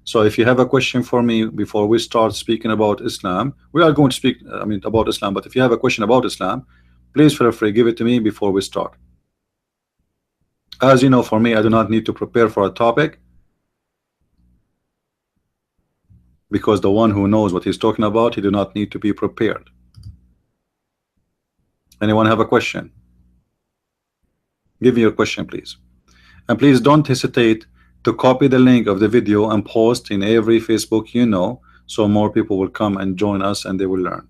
So if you have a question for me before we start speaking about Islam, we are going to speak, about Islam. But if you have a question about Islam, please feel free, give it to me before we start. As you know, for me, I do not need to prepare for a topic, because the one who knows what he's talking about, he do not need to be prepared. Anyone have a question? Give me your question, please. And please don't hesitate to copy the link of the video and post in every Facebook you know, so more people will come and join us and they will learn.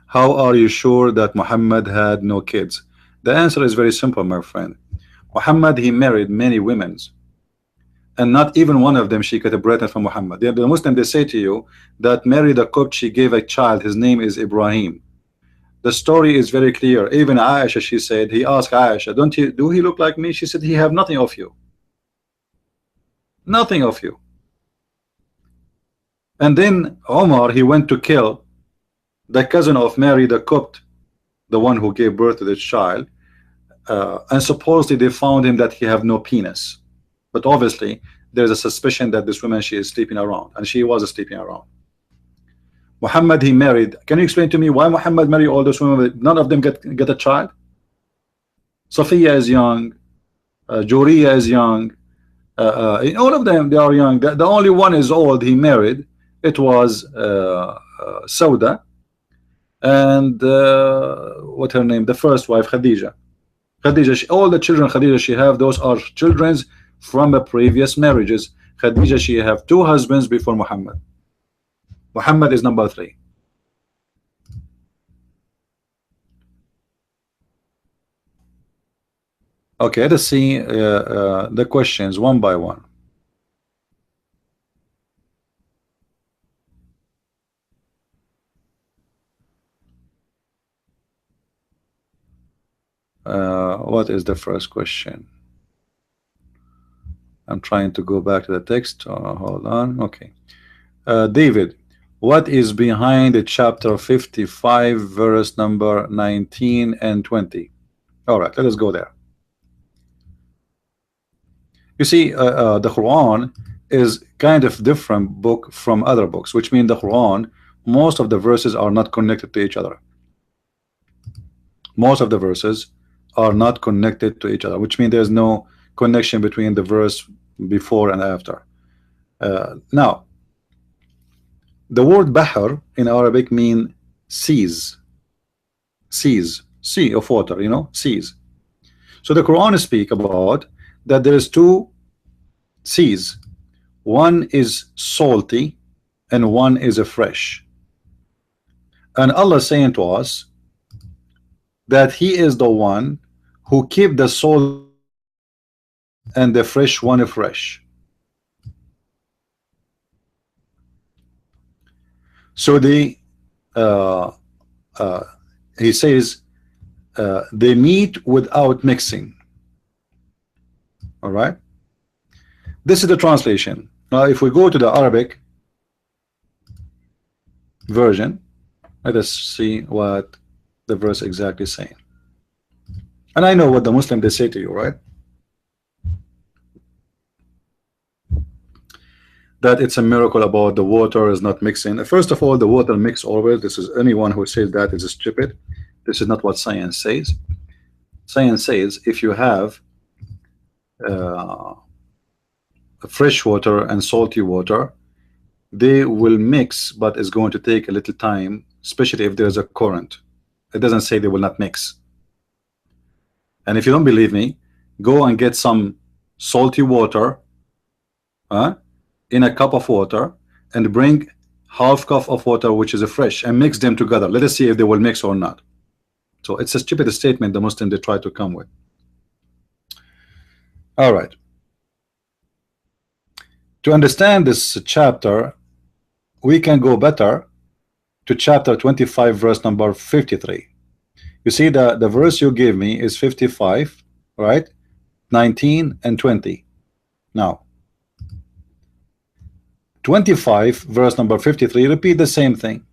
How are you sure that Muhammad had no kids? The answer is very simple, my friend. Muhammad, he married many women, and not even one of them she got pregnant from Muhammad. The Muslim, they say to you that Mary the Copt, she gave a child, his name is Ibrahim. The story is very clear. Even Aisha, she said, he asked Aisha, do he look like me? She said, he have nothing of you. Nothing of you. And then Omar, he went to kill the cousin of Mary the Copt, the one who gave birth to this child, and supposedly they found him that he have no penis. But obviously there's a suspicion that this woman, she is sleeping around, and she was sleeping around. Muhammad, he married. Can you explain to me why Muhammad married all those women? None of them get a child. Sophia is young, Juriya is young, all of them, they are young. The only one is old, he married. It was Sauda, and what her name, the first wife, Khadija. All the children Khadija she have, those are children from the previous marriages. Khadija, she have 2 husbands before Muhammad. Muhammad is number 3. Okay, let's see the questions one by one. What is the first question? I'm trying to go back to the text. Hold on. Okay. David, what is behind the chapter 55 verse number 19 and 20? All right, let us go there. You see, the Quran is kind of different book from other books, which means the Quran, most of the verses are not connected to each other. Most of the verses are not connected to each other, which means there's no connection between the verse before and after. Now, the word Bahr in Arabic means seas, sea of water, you know, seas. So the Quran speak about that there is 2 seas. One is salty and one is a fresh. And Allah saying to us that He is the one who keep the salt and the fresh one fresh. So they he says they meet without mixing. All right, this is the translation. Now if we go to the Arabic version, let us see what the verse exactly saying. And I know what the Muslim they say to you, right? That it's a miracle about the water is not mixing. First of all, the water mix always. This is anyone who says that is stupid. This is not what science says. Science says if you have fresh water and salty water, they will mix, but it's going to take a little time, especially if there's a current. It doesn't say they will not mix. And if you don't believe me, go and get some salty water in a cup of water and bring half cup of water which is a fresh and mix them together. Let us see if they will mix or not. So it's a stupid statement the Muslim they try to come with. All right, to understand this chapter we can go better to chapter 25 verse number 53. You see the verse you gave me is 55, right? 19 and 20. Now 25 verse number 53 repeat the same thing.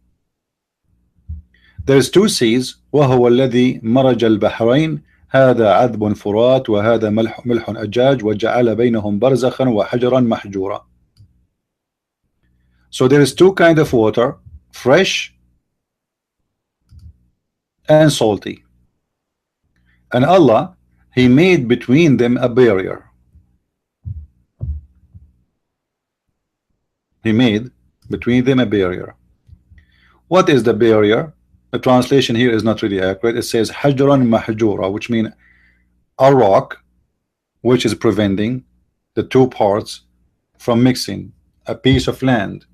There is 2 seas. وَهُوَ الَّذِي مَرَجَ الْبَحْرَيْنِ هذا عذب فرات وهذا ملح أجاج وجعل بينهم برزخا وحجرا محجورا. So there is two kind of water, fresh and salty, and Allah, He made between them a barrier. He made between them a barrier. What is the barrier? The translation here is not really accurate. It says hajran mahjura, which means a rock which is preventing the two parts from mixing, a piece of land.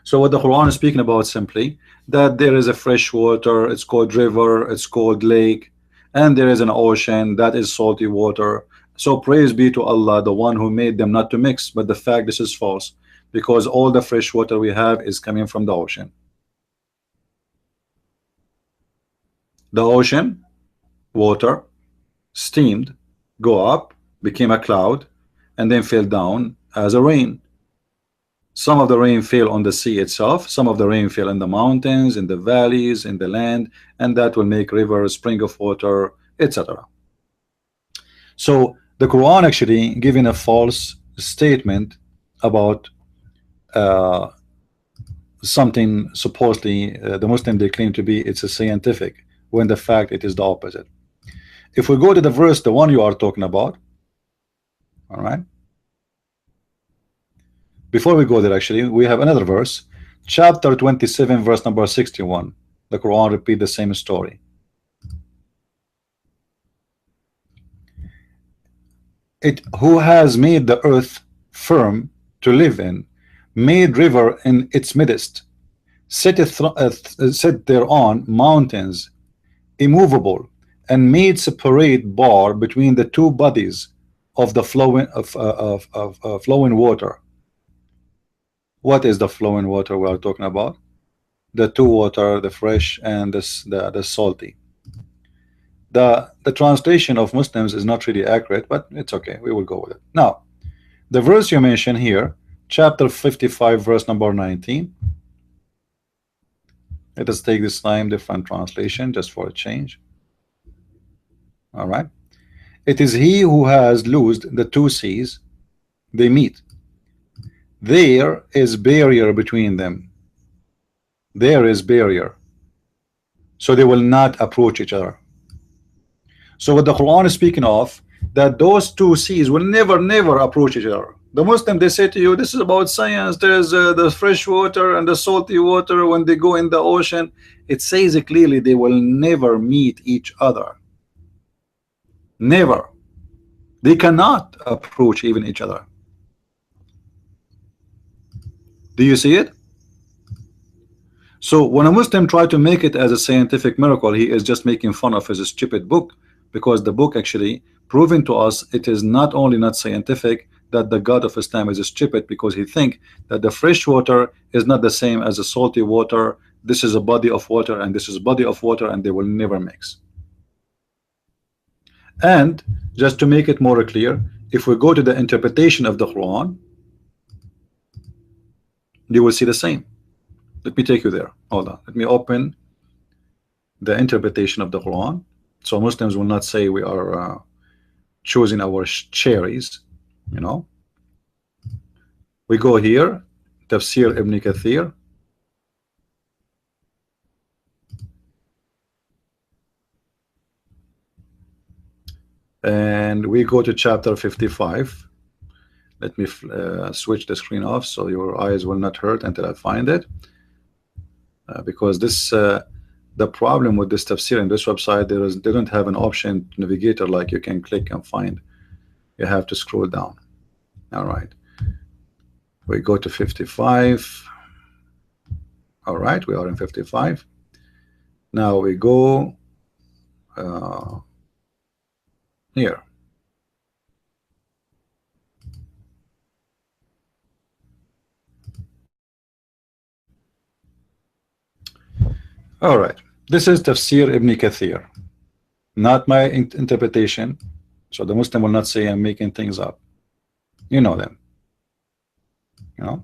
So what the Quran is speaking about simply that there is a fresh water, it's called river, it's called lake, and there is an ocean that is salty water. So praise be to Allah, the one who made them not to mix. But the fact this is false, because all the fresh water we have is coming from the ocean. The ocean water steamed, go up, became a cloud, and then fell down as a rain. Some of the rain fell on the sea itself, some of the rain fell in the mountains, in the valleys, in the land, and that will make rivers, spring of water, etc. So the Quran actually giving a false statement about something supposedly the Muslim they claim to be it's a scientific, when the fact it is the opposite. If we go to the verse, the one you are talking about, all right, before we go there, actually we have another verse, chapter 27 verse number 61. The Quran repeat the same story. It who has made the earth firm to live in, made river in its midst, set thereon mountains immovable, and made separate bar between the two bodies of the flowing water. What is the flowing water we are talking about? The two water, the fresh and the salty. The translation of Muslims is not really accurate, but it's okay, we will go with it. Now the verse you mentioned here, chapter 55 verse number 19. Let us take this time different translation just for a change. All right, it is He who has loosed the two seas, they meet, there is barrier between them, there is barrier, so they will not approach each other. So what the Quran is speaking of, that those two seas will never approach each other. The Muslim, they say to you, this is about science, there's the fresh water and the salty water. When they go in the ocean, it says it clearly, they will never meet each other. Never. They cannot approach even each other. Do you see it? So when a Muslim try to make it as a scientific miracle, he is just making fun of his stupid book, because the book actually proving to us it is not only not scientific, that the God of Islam is stupid, because he think that the fresh water is not the same as the salty water. This is a body of water and this is a body of water, and they will never mix. And just to make it more clear, if we go to the interpretation of the Quran, you will see the same. Let me take you there. Hold on, let me open the interpretation of the Quran, so Muslims will not say we are choosing our cherries. You know, we go here, Tafsir Ibn Kathir, and we go to chapter 55. Let me switch the screen off so your eyes will not hurt until I find it, because this the problem with this tafsir in this website, they don't have an option navigator like you can click and find. You have to scroll down. All right, we go to 55. All right, we are in 55. Now we go here. All right, this is Tafsir Ibn Kathir, not my interpretation, so the Muslim will not say I'm making things up. You know them, you know.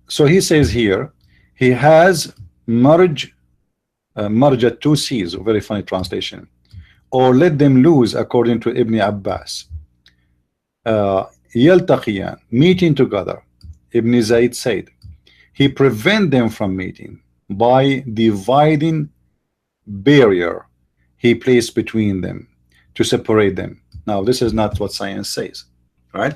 So he says here, he has merge merge at two seas, very funny translation, or let them lose, according to Ibn Abbas. يلتقيان, meeting together. Ibn Zayd said he prevent them from meeting by dividing barrier he placed between them to separate them. Now this is not what science says, right?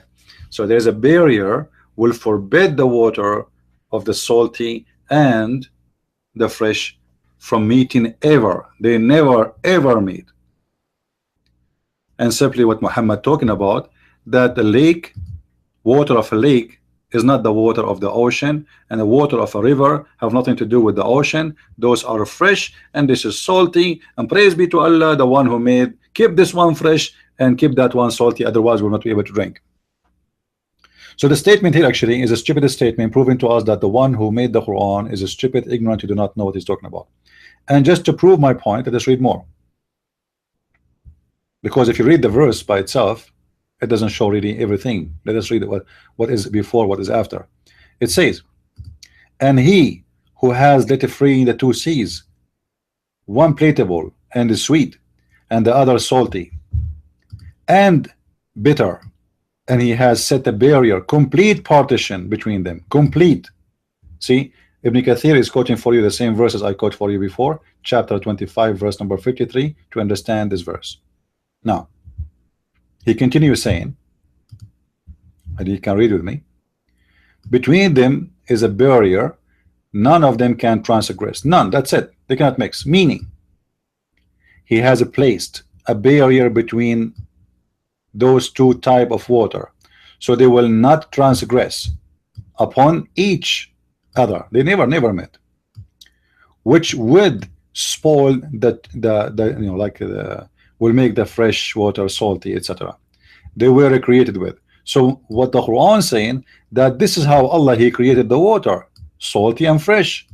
So there's a barrier will forbid the water of the salty and the fresh from meeting ever. They never ever meet. And simply what Muhammad talking about, that the lake, water of a lake is not the water of the ocean, and the water of a river have nothing to do with the ocean. Those are fresh and this is salty, and praise be to Allah, the one who made, keep this one fresh and keep that one salty, otherwise we'll not be able to drink. So the statement here actually is a stupid statement, proving to us that the one who made the Quran is a stupid, ignorant, who do not know what he's talking about. And just to prove my point, let us read more, because if you read the verse by itself, it doesn't show really everything. Let us read what is before, what is after. It says, and he who has let free the two seas, one platable and is sweet, and the other salty and bitter, and he has set a barrier, complete partition between them, complete. See, Ibn Kathir is quoting for you the same verses I quote for you before, chapter 25, verse number 53, to understand this verse. Now he continues saying, and you can read with me, between them is a barrier, none of them can transgress, none, that's it, they cannot mix. Meaning he has placed a barrier between those two type of water, so they will not transgress upon each other. They never met, which would spoil the you know, like will make the fresh water salty, etc. They were created with. So what the Quran is saying, that this is how Allah, he created the water, salty and fresh,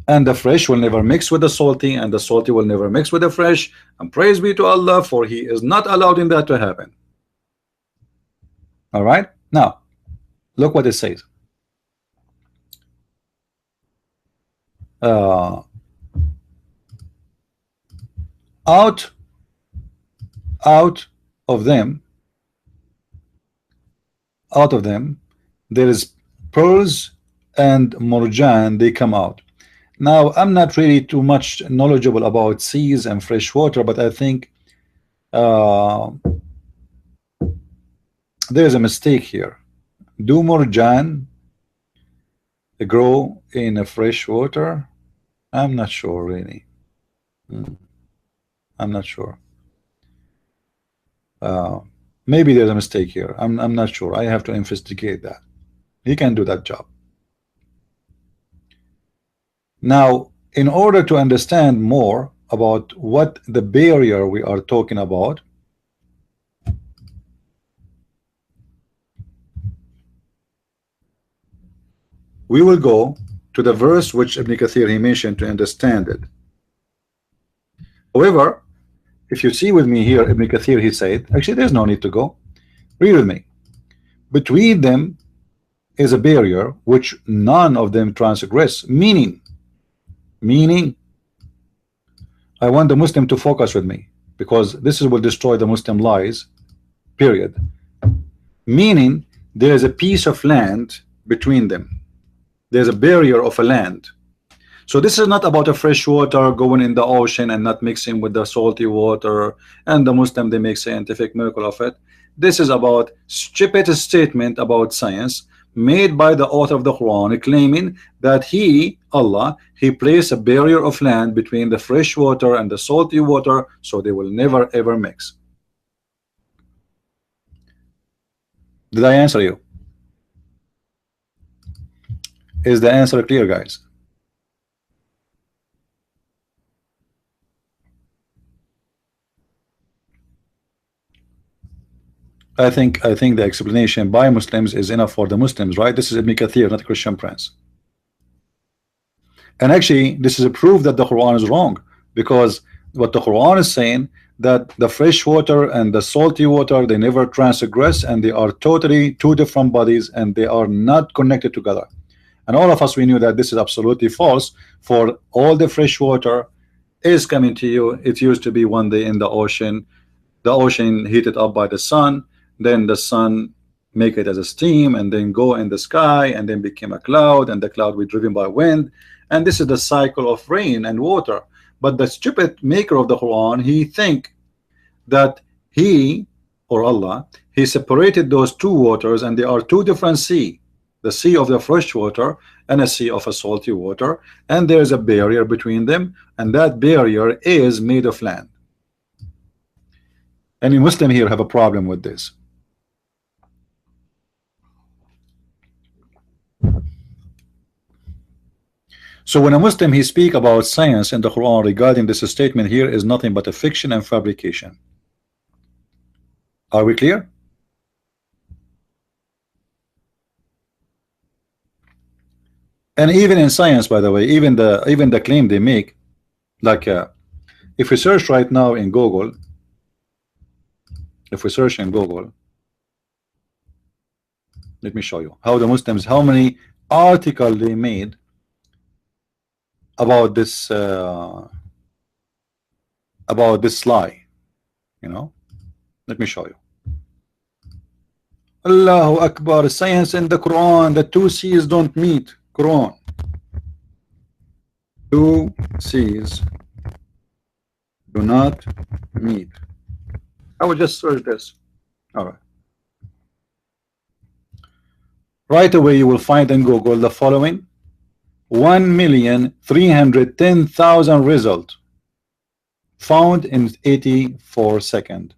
and the fresh will never mix with the salty, and the salty will never mix with the fresh, and praise be to Allah, for he is not allowing that to happen. All right, now look what it says. Out of them there is pearls and marjan, they come out. Now I'm not really too much knowledgeable about seas and fresh water, but I think there is a mistake here. Do marjan grow in a fresh water? I'm not sure really. I'm not sure. Maybe there's a mistake here. I'm not sure. I have to investigate that. He can do that job. Now, in order to understand more about what the barrier we are talking about, we will go to the verse which Ibn Kathir he mentioned to understand it. However, if you see with me here, Ibn Kathir he said, actually there's no need to go. Read with me. Between them is a barrier which none of them transgress. Meaning, I want the Muslim to focus with me, because this will destroy the Muslim lies, period. Meaning there is a piece of land between them. There's a barrier of a land. So this is not about a fresh water going in the ocean and not mixing with the salty water, and the Muslim they make scientific miracle of it. This is about stupid statement about science made by the author of the Quran, claiming that he, Allah, he placed a barrier of land between the fresh water and the salty water, so they will never ever mix. Did I answer you? Is the answer clear, guys? I think the explanation by Muslims is enough for the Muslims, right? This is Ibn Kathir, not Christian Prince. And actually, this is a proof that the Quran is wrong, because what the Quran is saying, that the fresh water and the salty water, they never transgress, and they are totally two different bodies, and they are not connected together. And all of us, we knew that this is absolutely false. For all the fresh water is coming to you. It used to be one day in the ocean heated up by the sun, then the sun make it as a steam and then go in the sky and then became a cloud, and the cloud will be driven by wind, and this is the cycle of rain and water. But the stupid maker of the Quran, he think that he, or Allah, he separated those two waters, and there are two different sea, the sea of the fresh water and a sea of a salty water, and there is a barrier between them, and that barrier is made of land. Any Muslim here have a problem with this? So when a Muslim he speak about science in the Quran regarding this statement here is nothing but a fiction and fabrication. Are we clear? And even in science, by the way, even the claim they make, like if we search right now in Google, if we search in Google, let me show you how the Muslims, how many articles they made about this lie, you know. Let me show you. Allahu Akbar, science in the Quran, the two seas don't meet. Quran, two seas do not meet. I will just search this. All right. Right away you will find in Google the following: 1,310,000 results found in 84 seconds.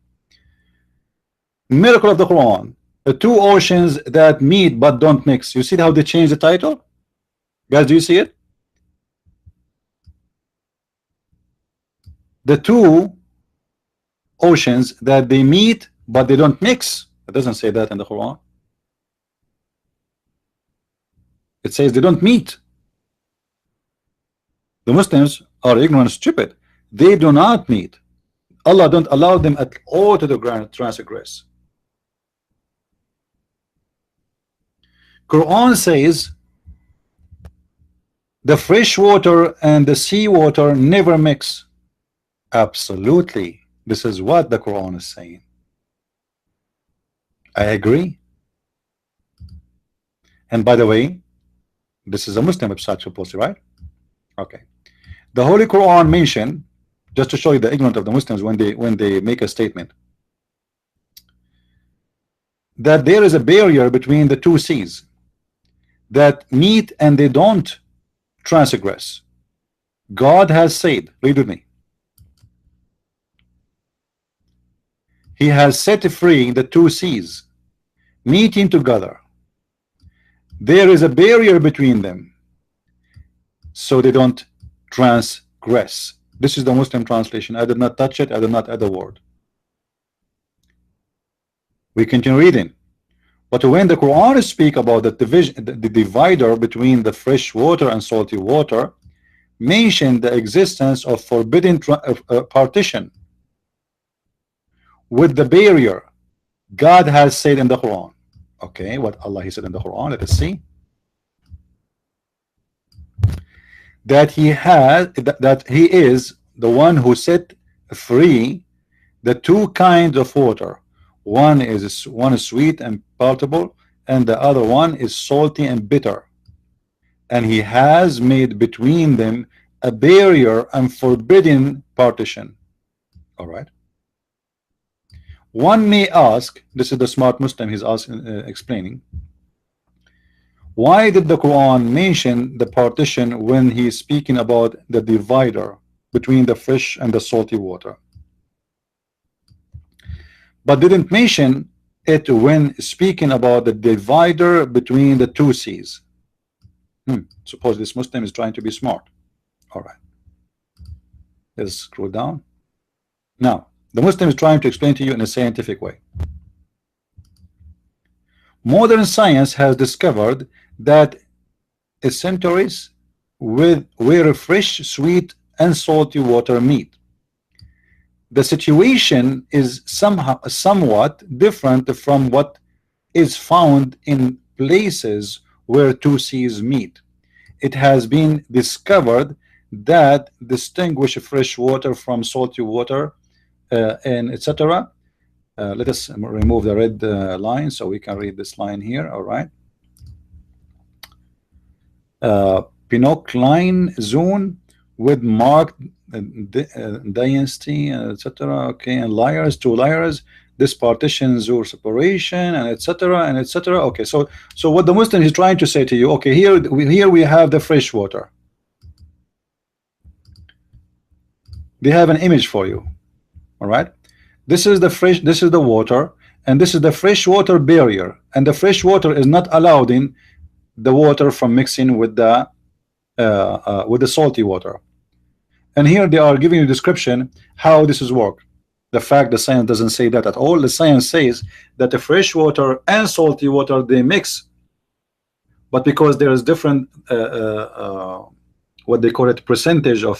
Miracle of the Quran, the two oceans that meet but don't mix. You see how they changed the title? Guys, do you see it? The two oceans that they meet but they don't mix. It doesn't say that in the Quran. It says they don't meet. The Muslims are ignorant and stupid. They do not meet. Allah don't allow them at all to transgress. Quran says the fresh water and the sea water never mix. Absolutely. This is what the Quran is saying. I agree. And by the way, this is a Muslim website supposedly, right? Okay. The Holy Quran mentioned, just to show you the ignorance of the Muslims when they make a statement, that there is a barrier between the two seas that meet and they don't transgress. God has said, read with me, He has set free the two seas meeting together. There is a barrier between them, so they don't transgress. This is the Muslim translation. I did not touch it. I did not add a word. We continue reading. But when the Quran speak about the division, the divider between the fresh water and salty water, mention the existence of forbidden partition with the barrier. God has said in the Quran. Okay, what Allah He said in the Quran, let us see. That He is the one who set free the two kinds of water. One is sweet and palatable, and the other one is salty and bitter. And He has made between them a barrier and forbidden partition. All right. One may ask, this is the smart Muslim, he's asking, explaining, why did the Quran mention the partition when he's speaking about the divider between the fresh and the salty water, but didn't mention it when speaking about the divider between the two seas? Suppose this Muslim is trying to be smart. All right, let's scroll down. Now the Muslim is trying to explain to you in a scientific way. Modern science has discovered that centuries where fresh, sweet, and salty water meet. The situation is somewhat different from what is found in places where two seas meet. it has been discovered that distinguish fresh water from salty water, and etc. Let us remove the red line so we can read this line here. All right. Pinocline zone with marked dynasty, etc. Okay, and layers, two layers, this partitions or separation, and etc. and etc. Okay, so what the Muslim is trying to say to you, okay, here we have the fresh water. They have an image for you. All right, this is the fresh, this is the water, and this is the fresh water barrier, and the fresh water is not allowed in the water from mixing with the salty water. And here they are giving you a description how this is work. The fact the science doesn't say that at all. The science says that the fresh water and salty water, they mix, but because there is different what they call it, percentage of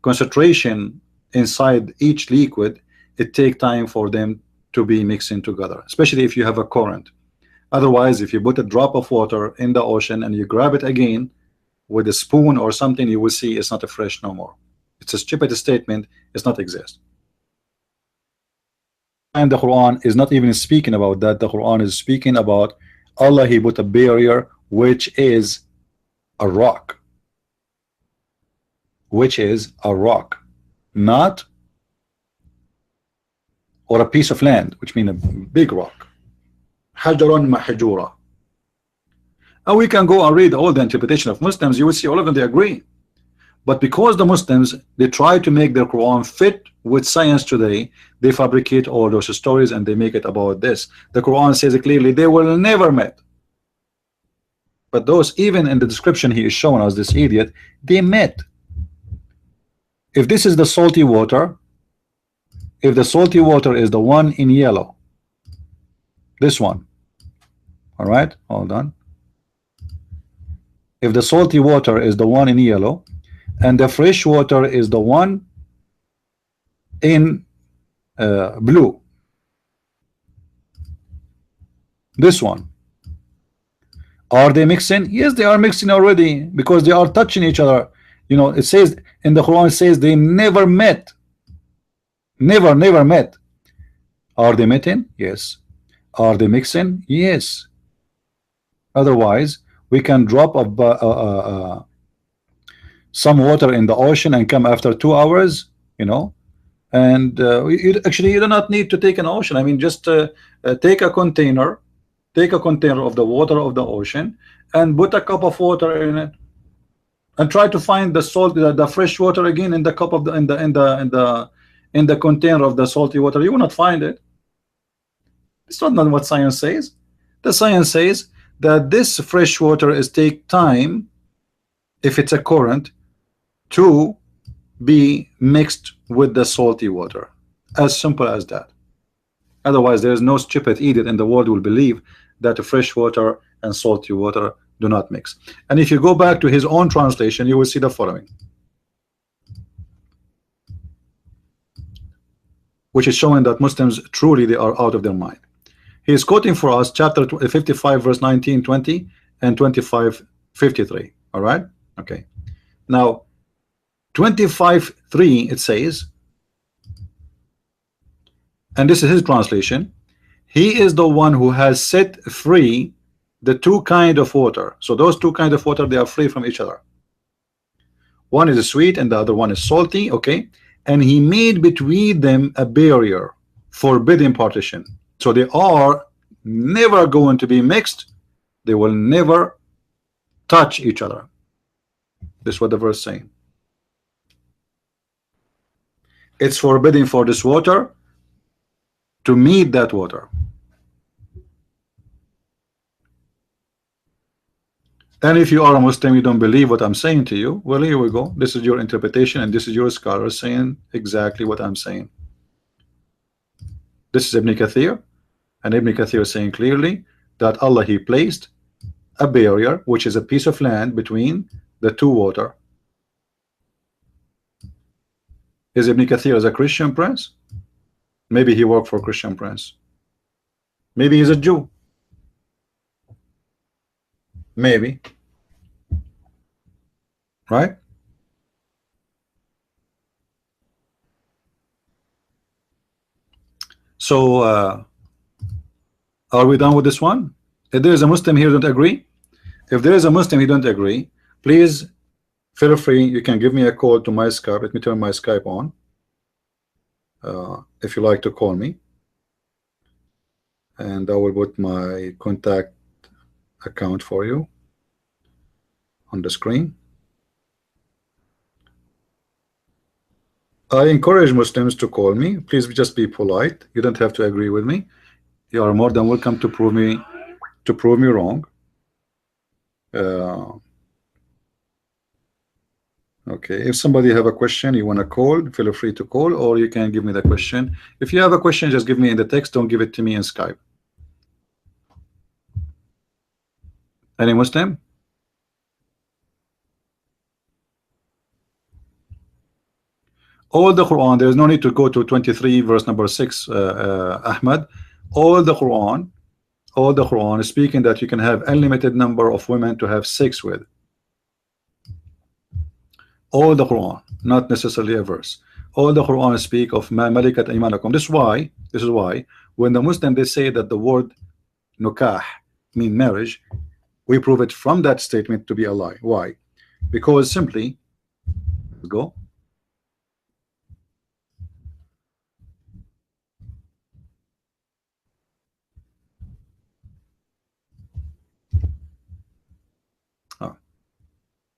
concentration inside each liquid, it takes time for them to be mixing together, especially if you have a current. Otherwise, if you put a drop of water in the ocean and you grab it again with a spoon or something, you will see it's not a fresh no more. It's a stupid statement. It's not exist. And the Quran is not even speaking about that. The Quran is speaking about Allah. He put a barrier, which is a rock, not or a piece of land, which means a big rock. Hajarun mahjura. And we can go and read all the interpretation of Muslims. You will see all of them, they agree. But because the Muslims, they try to make their Quran fit with science today, they fabricate all those stories and they make it about this. The Quran says it clearly, they will never met. But those, even in the description he is showing us, this idiot, they met. If this is the salty water, if the salty water is the one in yellow, this one, all right, hold on. If the salty water is the one in yellow and the fresh water is the one in blue, this one, are they mixing? Yes, they are mixing already, because they are touching each other. You know, it says in the Quran, it says they never met. Never met. Are they meeting? Yes. Are they mixing? Yes. Otherwise, we can drop some water in the ocean and come after 2 hours, you know, and actually you do not need to take an ocean. I mean, just take a container of the water of the ocean and put a cup of water in it, and try to find the salt, the fresh water again in the cup of the in the container of the salty water. You will not find it. It's not what science says. The science says that this fresh water is take time, if it's a current, to be mixed with the salty water. As simple as that. Otherwise, there is no stupid idiot in the world who will believe that fresh water and salty water do not mix. And if you go back to his own translation, you will see the following, which is showing that Muslims truly, they are out of their mind. He is quoting for us chapter 55 verse 19, 20 and 25, 53. All right, okay. Now 25:3 it says, and this is his translation, he is the one who has set free the two kind of water. So those two kind of water, they are free from each other. One is sweet and the other one is salty. Okay, and he made between them a barrier, forbidden partition. So they are never going to be mixed. They will never touch each other. This is what the verse is saying. It's forbidden for this water to meet that water. And if you are a Muslim, you don't believe what I'm saying to you, well, here we go. This is your interpretation and this is your scholar saying exactly what I'm saying. This is Ibn Kathir, and Ibn Kathir is saying clearly that Allah, he placed a barrier, which is a piece of land between the two water. Is Ibn Kathir as a Christian prince? Maybe he worked for a Christian prince. Maybe he's a Jew. Maybe. right? So are we done with this one? If there is a Muslim here who don't agree, if there is a Muslim who don't agree, please feel free. You can give me a call to my Skype. Let me turn my Skype on. If you like to call me, and I will put my contact account for you on the screen. I encourage Muslims to call me. Please just be polite. You don't have to agree with me. You are more than welcome to prove me wrong. Okay, if somebody have a question you want to call, feel free to call, or you can give me the question. If you have a question, just give me in the text. Don't give it to me in Skype. Any Muslim? All the Quran, there is no need to go to 23 verse number 6, Ahmad. All the Quran is speaking that you can have unlimited number of women to have sex with. All the Quran, not necessarily a verse. All the Quran speak of ma malakat aymanakum. This is why when the Muslim they say that the word nukah mean marriage, we prove it from that statement to be a lie. Why? Because simply go.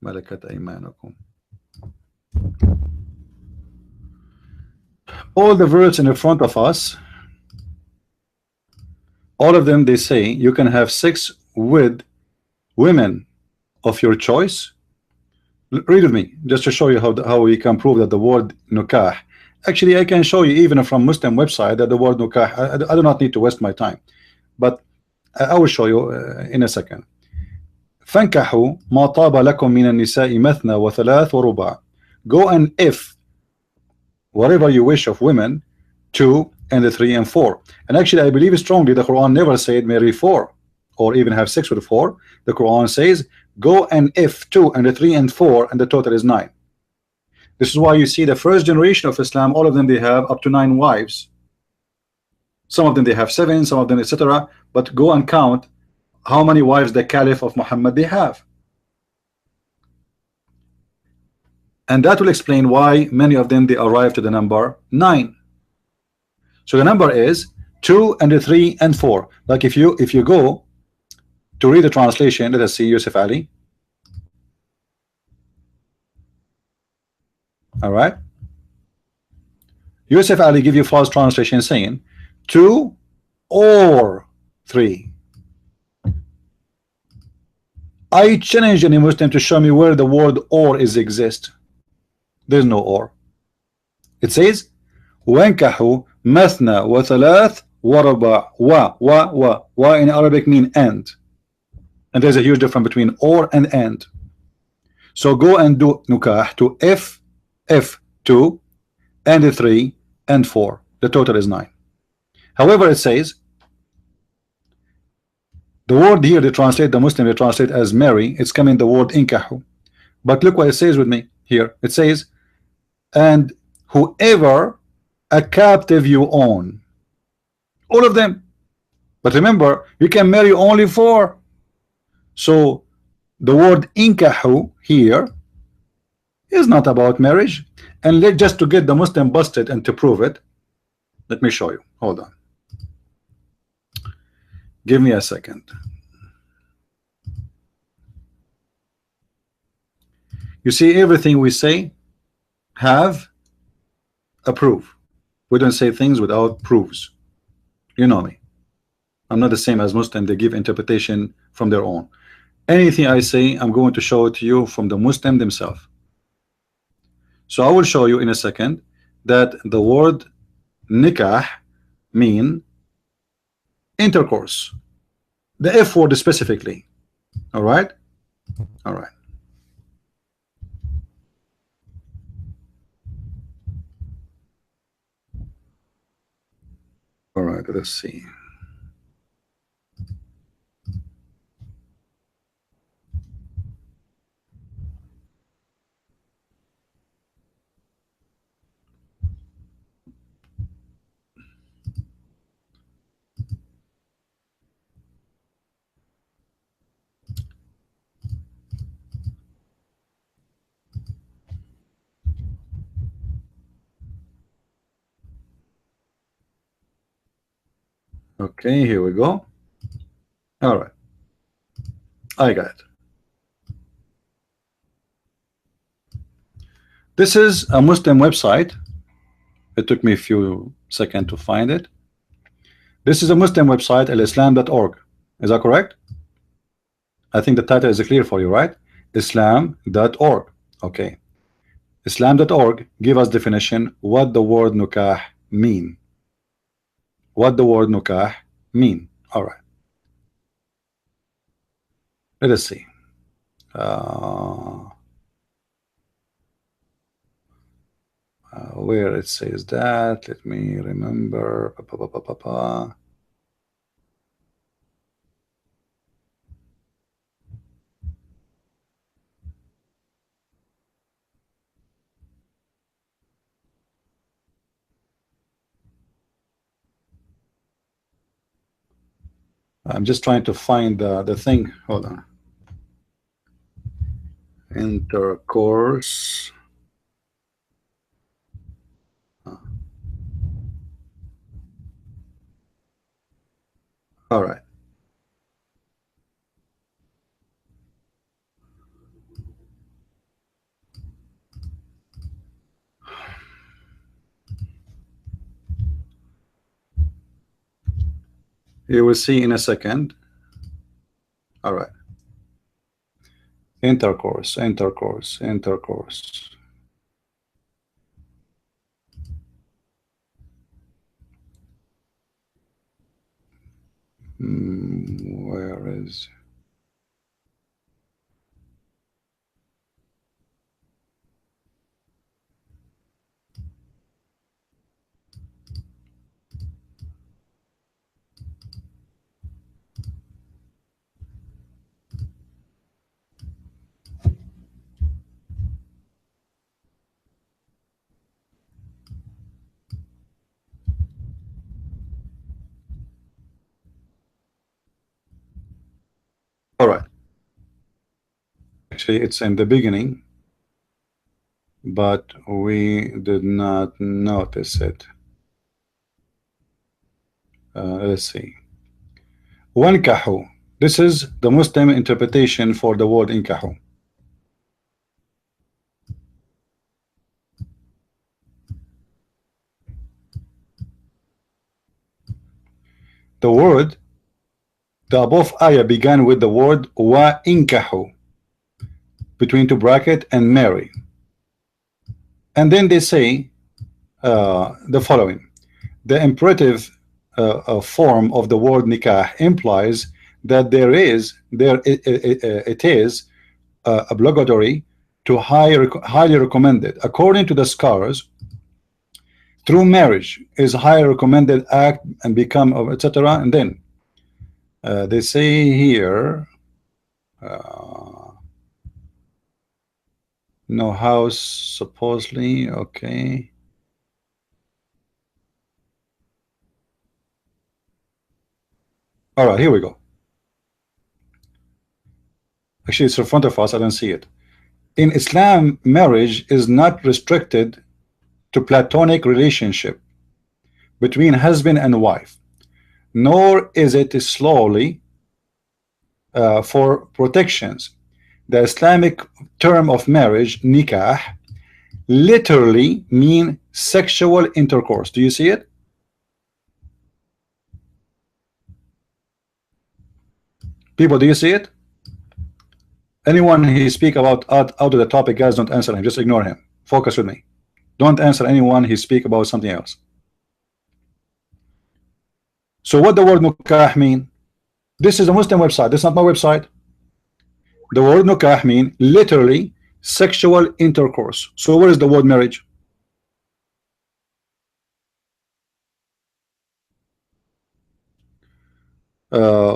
Malakat aymanakum. All the verse in front of us, all of them they say you can have sex with women of your choice. Read with me just to show you how we can prove that the word nukah. Actually, I can show you even from Muslim website that the word nukah. I do not need to waste my time, but I will show you in a second. فانكحوا ما طاب لكم من النساء مثنى وثلاث ورباع. Go and if whatever you wish of women, 2 and 3 and 4. And actually I believe strongly the Quran never said marry 4 or even have sex with 4. The Quran says go and if 2 and 3 and 4, and the total is 9. This is why you see the first generation of Islam, all of them they have up to 9 wives. Some of them they have 7, some of them etc. But go and count how many wives the Caliph of Muhammad they have. And that will explain why many of them they arrive to the number 9. So the number is 2 and 3 and 4. Like if you go to read the translation, let us see Yusuf Ali. All right. Yusuf Ali give you false translation saying 2 or 3. I challenge any Muslim to show me where the word or is exist. There's no or. It says وَانْكَحُوا مَثْنَى وَثَلَاث وَرَبَعْ. Wa in Arabic mean and there's a huge difference between or and. So go and do nukah to if 2 and 3 and 4. The total is 9. However, it says the word here they translate, the Muslim they translate as marry, it's coming the word inkahu. But look what it says with me here. It says and whoever a captive you own. All of them. But remember, you can marry only 4. So the word inkahu here is not about marriage. And just to get the Muslim busted and to prove it, let me show you. Hold on. Give me a second. You see, everything we say have a proof. We don't say things without proofs. You know me. I'm not the same as Muslim. They give interpretation from their own. Anything I say, I'm going to show it to you from the Muslim themselves. So I will show you in a second that the word nikah mean intercourse. The F word specifically. All right. All right. All right. Let's see. Okay, here we go. All right, I got it. This is a Muslim website. It took me a few seconds to find it. This is a Muslim website, alislam.org. Is that correct? I think the title is clear for you, right? Islam.org. Okay. Islam.org give us definition what the word nukah mean. What the word nukah mean. All right. Let us see. Where it says that, let me remember. I'm just trying to find the thing. Hold on. Intercourse. All right. You will see in a second. All right. Intercourse, intercourse, intercourse. Where is? All right. Actually, it's in the beginning, but we did not notice it. Let's see. Wankahu. This is the Muslim interpretation for the word inkahu. The above ayah began with the word wa inkahu, between two bracket, and marry. And then they say the following. The imperative form of the word nikah implies that it is obligatory to highly recommended. According to the scholars, through marriage is highly recommended act and become of etc. And then they say here no house supposedly. Okay. All right, here we go. Actually, it's in front of us. I don't see it. In Islam, marriage is not restricted to platonic relationship between husband and wife, nor is it slowly for protections. The Islamic term of marriage, nikah, literally mean sexual intercourse. Do you see it? People, do you see it? Anyone he speak about out of the topic, guys, don't answer him. Just ignore him. Focus with me. Don't answer anyone he speak about something else. So what the word nukah mean? This is a Muslim website. This is not my website. The word nukah mean literally sexual intercourse. So where is the word marriage?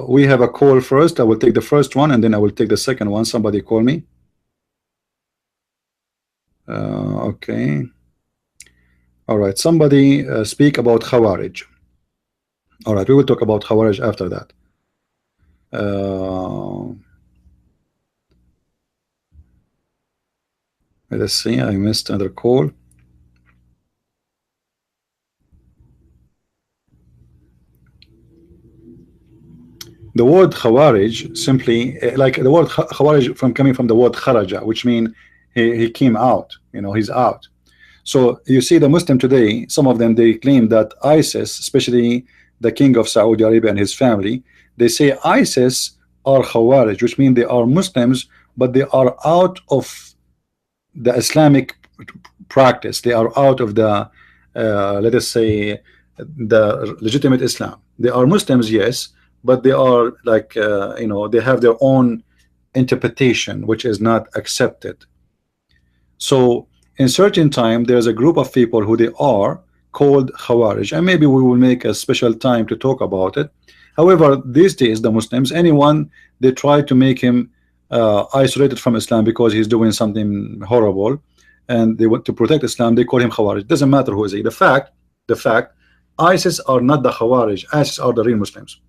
We have a call first. I will take the first one and then I will take the second one. Somebody call me. Okay. All right. Somebody speak about Khawarij. All right. We will talk about Khawarij after that. Let's see. I missed another call. The word Khawarij simply, like the word Khawarij from coming from the word Kharaja, which means he came out, you know, he's out. So you see the Muslim today, some of them, they claim that ISIS, especially the king of Saudi Arabia and his family, they say ISIS are Khawarij, which means they are Muslims, but they are out of the Islamic practice. They are out of the, let us say, the legitimate Islam. They are Muslims, yes, but they are like, you know, they have their own interpretation, which is not accepted. So in certain time, there's a group of people who they are called Khawarij, and maybe we will make a special time to talk about it. However, these days, the Muslims, anyone, they try to make him isolated from Islam because he's doing something horrible, and they want to protect Islam, they call him Khawarij. Doesn't matter who is he. The fact, ISIS are not the Khawarij. ISIS are the real Muslims.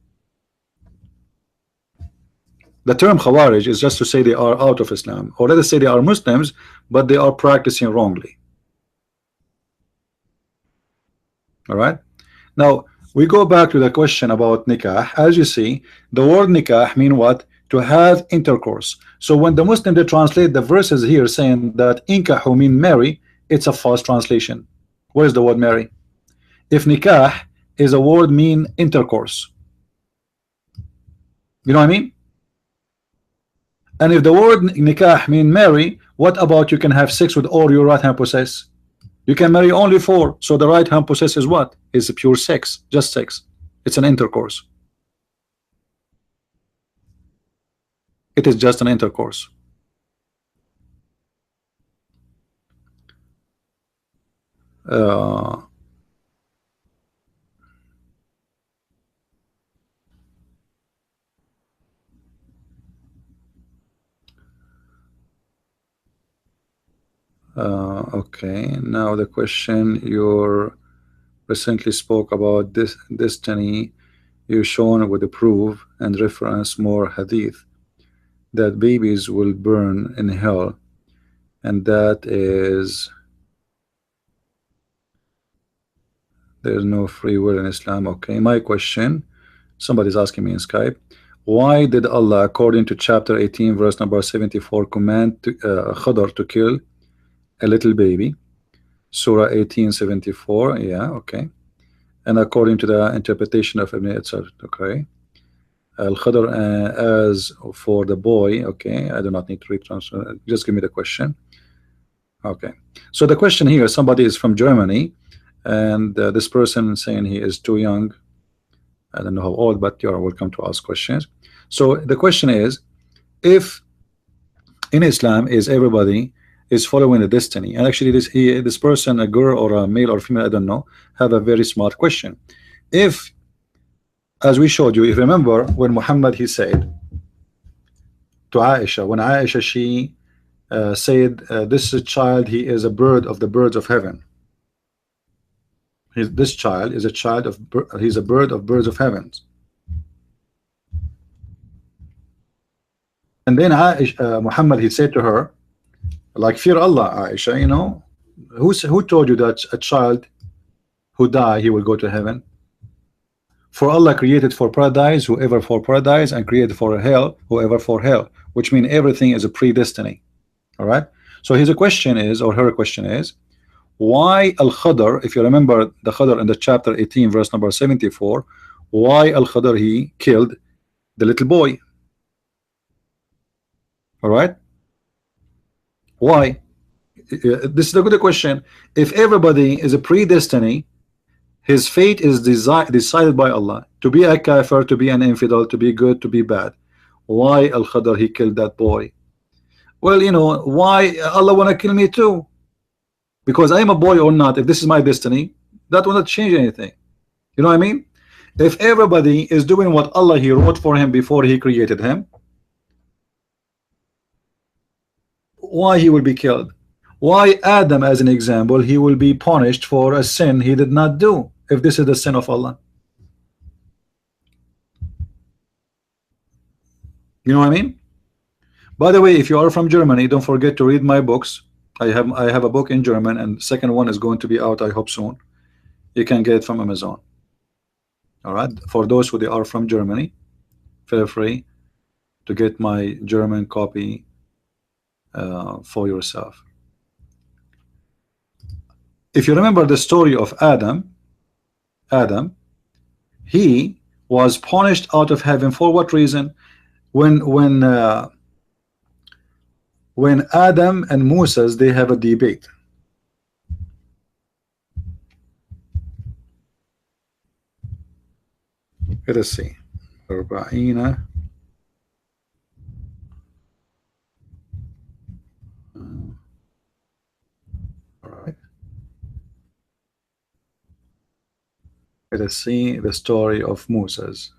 The term Khawarij is just to say they are out of Islam, or let us say they are Muslims, but they are practicing wrongly. All right. Now we go back to the question about nikah. As you see, the word nikah mean what? To have intercourse. So when the Muslim they translate the verses here saying that inkahu mean marry, it's a false translation. What is the word marry? If nikah is a word mean intercourse, you know what I mean? And if the word nikah mean marry, what about you can have sex with all your right hand possess? You can marry only 4. So the right hand possess is what? Is pure sex, just sex. It's an intercourse. It is just an intercourse. Okay, now the question, you recently spoke about this destiny. You shown with the proof and reference more hadith that babies will burn in hell, and that is there's no free will in Islam. Okay, my question, somebody's asking me in Skype, why did Allah, according to chapter 18 verse number 74, command Khadr to kill a little baby? Surah 18:74. Yeah, okay. And according to the interpretation of Ibn itself, okay. Al-Khadr, as for the boy, okay, I do not need to read transfer, just give me the question. Okay, so the question here, somebody is from Germany, and this person saying he is too young. I don't know how old, but you are welcome to ask questions. So the question is, if in Islam is everybody is following the destiny, and actually this person, a girl or a male or female, I don't know, have a very smart question. If, as we showed you, if you remember when Muhammad he said to Aisha, when Aisha she said this child, he is a bird of the birds of heaven. This child is a child of, he's a bird of birds of heavens. And then Aisha, Muhammad he said to her, like, fear Allah, Aisha, you know, who told you that a child who die he will go to heaven? For Allah created for paradise whoever for paradise, and created for hell whoever for hell, which means everything is a predestiny. All right, so his question is, or her question is, why Al-Khadr, if you remember the Khadr in the chapter 18 verse number 74, why Al-Khadr he killed the little boy? All right, why? This is a good question. If everybody is a predestiny, his fate is decided by Allah, to be a kafir, to be an infidel, to be good, to be bad. Why Al-Khadr he killed that boy? Well, you know, why Allah wanna kill me too? Because I am a boy or not, if this is my destiny, that will not change anything. You know what I mean? If everybody is doing what Allah he wrote for him before he created him, why he will be killed? Why Adam, as an example, he will be punished for a sin he did not do, if this is the sin of Allah? You know what I mean? By the way, if you are from Germany, don't forget to read my books. I have a book in German, and the second one is going to be out, I hope, soon. You can get it from Amazon. All right, for those who they are from Germany. feel free to get my German copy for yourself. If you remember the story of Adam, he was punished out of heaven for what reason? When Adam and Moses, they have a debate. Let us see. 40. All right. Let us see the story of Moses.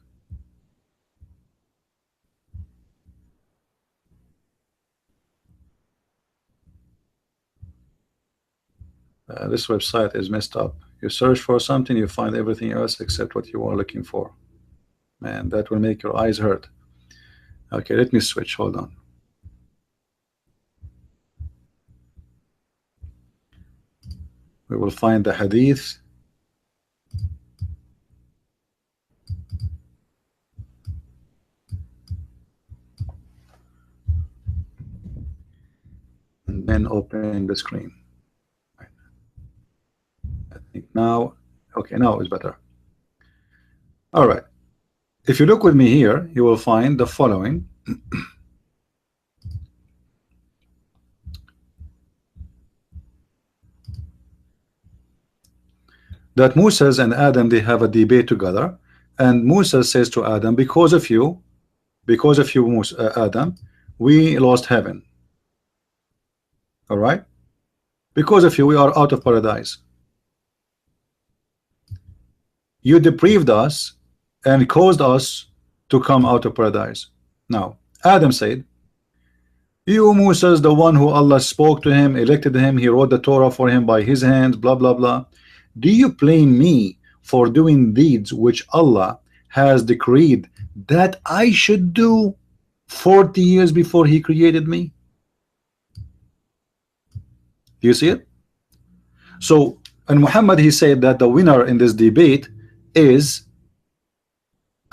This website is messed up. You search for something, you find everything else except what you are looking for. Man, that will make your eyes hurt. Okay, let me switch. Hold on. We will find the hadith. And then open the screen. I think now, okay, now it's better. All right. If you look with me here, you will find the following. That Moses and Adam, they have a debate together, and Moses says to Adam, because of you, Adam, we lost heaven. All right, because of you we are out of paradise. You deprived us and caused us to come out of paradise. Now Adam said, you Moses, the one who Allah spoke to him, elected him, he wrote the Torah for him by his hands, blah blah blah. Do you blame me for doing deeds which Allah has decreed that I should do 40 years before he created me? Do you see it? So, and Muhammad, he said that the winner in this debate is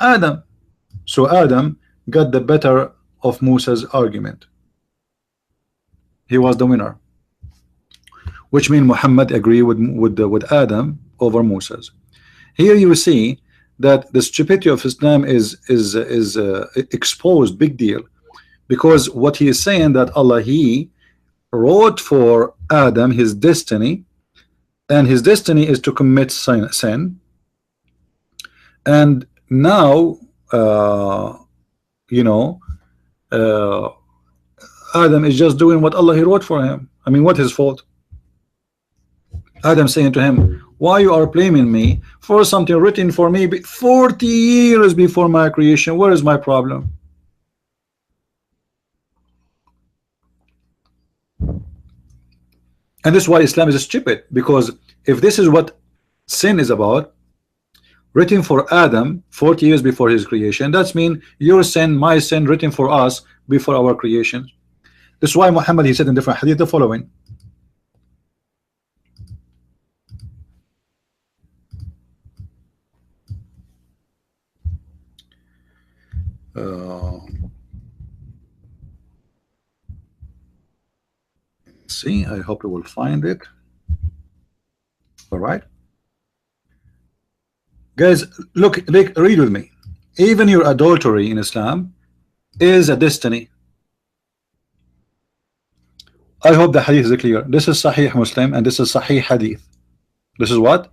Adam. So Adam got the better of Musa's argument. He was the winner, which means Muhammad agreed with Adam over Moses. Here you see that the stupidity of Islam is exposed, big deal, because what he is saying that Allah, he wrote for Adam his destiny, and his destiny is to commit sin. And now Adam is just doing what Allah, he wrote for him. I mean, what his fault? Adam saying to him, why you are blaming me for something written for me 40 years before my creation? Where is my problem? And this is why Islam is stupid, because if this is what sin is about, written for Adam 40 years before his creation, that's mean your sin, my sin, written for us before our creation. This is why Muhammad, he said in different hadith the following. See, I hope you will find it. All right, guys, look, read with me. Even your adultery in Islam is a destiny. I hope the hadith is clear. This is Sahih Muslim and this is Sahih Hadith. This is what?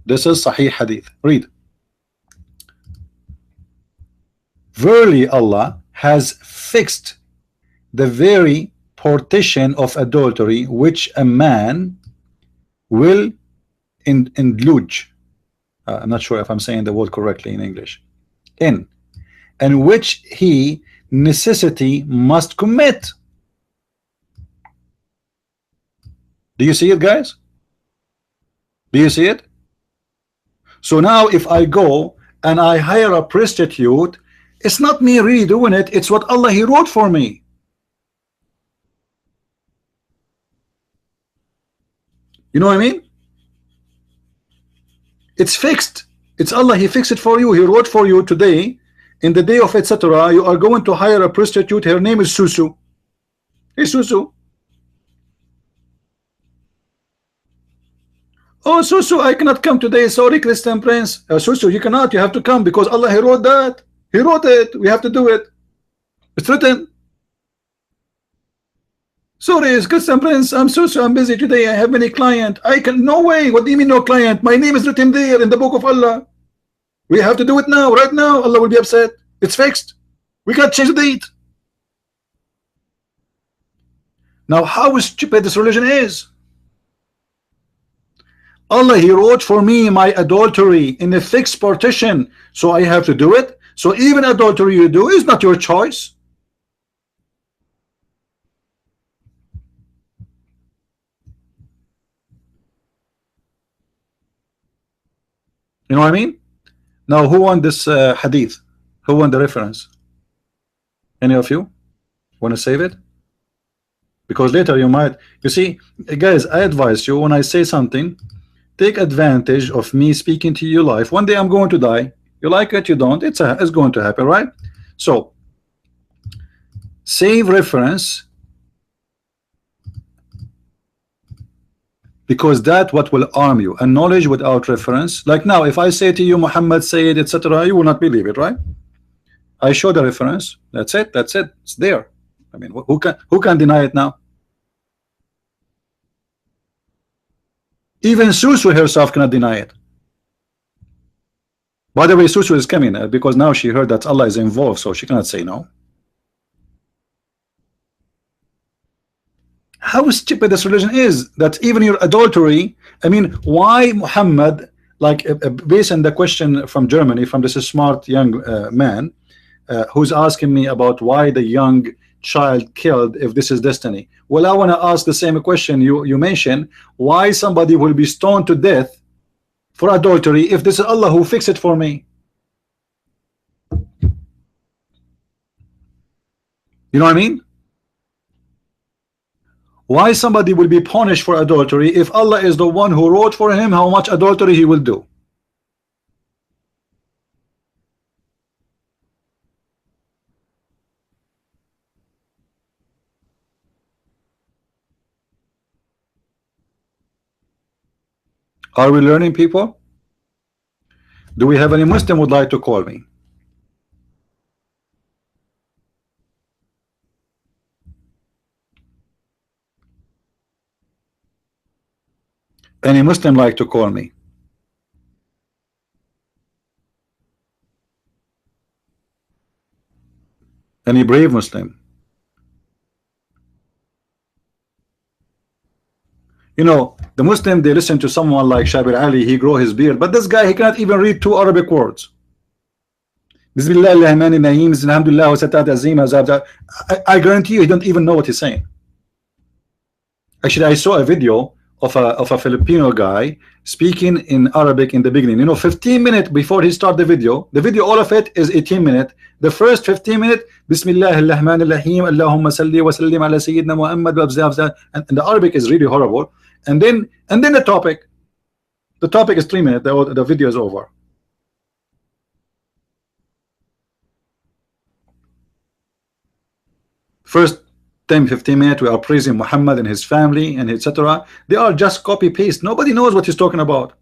This is Sahih Hadith. Read. Verily Allah has fixed the very partition of adultery which a man will indulge. I'm not sure if I'm saying the word correctly in English. And which he necessity must commit. Do you see it, guys? Do you see it? So now if I go and I hire a prostitute, it's not me really doing it, it's what Allah, he wrote for me. You know what I mean? It's fixed. It's Allah, he fixed it for you. He wrote for you today in the day of etc., you are going to hire a prostitute. Her name is Susu. Hey Susu. Oh Susu, I cannot come today. Sorry, Christian Prince. Susu, you cannot. You have to come because Allah, He wrote that. He wrote it. We have to do it. It's written. Sorry, it's Christian Prince. I'm Susu. I'm busy today. I have many clients. I can. No way. What do you mean no client? My name is written there in the book of Allah. We have to do it now, right now. Allah will be upset. It's fixed. We can't change the date. Now, how stupid this religion is. Allah, He wrote for me my adultery in a fixed partition, so I have to do it. So even adultery you do is not your choice. You know what I mean? Now, who won this hadith? Who won the reference? Any of you want to save it? Because later you might, you see, guys, I advise you, when I say something, take advantage of me speaking to you live. One day I'm going to die. You like it, you don't, it's going to happen, right? So save reference, because that what will arm you. And knowledge without reference, like now, if I say to you Muhammad said etc., you will not believe it, right? I show the reference. That's it. That's it. It's there. I mean, who can deny it now? Even Susu herself cannot deny it. By the way, Susu is coming because now she heard that Allah is involved, so she cannot say no. How stupid this religion is, that even your adultery, I mean, why Muhammad, like based on the question from Germany, from this smart young man who's asking me about why the young child killed, if this is destiny. Well, I want to ask the same question you mentioned, why somebody will be stoned to death for adultery if this is Allah who fixed it for me? You know what I mean? Why somebody will be punished for adultery if Allah is the one who wrote for him how much adultery he will do? Are we learning, people? Do we have any Muslim would like to call me? Any Muslim like to call me? Any brave Muslim? You know, the Muslim, they listen to someone like Shabir Ali, he grow his beard, but this guy, he cannot even read 2 Arabic words. I guarantee you he don't even know what he's saying. Actually, I saw a video of a Filipino guy speaking in Arabic in the beginning. You know, 15 minutes before he start the video, all of it is 18 minutes. The first 15 minutes, Bismillahirrahmanirrahim, Allahumma salli wa sallim ala Sayyidina Muhammad, and the Arabic is really horrible. And then the topic is 3 minutes. The video is over. First 10-15 minutes we are praising Muhammad and his family and etc. They are just copy paste. Nobody knows what he's talking about.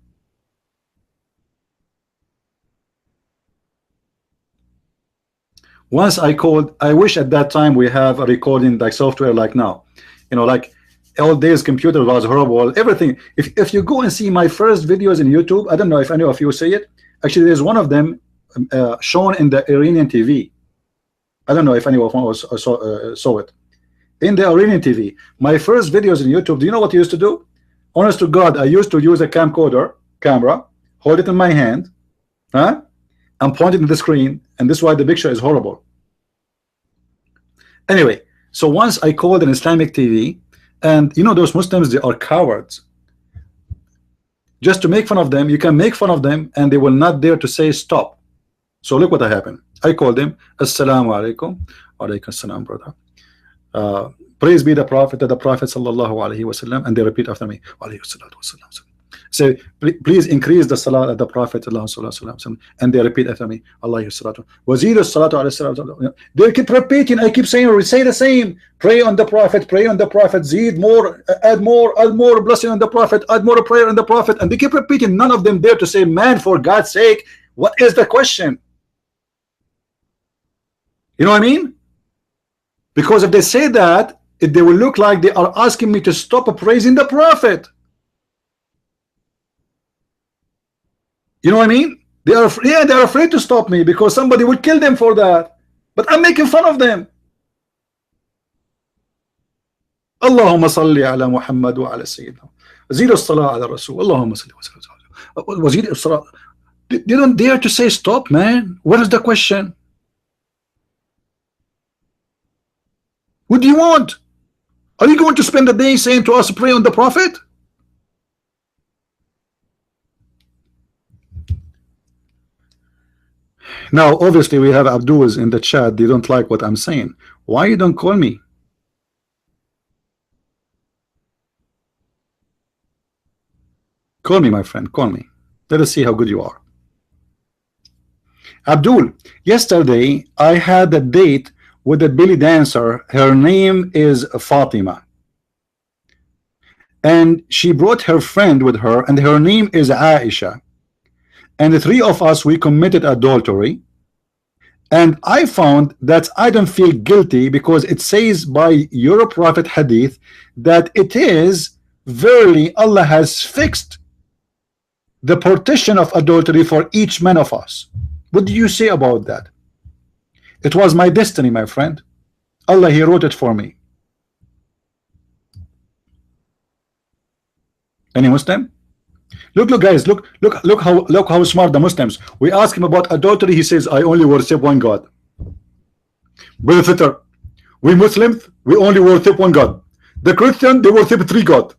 Once I called, I wish at that time we have a recording like software like now, you know, like old days computer was horrible, everything. If you go and see my first videos in YouTube, I don't know if any of you see it. Actually, there's one of them shown in the Iranian TV. I don't know if anyone saw it in the Iranian TV. My first videos in YouTube, do you know what I used to do? Honest to God, I used to use a camera, hold it in my hand, and point it to the screen, and this is why the picture is horrible. Anyway, so once I called an Islamic TV, and you know those Muslims, they are cowards. Just to make fun of them, you can make fun of them, and they will not dare to say stop. So look what happened. I called him, Assalamu alaikum. Alaikum assalam, brother. Praise be the Prophet, sallallahu alaihi wasallam, and they repeat after me, alayhi salatu wasallam. Say, please increase the salat at the Prophet, and they repeat after me, alayhi salatu wazir salatu alayhi salatu. They keep repeating, I keep saying, say the same, pray on the Prophet, pray on the Prophet, zeed more, add more blessing on the Prophet, add more prayer on the Prophet, and they keep repeating. None of them dare to say, man, for God's sake, what is the question? You know what I mean? Because if they say that, they will look like they are asking me to stop praising the Prophet. You know what I mean? They are afraid to stop me because somebody will kill them for that. But I'm making fun of them. Allahumma salli ala Muhammad wa ala Sayyidina. Wazir as-salah ala Rasul. Allahumma salli wa sallam. Wazir as-salah. They don't dare to say stop, man. What is the question? What do you want? Are you going to spend the day saying to us, pray on the Prophet? Now, obviously, we have Abduls in the chat. They don't like what I'm saying. Why you don't call me? Call me, my friend. Call me. Let us see how good you are. Abdul, yesterday I had a date with a belly dancer. Her name is Fatima. And she brought her friend with her, and her name is Aisha. And the three of us, we committed adultery. And I found that I don't feel guilty because it says by your prophet hadith that it is verily Allah has fixed the partition of adultery for each man of us. What do you say about that? It was my destiny, my friend. Allah, He wrote it for me. Any Muslim? Look, guys, look how smart the Muslims. We ask him about adultery. He says, I only worship one God. Brother Fitter, we Muslims, we only worship one God. The Christian, they worship three gods.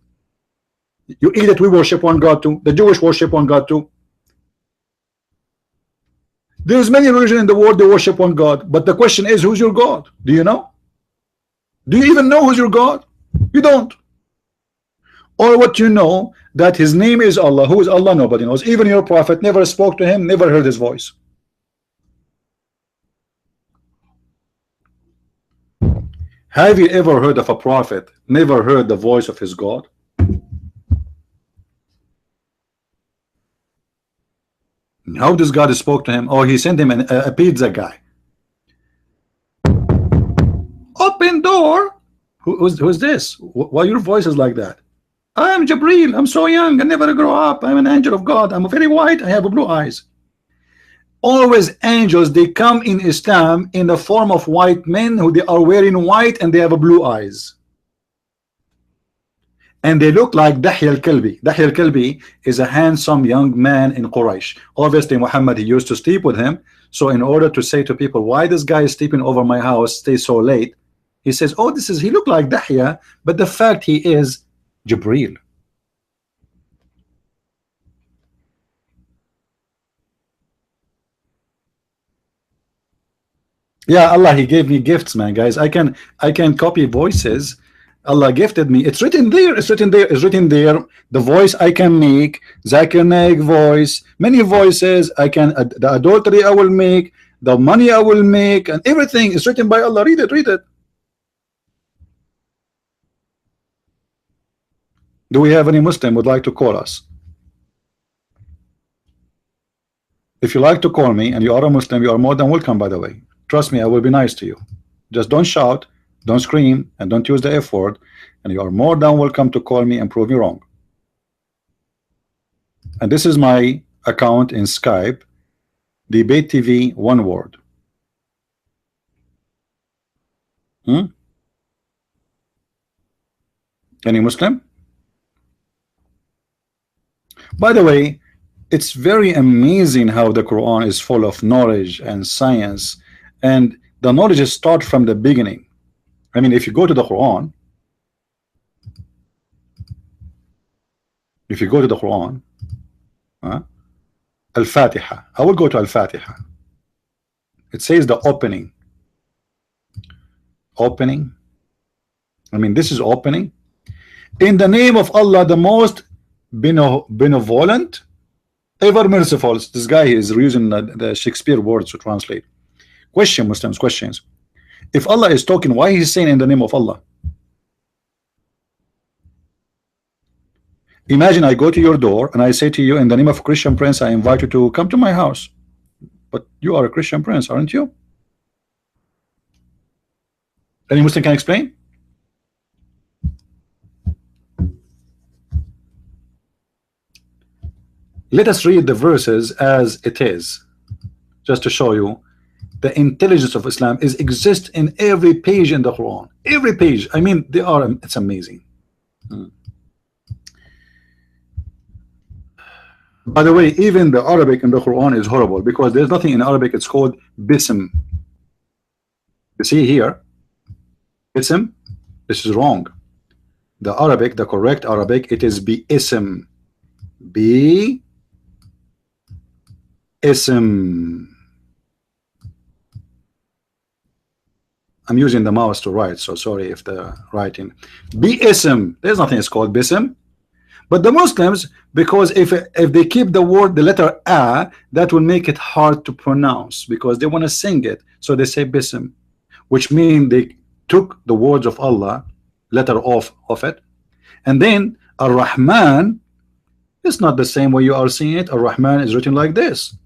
You idiot, we worship one God too. The Jewish worship one God too. There's many religions in the world, they worship one God. But the question is, who's your God? Do you know? Do you even know who's your God? You don't. Or what you know, that his name is Allah. Who is Allah? Nobody knows. Even your prophet never spoke to him, never heard his voice. Have you ever heard of a prophet, never heard the voice of his God? How does God spoke to him? Oh, he sent him a pizza guy. Open door. Who's this? Why your voice is like that? I'm Jabril. I'm so young. I never grow up. I'm an angel of God. I'm very white. I have blue eyes. Always angels, they come in Islam in the form of white men who they are wearing white and they have blue eyes. And they look like Dahya al-Kalbi. Dahya al-Kalbi is a handsome young man in Quraysh. Obviously, Muhammad, he used to sleep with him. So in order to say to people, why this guy is sleeping over my house, stay so late? He says, oh, he look like Dahya, but the fact he is Jibreel. Yeah, Allah, He gave me gifts, man, guys. I can copy voices. Allah gifted me. It's written there. It's written there. It's written there. The voice I can make, Zakir Naik voice, many voices. I can the adultery I will make, the money I will make, and everything is written by Allah. Read it. Read it. Do we have any Muslim would like to call us? If you like to call me and you are a Muslim, you are more than welcome, by the way. Trust me, I will be nice to you. Just don't shout, don't scream, and don't use the F word, and you are more than welcome to call me and prove me wrong. And this is my account in Skype, Debate TV, one word. Any Muslim? By the way, it's very amazing how the Quran is full of knowledge and science, and the knowledge starts from the beginning. I mean, if you go to the Quran, Al-Fatiha, I will go to Al-Fatiha. It says the opening. I mean, this is opening. In the name of Allah, the most benevolent, ever merciful. This guy is using the Shakespeare words to translate. Question, Muslims, questions. If Allah is talking, why he's saying in the name of Allah? Imagine I go to your door and I say to you, in the name of Christian Prince, I invite you to come to my house. But you are a Christian Prince, aren't you? Any Muslim can explain? Let us read the verses as it is, just to show you the intelligence of Islam exists in every page in the Quran. Every page. I mean, they are. It's amazing. By the way, even the Arabic in the Quran is horrible because there's nothing in Arabic. It's called bism. You see here, bism. This is wrong. The Arabic, the correct Arabic, it is bi-ism. Ism. I'm using the mouse to write, so sorry if the writing. Bi-ism. There's nothing it's called bism. But the Muslims, because if they keep the word, the letter a, that will make it hard to pronounce because they want to sing it. So they say bism, which means they took the words of Allah, letter of it, and then Ar-Rahman is not the same way you are seeing it. Ar-Rahman is written like this.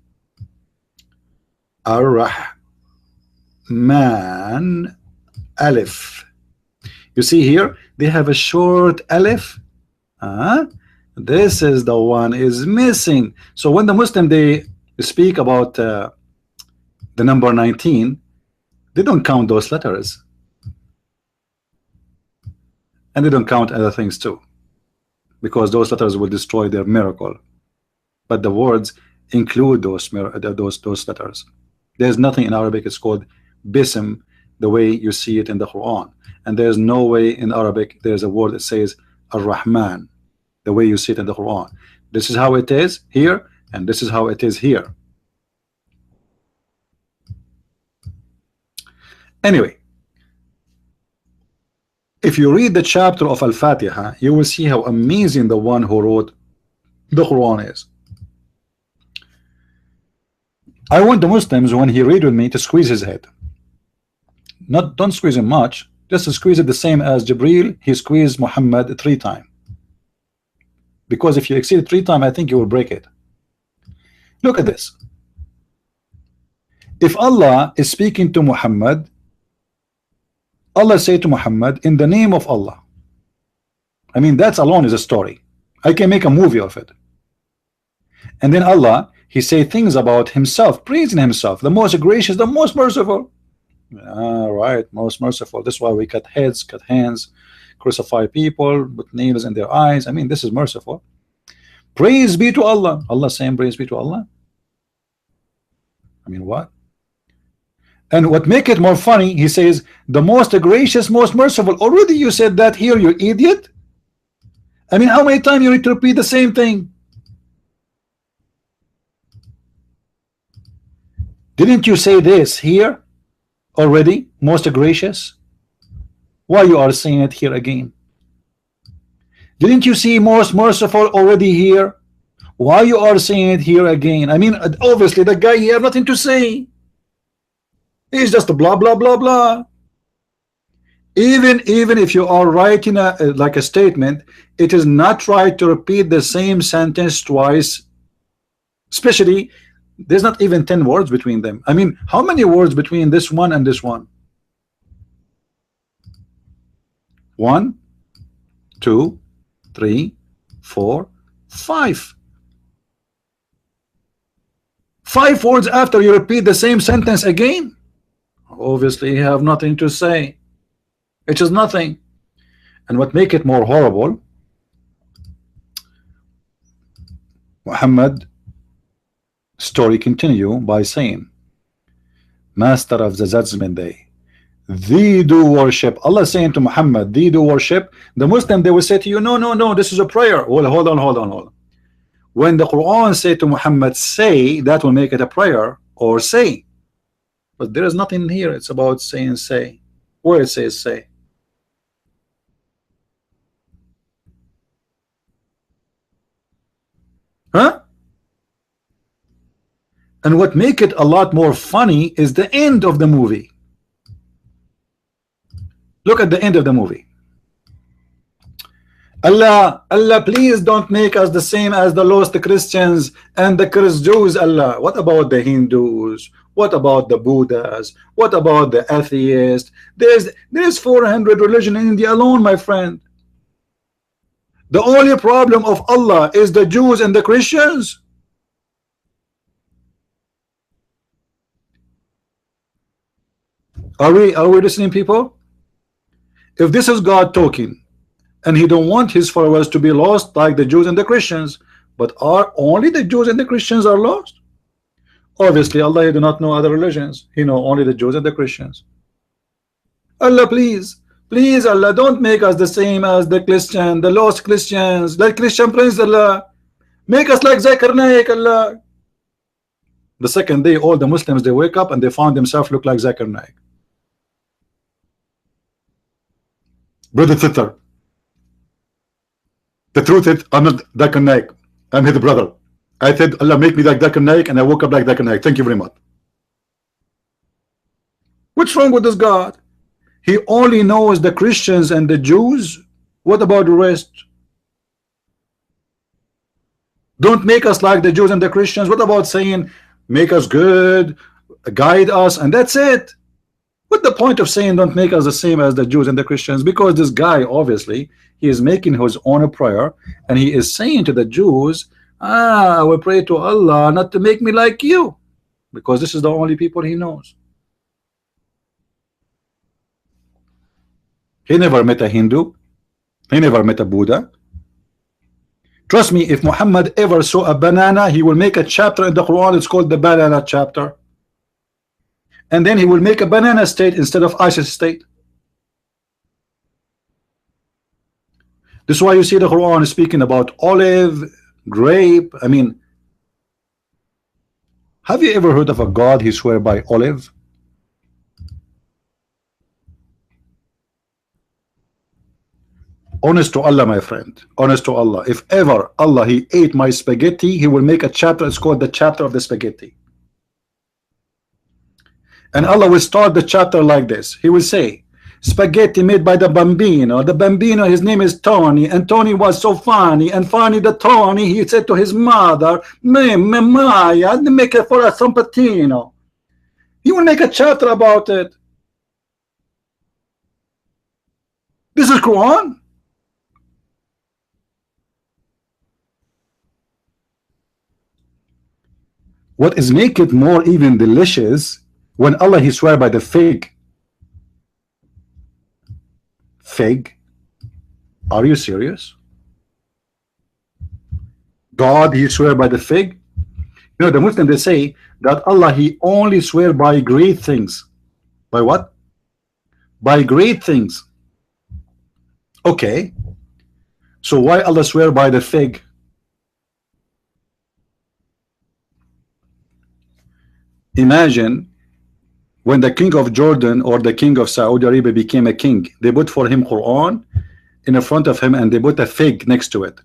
Ar-Rahman Alif. You see here, they have a short Alif. This is the one is missing. So when the Muslim they speak about the number 19, they don't count those letters, and they don't count other things too, because those letters will destroy their miracle. But the words include those letters. There's nothing in Arabic it's called bism the way you see it in the Quran, and there's no way in Arabic there's a word that says Ar-Rahman the way you see it in the Quran. This is how it is here, and this is how it is here. Anyway, if you read the chapter of Al-Fatiha, you will see how amazing the one who wrote the Quran is. I want the Muslims, when he read with me, to squeeze his head. Don't squeeze him much, just to squeeze it the same as Jibril, he squeezed Muhammad 3 times. Because if you exceed it 3 times, I think you will break it. Look at this. If Allah is speaking to Muhammad, Allah say to Muhammad, in the name of Allah. I mean, that alone is a story. I can make a movie of it. And then Allah, he say things about himself, praising himself, the most gracious, the most merciful. All right, most merciful. This is why we cut heads, cut hands, crucify people with nails in their eyes. I mean, this is merciful. Praise be to Allah. Allah saying praise be to Allah. I mean, what? And what make it more funny, he says the most gracious, most merciful. Already you said that here, you idiot. I mean, how many times you need to repeat the same thing? Didn't you say this here already, most gracious? Why you are saying it here again? Didn't you see most merciful already here? Why you are saying it here again? I mean, obviously the guy here have nothing to say. He's just a blah blah blah blah. Even if you are writing like a statement, it is not right to repeat the same sentence twice. Especially, there's not even 10 words between them. I mean, how many words between this one and this one? 1, 2, 3, 4, 5. 5 words after you repeat the same sentence again. Obviously you have nothing to say. It is nothing. And what make it more horrible, Muhammad story continue by saying, master of the judgment day, thee do worship. Allah saying to Muhammad, thee do worship. The Muslim, they will say to you, no, this is a prayer. Well, hold on. When the Quran say to Muhammad, say, that will make it a prayer, or say. But there is nothing here. It's about saying say. Where it says say. And what make it a lot more funny is the end of the movie. Look at the end of the movie. Allah, Allah, please don't make us the same as the lost Christians and the Jews. Allah, what about the Hindus? What about the Buddhas? What about the atheists? There's 400 religion in India alone, my friend. The only problem of Allah is the Jews and the Christians. Are we listening, people? If this is God talking, and he don't want his followers to be lost like the Jews and the Christians, but are only the Jews and the Christians are lost? Obviously Allah, he do not know other religions, he know only the Jews and the Christians. Allah, please Allah, don't make us the same as the Christian, the lost Christians, like Christian Prince. Allah, make us like Zakir Naik. Allah. The second day all the Muslims, they wake up and they found themselves look like Zakir Naik. Brother sister, the truth is I'm not Zakir Naik, I'm his brother. I said Allah make me like Zakir Naik, and I woke up like Zakir Naik. Thank you very much. What's wrong with this God? He only knows the Christians and the Jews. What about the rest? Don't make us like the Jews and the Christians. What about saying make us good, guide us, and that's it? What's the point of saying don't make us the same as the Jews and the Christians? Because this guy, obviously, he is making his own prayer, and he is saying to the Jews, I will pray to Allah not to make me like you, because this is the only people he knows. He never met a Hindu, he never met a Buddha. Trust me, if Muhammad ever saw a banana, he will make a chapter in the Quran. It's called the banana chapter, and then he will make a banana state instead of ISIS state. This is why you see the Quran is speaking about olive, grape. I mean, have you ever heard of a God he swear by olive? Honest to Allah, my friend, honest to Allah, if ever Allah he ate my spaghetti, he will make a chapter. It's called the chapter of the spaghetti, and Allah will start the chapter like this. He will say, spaghetti made by the bambino. The bambino, his name is Tony, and Tony was so funny, and funny the Tony, he said to his mother, Maya, make it for a trumpetino. He will make a chapter about it. This is Quran. What is make it more even delicious, when Allah he swear by the fig. Fig? Are you serious? God he swear by the fig? You know, the Muslims, they say that Allah he only swear by great things. By what? By great things. Okay, so why Allah swear by the fig? Imagine when the king of Jordan or the king of Saudi Arabia became a king, they put for him Quran in the front of him, and they put a fig next to it,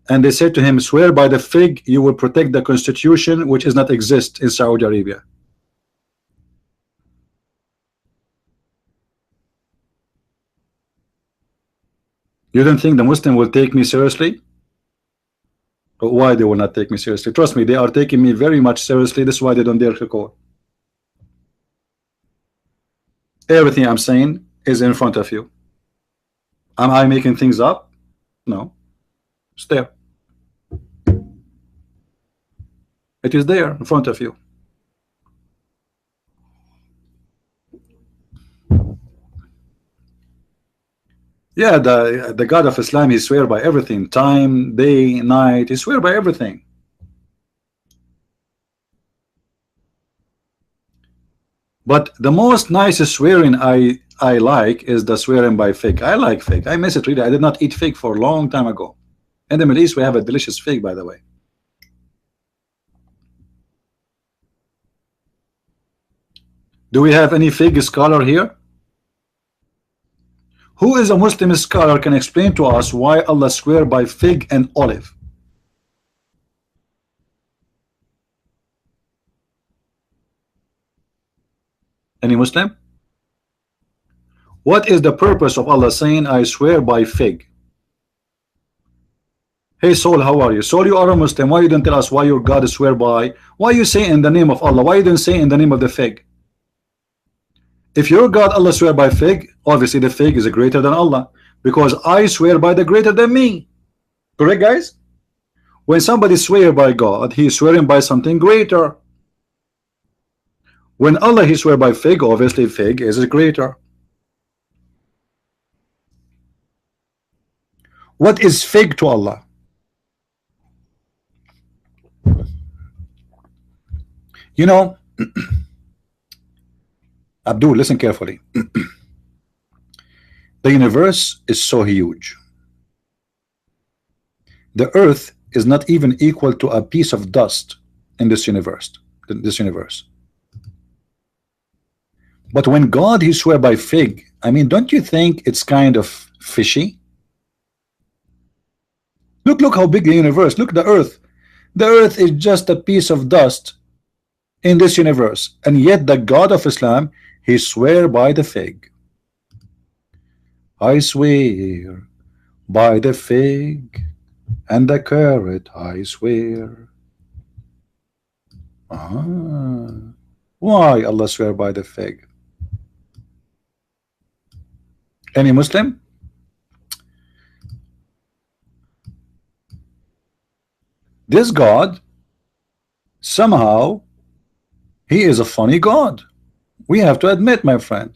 and they said to him, swear by the fig you will protect the constitution which does not exist in Saudi Arabia. You don't think the Muslim will take me seriously? Why they will not take me seriously? Trust me, they are taking me very much seriously. This is why they don't dare to call. Everything I'm saying is in front of you. Am I making things up? No. It's there. It is there in front of you. Yeah, the God of Islam, he swear by everything. Time, day, night, he swear by everything. But the most nicest swearing I like is the swearing by fig. I like fig. I miss it really. I did not eat fig for a long time ago. In the Middle East, we have a delicious fig, by the way. Do we have any fig scholar here? Who is a Muslim scholar can explain to us why Allah swear by fig and olive? Any Muslim? What is the purpose of Allah saying, I swear by fig? Hey Soul, how are you? Soul, you are a Muslim. Why you don't tell us why your God swear by? Why you say in the name of Allah? Why you don't say in the name of the fig? If your God Allah swear by fig, obviously the fig is greater than Allah, because I swear by the greater than me. Correct, guys? When somebody swear by God, he is swearing by something greater. When Allah he swear by fig, obviously fig is greater. What is fig to Allah? You know, Abdul, listen carefully. The universe is so huge. The earth is not even equal to a piece of dust in this universe. But when God he swear by fig, I mean, don't you think it's kind of fishy? Look how big the universe. Look, the earth. The earth is just a piece of dust in this universe, and yet the God of Islam he swear by the fig. I swear by the fig and the carrot I swear. Why Allah swear by the fig? Any Muslim? This God somehow he is a funny God. We have to admit, my friend.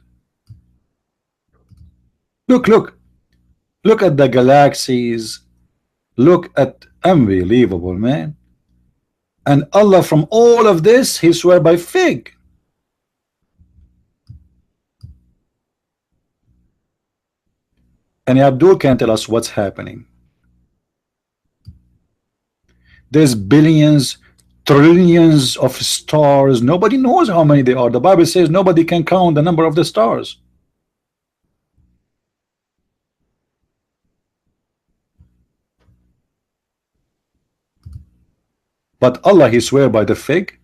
Look at the galaxies. Look at unbelievable, man. And Allah from all of this he swear by fig. And Abdul can tell us what's happening. There's billions, trillions of stars. Nobody knows how many they are. The Bible says nobody can count the number of the stars. But Allah he swear by the fig.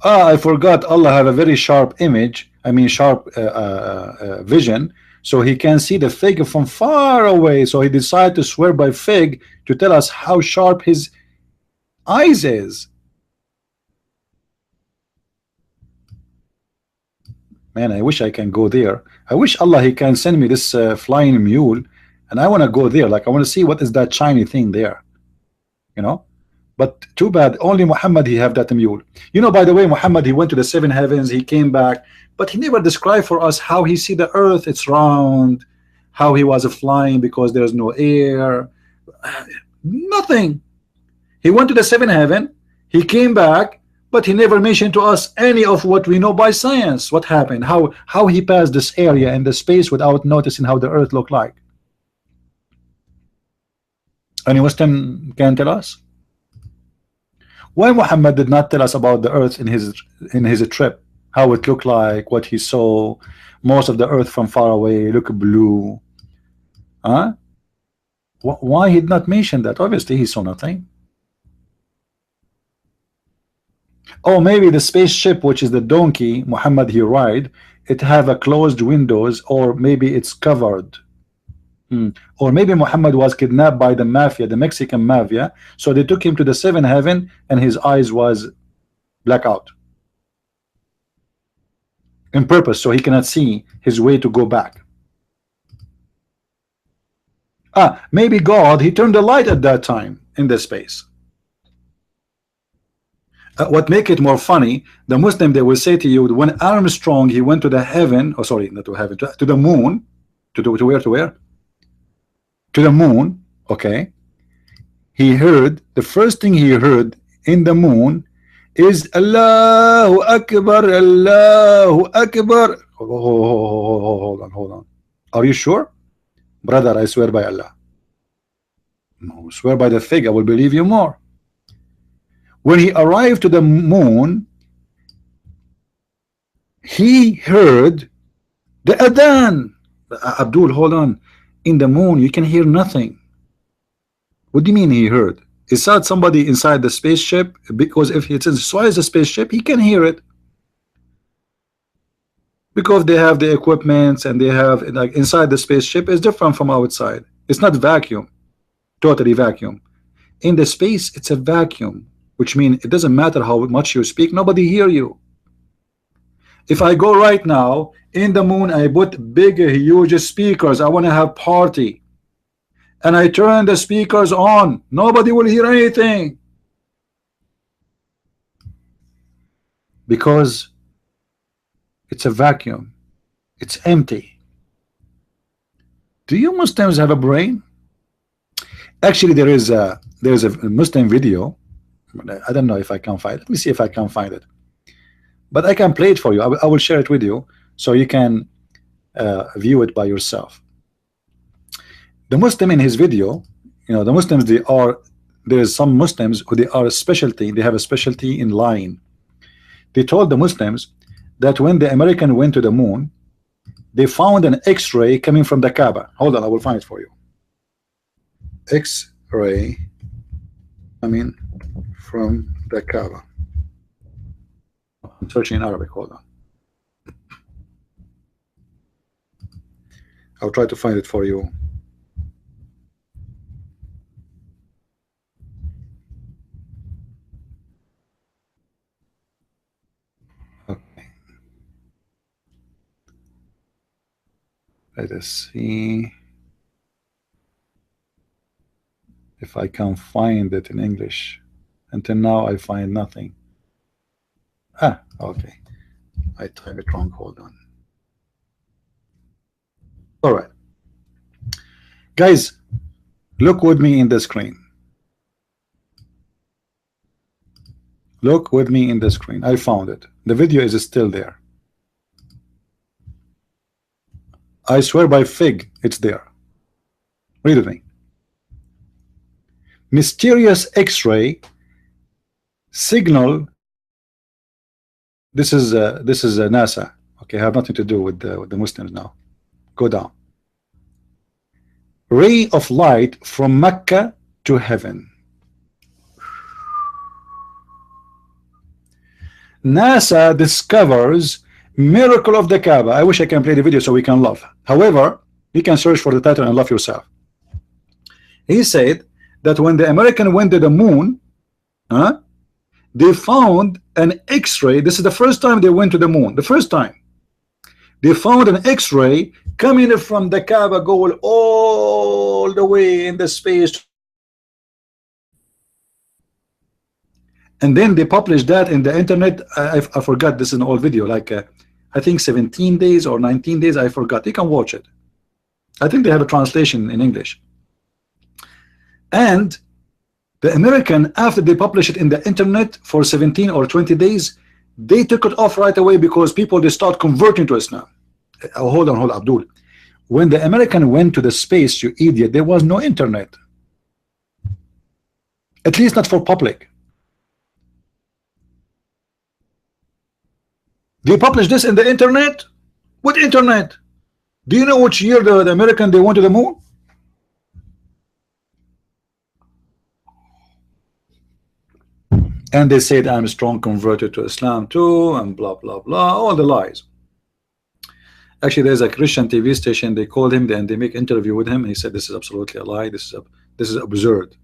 I forgot Allah have a very sharp image. I mean sharp vision, so he can see the fig from far away. So he decided to swear by fig to tell us how sharp his eyes is. Man, I wish I can go there. I wish Allah he can send me this flying mule, and I want to go there. Like I want to see what is that shiny thing there, you know. But too bad only Muhammad he have that mule. You know, by the way, Muhammad he went to the 7 heavens, he came back, but he never described for us how he see the earth, it's round, how he was flying because there's no air, nothing. He went to the 7 heaven, he came back, but he never mentioned to us any of what we know by science. What happened, how he passed this area and the space without noticing how the earth looked like. Any Muslim can tell us why Muhammad did not tell us about the earth in his trip, how it looked like, what he saw. Most of the earth from far away look blue. Why he did not mention that? Obviously he saw nothing. Oh, maybe the spaceship, which is the donkey Muhammad he ride, it have a closed windows, or maybe it's covered. Or maybe Muhammad was kidnapped by the mafia, the Mexican mafia, so they took him to the 7 heaven and his eyes was blackout in purpose, so he cannot see his way to go back. Maybe God he turned the light at that time in the space. What make it more funny, the Muslim they will say to you, when Armstrong he went to the heaven, oh sorry, not to heaven, to the moon, to where? To the moon, okay. He heard, the first thing he heard in the moon is Allahu Akbar, Allahu Akbar. Hold on. Are you sure? Brother, I swear by Allah. No, swear by the fig, I will believe you more. When he arrived to the moon, he heard the adhan. Abdul, hold on. In the moon you can hear nothing. What do you mean he heard? inside somebody inside the spaceship, because if it's inside the spaceship, he can hear it, because they have the equipment and they have, like, inside the spaceship is different from outside. It's not vacuum, totally vacuum. In the space, it's a vacuum, which means it doesn't matter how much you speak, nobody hear you. If I go right now in the moon, I put big, huge speakers, I want to have party, and I turn the speakers on, nobody will hear anything, because it's a vacuum, it's empty. Do you Muslims have a brain? Actually, there is a Muslim video. I don't know if I can find it. Let me see if I can find it, but I can play it for you. I will share it with you so you can view it by yourself. The Muslim in his video, you know, the Muslims, there's some Muslims who they have a specialty in lying. They told the Muslims that when the American went to the moon, they found an X-ray coming from the Kaaba. Hold on, I will find it for you. X-ray coming from the Kaaba. I'm searching in Arabic. Hold on. I'll try to find it for you. Let us see if I can find it in English. Until now, I find nothing. Ah, okay. I typed it wrong. Hold on. All right. Guys, look with me in the screen. Look with me in the screen. I found it. The video is still there. I swear by fig, it's there. Read with me. Mysterious X-ray signal. This is NASA. Okay, I have nothing to do with the Muslims now. Go down. Ray of light from Mecca to heaven. NASA discovers miracle of the Kaaba. I wish I can play the video so we can laugh. However, you can search for the title and laugh yourself. He said that when the American went to the moon, they found an X-ray. This is the first time they went to the moon. The first time they found an X-ray coming from the Kaaba, going all the way in the space. And then they published that in the internet. I forgot, this is an old video, like I think 17 days or 19 days, I forgot. You can watch it. I think they have a translation in English. And the American, after they publish it in the internet for 17 or 20 days, they took it off right away because people, they start converting to Islam. Hold on, Abdul. When the American went to the space, you idiot, there was no internet. At least not for public. They published this in the internet? What internet? Do you know which year the American they went to the moon? And they said I'm strong converted to Islam too, and blah blah blah, all the lies. Actually, there's a Christian TV station, they called him and they make interview with him, and he said this is absolutely a lie, this is absurd.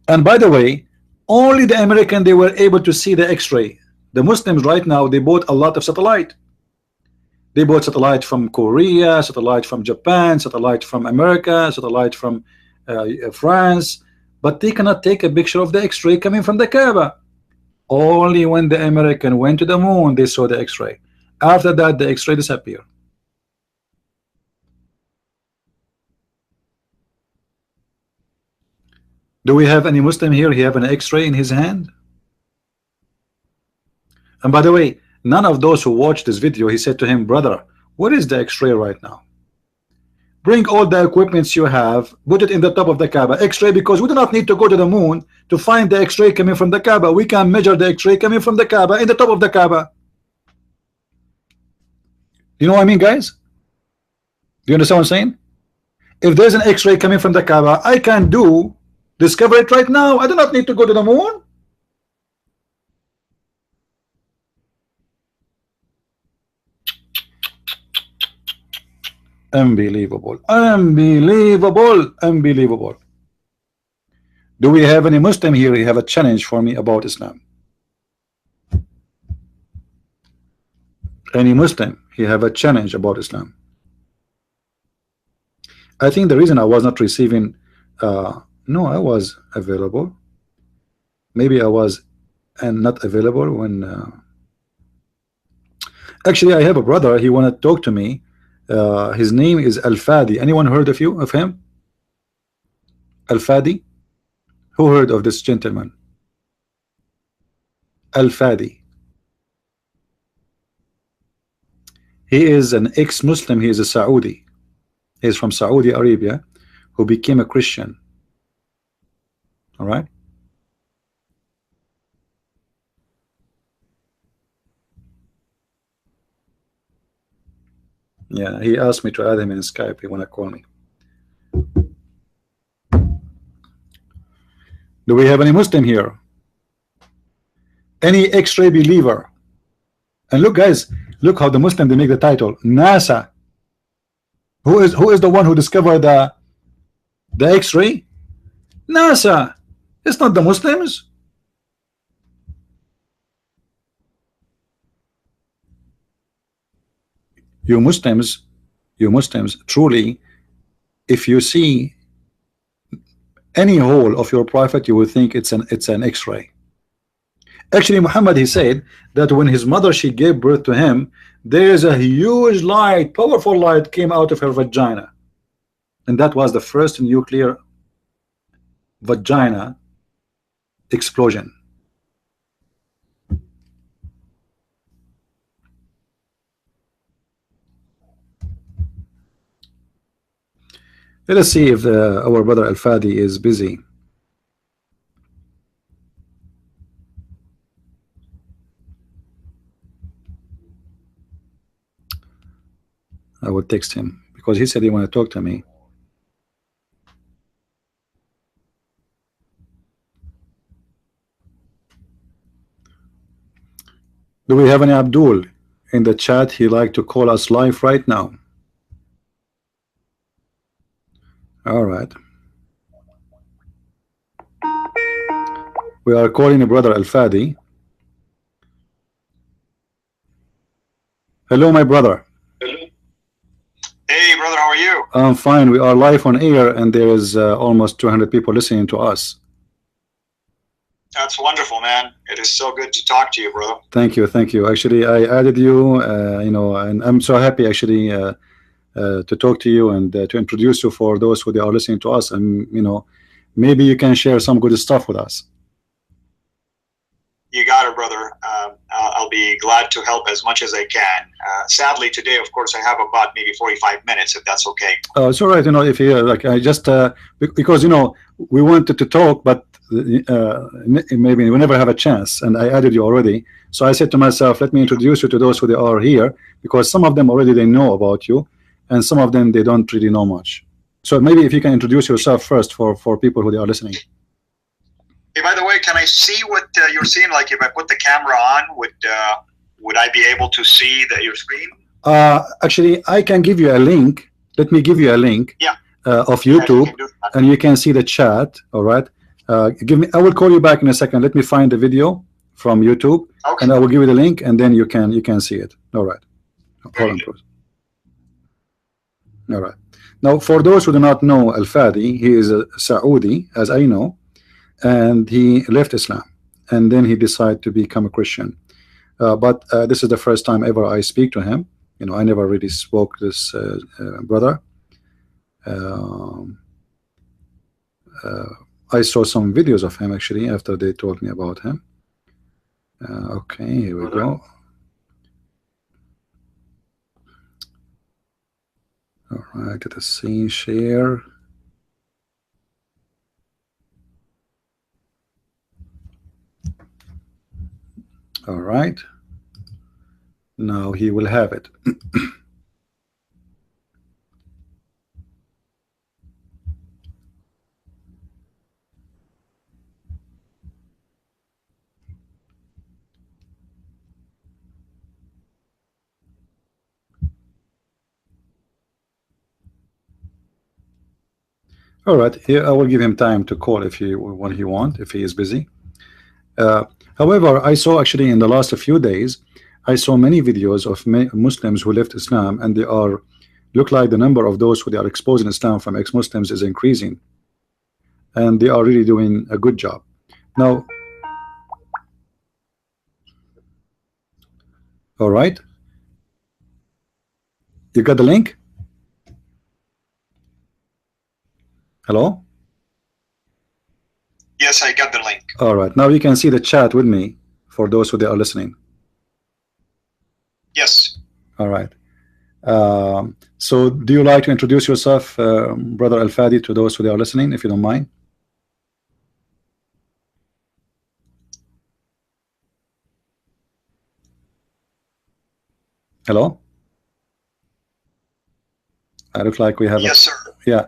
And by the way, only the American they were able to see the X-ray. The Muslims right now, they bought a lot of satellite. They bought satellite from Korea, satellite from Japan, satellite from America, satellite from France, but they cannot take a picture of the X-ray coming from the Kaaba. Only when the American went to the moon, they saw the X-ray. After that, the X-ray disappeared. Do we have any Muslim here? He have an X-ray in his hand? And by the way, none of those who watched this video, he said to him, brother, what is the X-ray right now? Bring all the equipments you have, put it in the top of the Kaaba. X-ray, because we do not need to go to the moon to find the X-ray coming from the Kaaba. We can measure the X-ray coming from the Kaaba in the top of the Kaaba. You know what I mean, guys? Do you understand what I'm saying? If there's an X-ray coming from the Kaaba, I can discover it right now. I do not need to go to the moon. Unbelievable, unbelievable, unbelievable. Do we have any Muslim here? You have a challenge for me about Islam? Any Muslim? You have a challenge about Islam? I think the reason I was not receiving, no, I was available. Maybe I was and not available when. Actually, I have a brother. He want to talk to me. His name is Al-Fadi. Anyone heard of him? Al-Fadi? Who heard of this gentleman? Al-Fadi. He is an ex-Muslim. He is a Saudi. He is from Saudi Arabia, who became a Christian. All right. Yeah, he asked me to add him in Skype. He wanna call me. Do we have any Muslim here? Any X-ray believer? And look, guys, look how the Muslim they make the title NASA. Who is the one who discovered the X-ray? NASA. It's not the Muslims. You Muslims, truly, if you see any hole of your prophet, you will think it's an X-ray. Actually, Muhammad, he said that when his mother she gave birth to him, there is a huge light, powerful light came out of her vagina, and that was the first nuclear vagina explosion. Let us see if our brother Al-Fadi is busy. I will text him because he said he want to talk to me. Do we have any Abdul in the chat? He like to call us live right now. All right. We are calling a brother Al-Fadi. Hello, my brother. Hello. Hey, brother, how are you? I'm fine. We are live on air, and there is almost 200 people listening to us. That's wonderful, man. It is so good to talk to you, brother. Thank you, thank you. Actually, I added you, and I'm so happy actually to talk to you and to introduce you for those who they are listening to us, and maybe you can share some good stuff with us. You got it, brother. I'll be glad to help as much as I can. Sadly, today, of course, I have about maybe 45 minutes, if that's okay. Oh, it's all right. If you like, I just because we wanted to talk, but maybe we never have a chance, and I added you already. So I said to myself, let me introduce you to those who they are here, because some of them already they know about you, and some of them they don't really know much. So maybe if you can introduce yourself first for people who they are listening. Hey, by the way, can I see what you're seeing? Like, if I put the camera on, would I be able to see your screen? Actually, I can give you a link. Let me give you a link. Yeah. Of YouTube, and you can see the chat. All right. Give me. I will call you back in a second. Let me find the video from YouTube, okay, and I will give you the link, and then you can see it. All right. Hold on, please. All right. Now, for those who do not know Al-Fadi, he is a Saudi, as I know, and he left Islam, and then he decided to become a Christian. But this is the first time ever I speak to him. I never really spoke to this brother. I saw some videos of him actually after they told me about him. Okay, here we go. All right, get a scene share. All right, now he will have it. All right, here I will give him time to call if he when he want, if he is busy. However, I saw actually in the last few days, I saw many videos of Muslims who left Islam, and they are look like the number of those who they are exposing Islam from ex-Muslims is increasing, and they are really doing a good job. Now, all right, you got the link? Hello? Yes, I got the link. All right, now you can see the chat with me for those who they are listening. Yes. All right. So do you like to introduce yourself, Brother Al-Fadi, to those who they are listening, if you don't mind? Hello? I look like we have yes, sir. Yeah.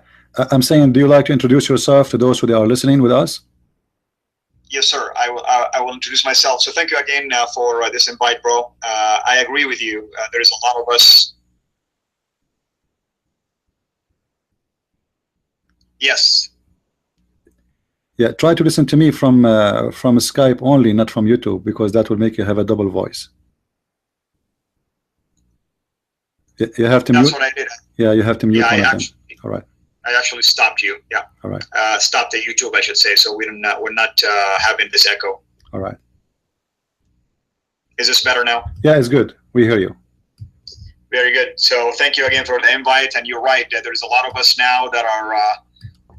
I'm saying, do you like to introduce yourself to those who they are listening with us? Yes, sir. I will introduce myself. So thank you again for this invite, bro. I agree with you. There's a lot of us. Yes. Yeah, try to listen to me from Skype only, not from YouTube, because that will make you have a double voice. You have to That's mute. what I did. Yeah, you have to mute one of them. All right. I actually stopped you. Yeah. All right. Stopped the YouTube, I should say. So we're not having this echo. All right. Is this better now? Yeah, it's good. We hear you. Very good. So thank you again for the invite. And you're right. There's a lot of us now that are,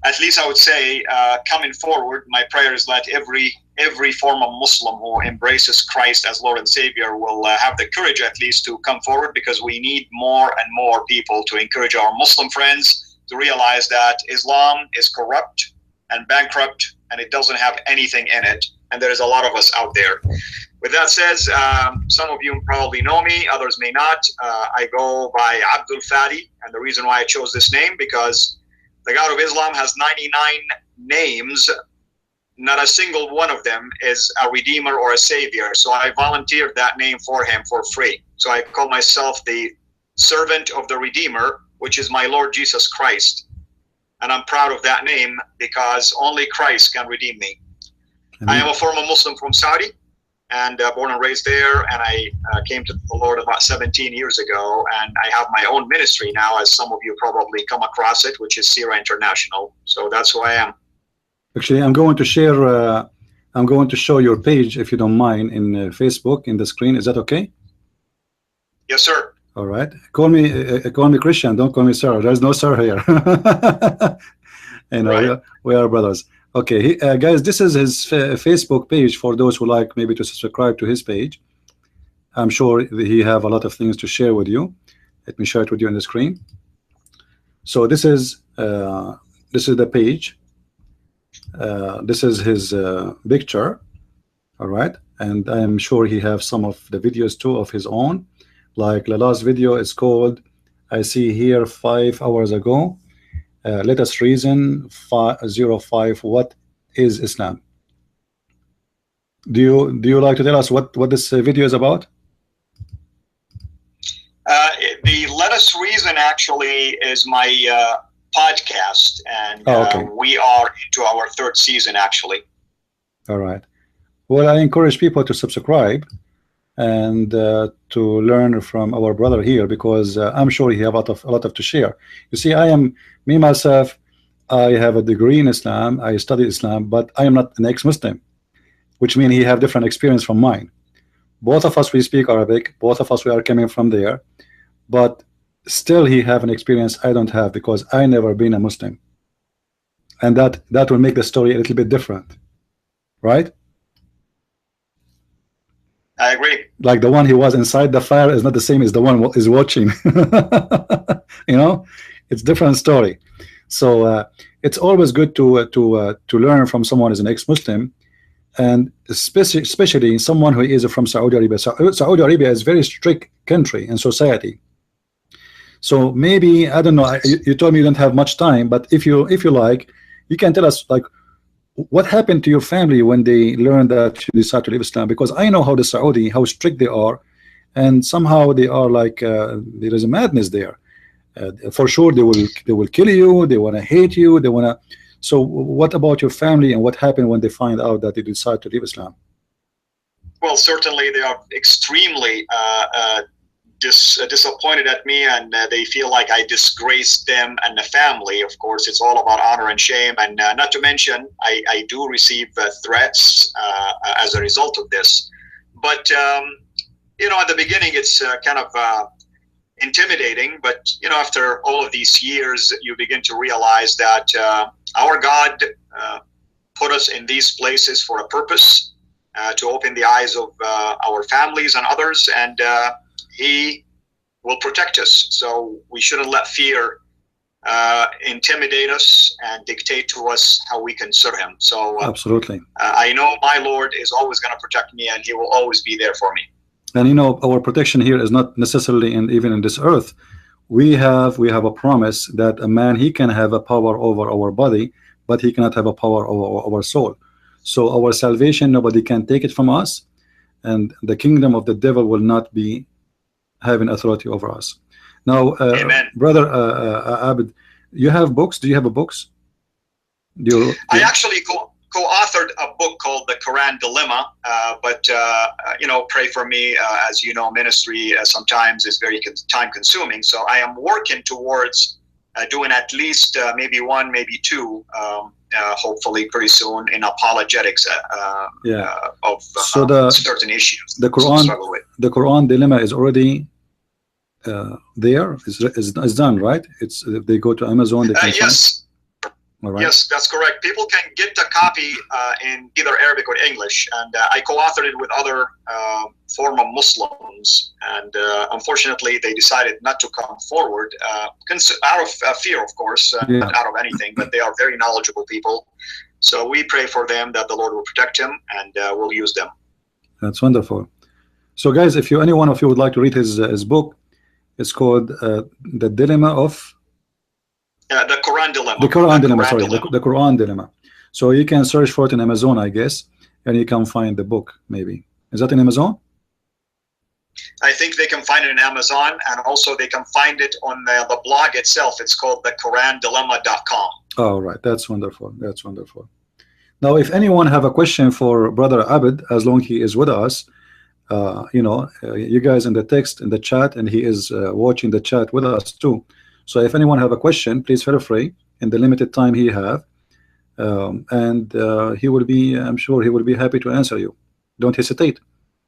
at least I would say, coming forward. My prayer is that every former Muslim who embraces Christ as Lord and Savior will have the courage at least to come forward, because we need more and more people to encourage our Muslim friends to realize that Islam is corrupt and bankrupt, and it doesn't have anything in it. And there's a lot of us out there. With that said, some of you probably know me, others may not. I go by Abdul Fadi, and the reason why I chose this name, because the God of Islam has 99 names. Not a single one of them is a redeemer or a savior. So I volunteered that name for him for free. So I call myself the servant of the Redeemer, which is my Lord Jesus Christ. And I'm proud of that name, because only Christ can redeem me. I am a former Muslim from Saudi, and born and raised there. And I came to the Lord about 17 years ago. And I have my own ministry now, as some of you probably come across it, which is Sira International. So that's who I am. Actually, I'm going to share. I'm going to show your page, if you don't mind, in Facebook in the screen. Is that okay? Yes, sir. All right. Call me Christian. Don't call me sir. There's no sir here. You know, right. We are brothers. Okay, guys, this is his Facebook page for those who like maybe to subscribe to his page. I'm sure he have a lot of things to share with you. Let me share it with you on the screen. So this is the page. This is his picture. All right, and I am sure he have some of the videos too of his own. Like the last video is called, I see here 5 hours ago, let us reason 05, what is Islam? Do you like to tell us what this video is about? The Let Us Reason actually is my podcast, and okay. We are into our 3rd season actually. All right. Well, I encourage people to subscribe and to learn from our brother here, because I'm sure he have a lot of to share. You see, me myself, I have a degree in Islam, I study Islam, but I am not an ex-Muslim, which means he have different experience from mine. Both of us, we speak Arabic, both of us, we are coming from there, but still he have an experience I don't have, because I never been a Muslim, and that will make the story a little bit different, right? I agree. Like the one he was inside the fire is not the same as the one is watching. You know, it's different story. So it's always good to learn from someone as an ex-Muslim, and especially someone who is from Saudi Arabia. Saudi Arabia is a very strict country and society. So maybe, I don't know, you told me you don't have much time, but if you like, you can tell us like what happened to your family when they learned that you decided to leave Islam? Because I know how the Saudi, how strict they are, and somehow they are like there is a madness there. For sure, they will kill you. They want to hate you. They want to. So, what about your family, and what happened when they find out that they decide to leave Islam? Well, certainly they are extremely disappointed at me, and they feel like I disgraced them and the family. Of course, it's all about honor and shame, and not to mention I do receive threats as a result of this. But you know, at the beginning it's kind of intimidating, but you know, after all of these years you begin to realize that our God put us in these places for a purpose, to open the eyes of our families and others, and He will protect us. So we shouldn't let fear intimidate us and dictate to us how we can serve Him. So absolutely, I know my Lord is always going to protect me, and He will always be there for me. And you know, our protection here is not necessarily even in this earth. We have a promise that a man, he can have a power over our body, but he cannot have a power over our soul. So our salvation, nobody can take it from us, and the kingdom of the devil will not be having authority over us. Now, brother Abed, you have books? Do you have books? I actually co-authored a book called The Qur'an Dilemma, but you know, pray for me. As you know, ministry sometimes is very time-consuming, so I am working towards doing at least maybe one, maybe two, hopefully pretty soon, in apologetics of certain issues. The Qur'an Dilemma is already there. Is done, right? It's if they go to Amazon, they can yes. All right. Yes, that's correct. People can get a copy in either Arabic or English, and I co-authored it with other former Muslims, and unfortunately they decided not to come forward out of fear, of course, not out of anything, but they are very knowledgeable people. So we pray for them that the Lord will protect him, and will use them. That's wonderful. So guys, if any one of you would like to read his book, it's called The Dilemma of the Qur'an Dilemma. The Qur'an Dilemma, sorry, the Qur'an Dilemma. So you can search for it in Amazon, I guess, and you can find the book. Maybe is that in Amazon? I think they can find it in Amazon, and also they can find it on the blog itself. It's called thequrandilemma.com. Oh, right, that's wonderful. That's wonderful. Now, if anyone have a question for Brother Abed, as long as he is with us, you know, you guys in the text, in the chat, and he is watching the chat with us too. So if anyone have a question, please feel free in the limited time he have, and he will be, I'm sure he will be happy to answer you. Don't hesitate.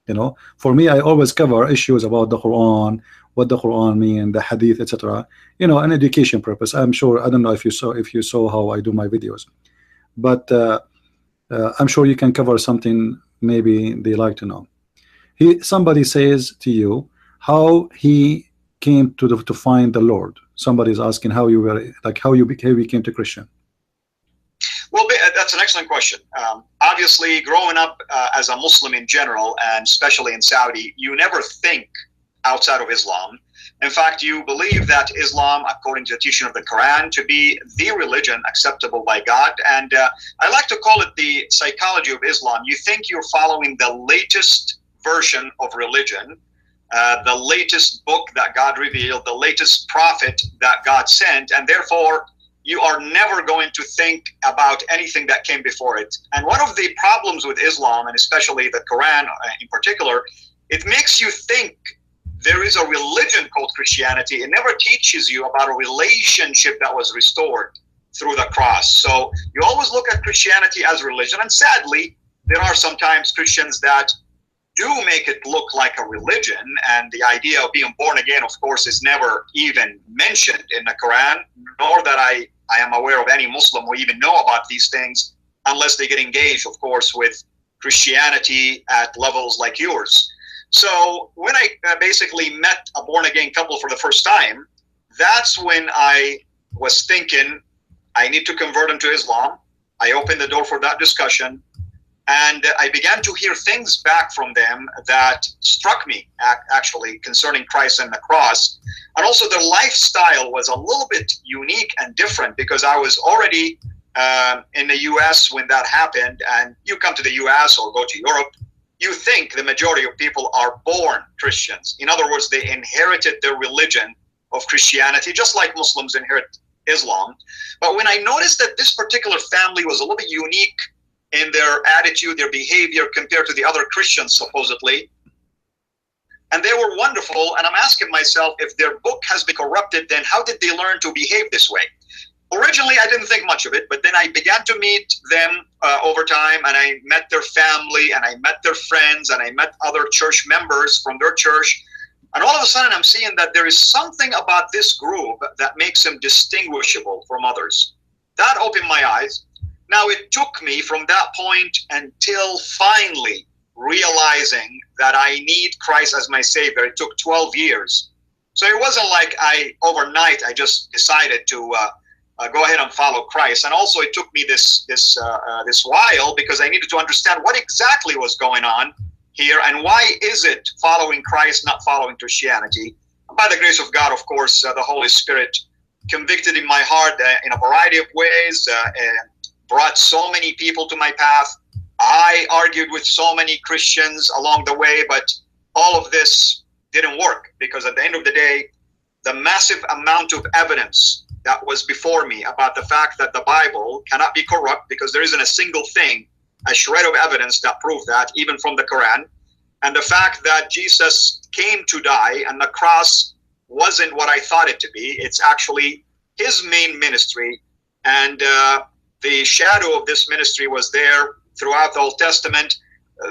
You know, for me, I always cover issues about the Quran, what the Quran mean, the Hadith, etc. You know, an education purpose. I'm sure. I don't know if you saw how I do my videos, but I'm sure you can cover something maybe they like to know. Somebody says to you how he came to find the Lord. Somebody is asking how you were, like how you became to Christian. Well, that's an excellent question. Obviously, growing up as a Muslim in general, and especially in Saudi, you never think outside of Islam. In fact, you believe that Islam, according to the teaching of the Quran, to be the religion acceptable by God. And I like to call it the psychology of Islam. You think you're following the latest version of religion, the latest book that God revealed, the latest prophet that God sent, and therefore you are never going to think about anything that came before it. And one of the problems with Islam, and especially the Quran in particular, it makes you think there is a religion called Christianity. It never teaches you about a relationship that was restored through the cross. So you always look at Christianity as religion, and sadly, there are sometimes Christians that do make it look like a religion, and the idea of being born again, of course, is never even mentioned in the Quran, nor that I am aware of any Muslim who even know about these things, unless they get engaged, of course, with Christianity at levels like yours. So when I basically met a born-again couple for the first time, that's when I was thinking, I need to convert them to Islam. I opened the door for that discussion, and I began to hear things back from them that struck me, actually, concerning Christ and the cross. And also their lifestyle was a little bit unique and different, because I was already in the U.S. when that happened. And you come to the U.S. or go to Europe, you think the majority of people are born Christians. In other words, they inherited their religion of Christianity, just like Muslims inherit Islam. But when I noticed that this particular family was a little bit unique in their attitude, their behavior compared to the other Christians supposedly, and they were wonderful, and I'm asking myself, if their book has been corrupted, then how did they learn to behave this way? Originally, I didn't think much of it, but then I began to meet them over time, and I met their family, and I met their friends, and I met other church members from their church. And all of a sudden, I'm seeing that there is something about this group that makes them distinguishable from others. That opened my eyes. Now, it took me from that point until finally realizing that I need Christ as my Savior. It took 12 years. So it wasn't like overnight I just decided to go ahead and follow Christ. And also it took me this while, because I needed to understand what exactly was going on here, and why is it following Christ, not following Christianity. And by the grace of God, of course, the Holy Spirit convicted in my heart in a variety of ways, and brought so many people to my path. I argued with so many Christians along the way, but all of this didn't work, because at the end of the day, the massive amount of evidence that was before me about the fact that the Bible cannot be corrupt, because there isn't a single thing, a shred of evidence that proved that, even from the Quran, and the fact that Jesus came to die and the cross wasn't what I thought it to be. It's actually his main ministry, and the shadow of this ministry was there throughout the Old Testament.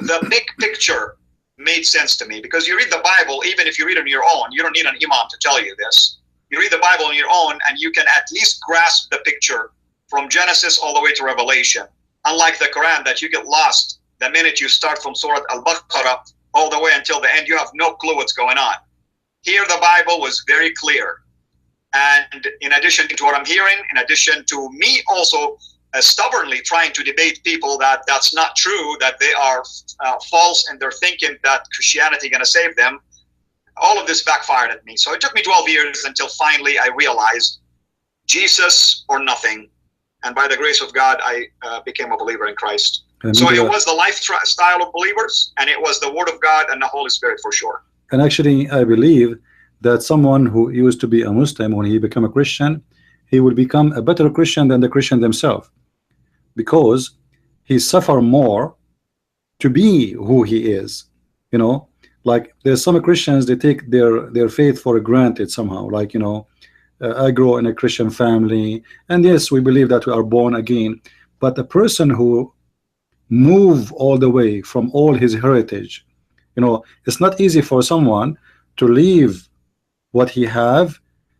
The big picture made sense to me, because you read the Bible, even if you read it on your own, you don't need an imam to tell you this. You read the Bible on your own, and you can at least grasp the picture from Genesis all the way to Revelation. Unlike the Quran, that you get lost the minute you start from Surah Al-Baqarah all the way until the end. You have no clue what's going on. Here, the Bible was very clear. And in addition to what I'm hearing, in addition to me also stubbornly trying to debate people that that's not true, that they are false, and they're thinking that Christianity is going to save them, all of this backfired at me. So it took me 12 years until finally I realized Jesus or nothing. And by the grace of God, I became a believer in Christ. So it was the lifestyle of believers, and it was the Word of God and the Holy Spirit for sure. And actually, I believe that someone who used to be a Muslim, when he become a Christian, he will become a better Christian than the Christian themselves, because he suffer more to be who he is. You know, like there's some Christians, they take their faith for granted somehow. Like, you know, I grow in a Christian family, and yes, we believe that we are born again. But the person who move all the way from all his heritage, you know, it's not easy for someone to leave what he have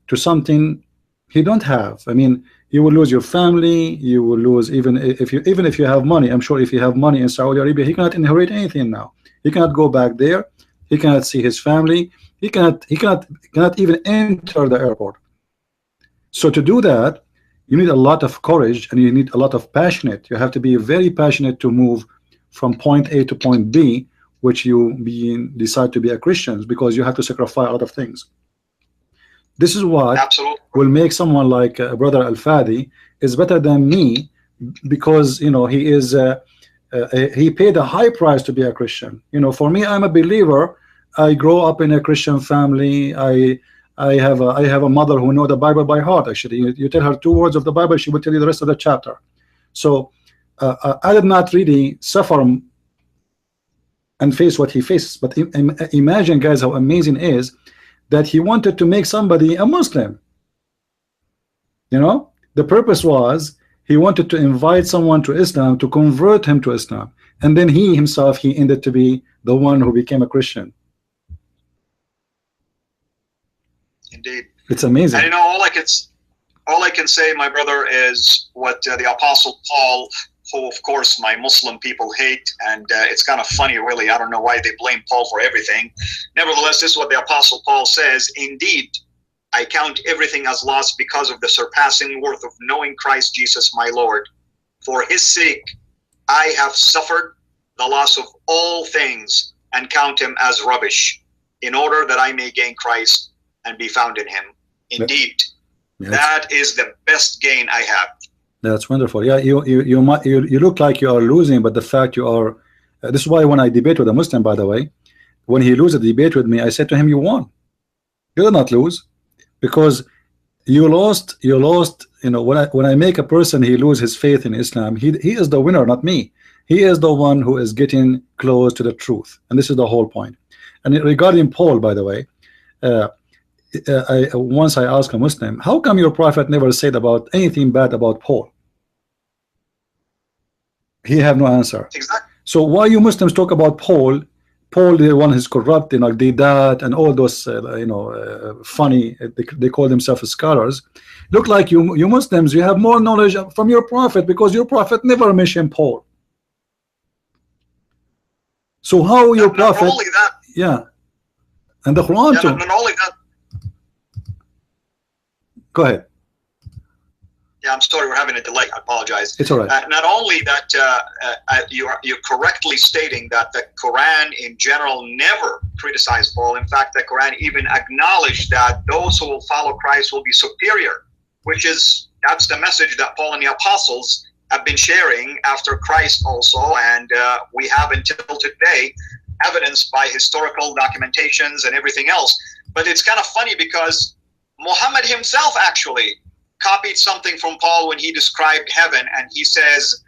to something he don't have. I mean, you will lose your family, you will lose even if you have money. I'm sure if you have money in Saudi Arabia, he cannot inherit anything now. He cannot go back there. He cannot see his family. He cannot even enter the airport. So to do that, you need a lot of courage, and you need a lot of passionate. You have to be very passionate to move from point A to point B, which you decide to be a Christian, because you have to sacrifice a lot of things. This is what Absolutely will make someone like Brother Al-Fadi is better than me, because, you know, he is he paid a high price to be a Christian. You know, for me, I'm a believer. I grow up in a Christian family. I have a mother who knows the Bible by heart. Actually, you tell her 2 words of the Bible, she will tell you the rest of the chapter. So I did not really suffer and face what he faces. But imagine, guys, how amazing it is that he wanted to make somebody a Muslim. You know, the purpose was he wanted to invite someone to Islam, to convert him to Islam, and then he himself, he ended to be the one who became a Christian. Indeed, it's amazing. And you know, all I can say, my brother, is what the Apostle Paul, who of course my Muslim people hate, and it's kind of funny, really. I don't know why they blame Paul for everything. Nevertheless, this is what the Apostle Paul says: "Indeed, I count everything as loss because of the surpassing worth of knowing Christ Jesus my Lord. For his sake, I have suffered the loss of all things, and count him as rubbish, in order that I may gain Christ and be found in him." Indeed, that is the best gain I have. That's wonderful. Yeah, you look like you are losing, but the fact you are. This is why when I debate with a Muslim, by the way, when he loses a debate with me, I said to him, "You won. You did not lose. because you lost. You know, when I make a person he lose his faith in Islam, he is the winner, not me. He is the one who is getting close to the truth, and this is the whole point. And regarding Paul, by the way, once I asked a Muslim, how come your prophet never said about anything bad about Paul? He have no answer. Exactly. So why you Muslims talk about Paul? Paul, the one who's corrupt, you know, did that, and all those, funny. They call themselves scholars. Look like you Muslims, you have more knowledge from your prophet because your prophet never mentioned Paul. So how your prophet? Not only that, yeah, and the Quran yeah, too. not only that. Go ahead. Yeah, I'm sorry, we're having a delay. I apologize. It's all right. Not only that, you're correctly stating that the Quran in general never criticized Paul. In fact, the Quran even acknowledged that those who will follow Christ will be superior, that's the message that Paul and the apostles have been sharing after Christ also, and we have until today evidenced by historical documentations and everything else. But it's kind of funny because Muhammad himself actually copied something from Paul when he described heaven, and he says,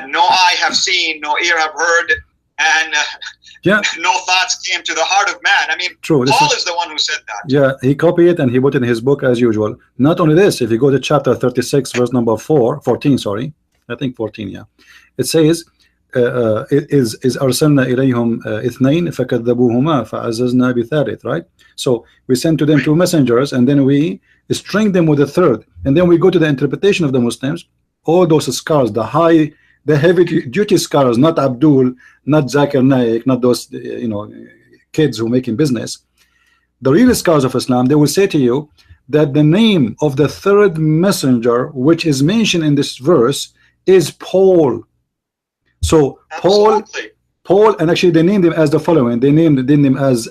no eye have seen, no ear have heard, and no thoughts came to the heart of man. I mean, true. Paul is the one who said that. Yeah, he copied it and he put it in his book as usual. Not only this, if you go to chapter 36 verse number 14, sorry, I think 14, yeah, it says is أرسلنا إليهم اثنين فكذبوهما فعززنا بثالث, right? So we send to them two messengers, and then we string them with a third, and then we go to the interpretation of the Muslims. All those scholars, the heavy duty scholars, not Abdul, not Zakir Naik, not those kids who making business. The real scholars of Islam, they will say to you that the name of the third messenger which is mentioned in this verse is Paul. So Absolutely. Paul, and actually they named him as the following. They named him as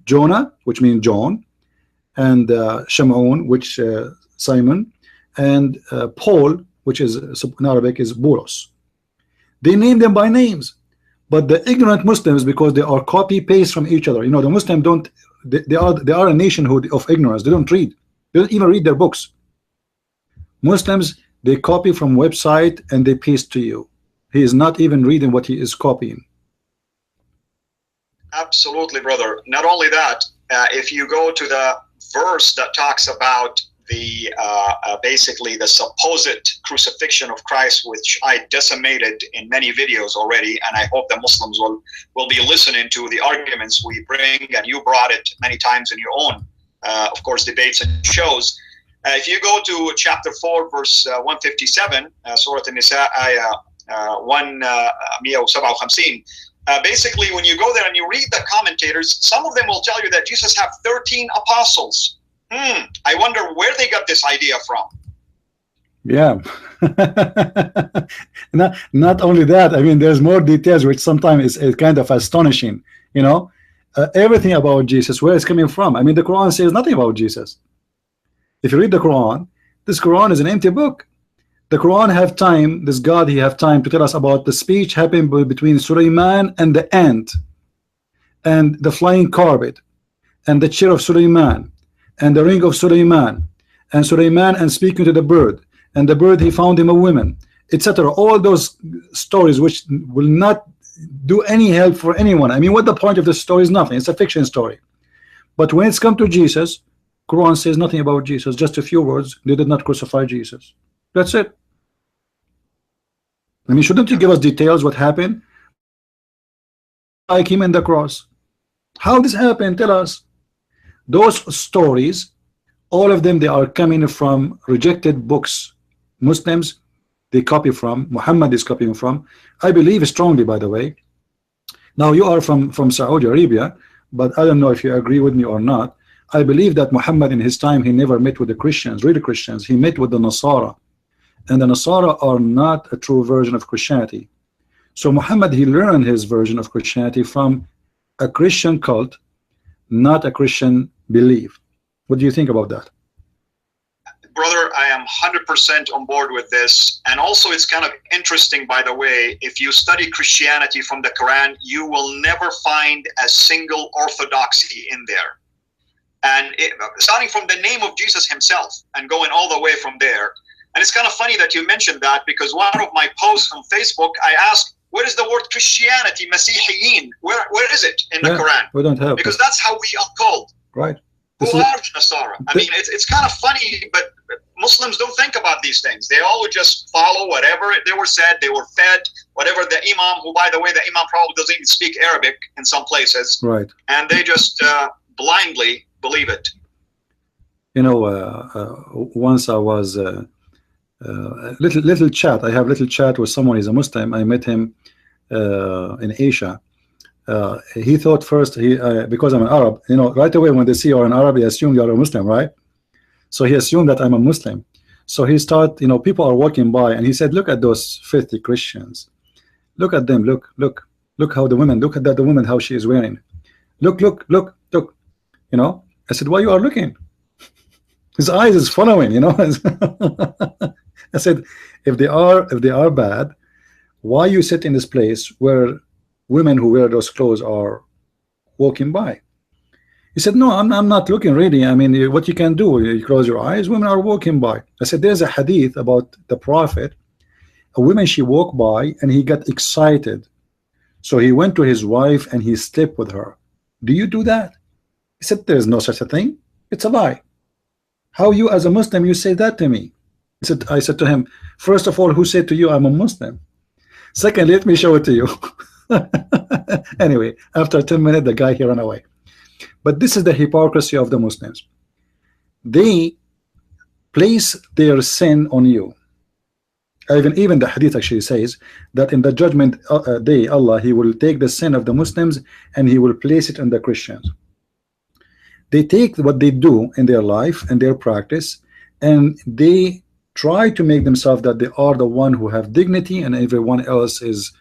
Jonah, which means John, and Shamun, which Simon, and Paul, which is in Arabic is Boros. They named them by names, but the ignorant Muslims, because they are copy paste from each other. You know, the Muslim don't. They are a nation of ignorance. They don't read. They don't even read their books. Muslims, they copy from website and they paste to you. He is not even reading what he is copying. Absolutely, brother. Not only that, if you go to the verse that talks about the basically the supposed crucifixion of Christ, which I decimated in many videos already, and I hope the Muslims will be listening to the arguments we bring, and you brought it many times in your own, of course, debates and shows. If you go to chapter 4, verse 157, Surah An-Nisa, ayah 157, basically, when you go there and you read the commentators, some of them will tell you that Jesus had 13 apostles. I wonder where they got this idea from. Yeah. Not only that, I mean, there's more details which sometimes is kind of astonishing. You know, everything about Jesus, where it's coming from. I mean, the Quran says nothing about Jesus. If you read the Quran, this Quran is an empty book. The Quran have time, this God, he have time to tell us about the speech happened between Sulaiman and the ant, and the flying carpet, and the chair of Sulaiman, and the ring of Sulaiman, and Sulaiman and speaking to the bird, and the bird he found him a woman, etc. All those stories which will not do any help for anyone. I mean, what the point of the story is? Nothing. It's a fiction story. But when it's come to Jesus, Quran says nothing about Jesus, just a few words. They did not crucify Jesus. That's it. I mean, shouldn't you give us details what happened? Like him in the cross. How this happened? Tell us. Those stories, all of them, they are coming from rejected books. Muslims, they copy from. Muhammad is copying from. I believe strongly, by the way. Now, you are from Saudi Arabia, but I don't know if you agree with me or not. I believe that Muhammad in his time, he never met with the Christians, really Christians. He met with the Nasara. And the Nasara are not a true version of Christianity. So Muhammad, he learned his version of Christianity from a Christian cult, not a Christian belief. What do you think about that? Brother, I am 100% on board with this. And also it's kind of interesting, by the way, if you study Christianity from the Quran, you will never find a single orthodoxy in there. and starting from the name of Jesus himself and going all the way from there. And it's kind of funny that you mentioned that, because one of my posts on Facebook, I asked, where is the word Christianity, Masihiyin? Where is it in the Quran? We don't have, because that's how we are called. Right. Who are Nasara? I mean, it's kind of funny, but Muslims don't think about these things. They all just follow whatever they were said, they were fed, whatever the Imam, who, by the way, the Imam probably doesn't even speak Arabic in some places. Right. And they just blindly believe it. You know, once I was little chat. I have little chat with someone. He's a Muslim. I met him in Asia. He thought first, because I'm an Arab, you know, right away when they see you're an Arab, they assume you're a Muslim, right? So he assumed that I'm a Muslim. So he started, you know, people are walking by, and he said, look at those filthy Christians. Look at them. Look how the women, look at that, the woman, how she is wearing. Look. You know, I said, why you are looking? His eyes is following, you know. I said, if they are bad, why you sit in this place where women who wear those clothes are walking by? He said, no, I'm not looking really. I mean, what you can do, you close your eyes, women are walking by. I said, there's a hadith about the prophet. A woman, she walked by and he got excited. So he went to his wife and he slept with her. Do you do that? He said, there's no such a thing. It's a lie. How you as a Muslim, you say that to me? I said to him, first of all, who said to you I'm a Muslim? Second, let me show it to you. Anyway, after 10 minutes, the guy, he ran away. But this is the hypocrisy of the Muslims. They place their sin on you. Even the hadith actually says that in the judgment day, Allah, he will take the sin of the Muslims and he will place it on the Christians. They take what they do in their life and their practice, and they try to make themselves that they are the one who have dignity, and everyone else is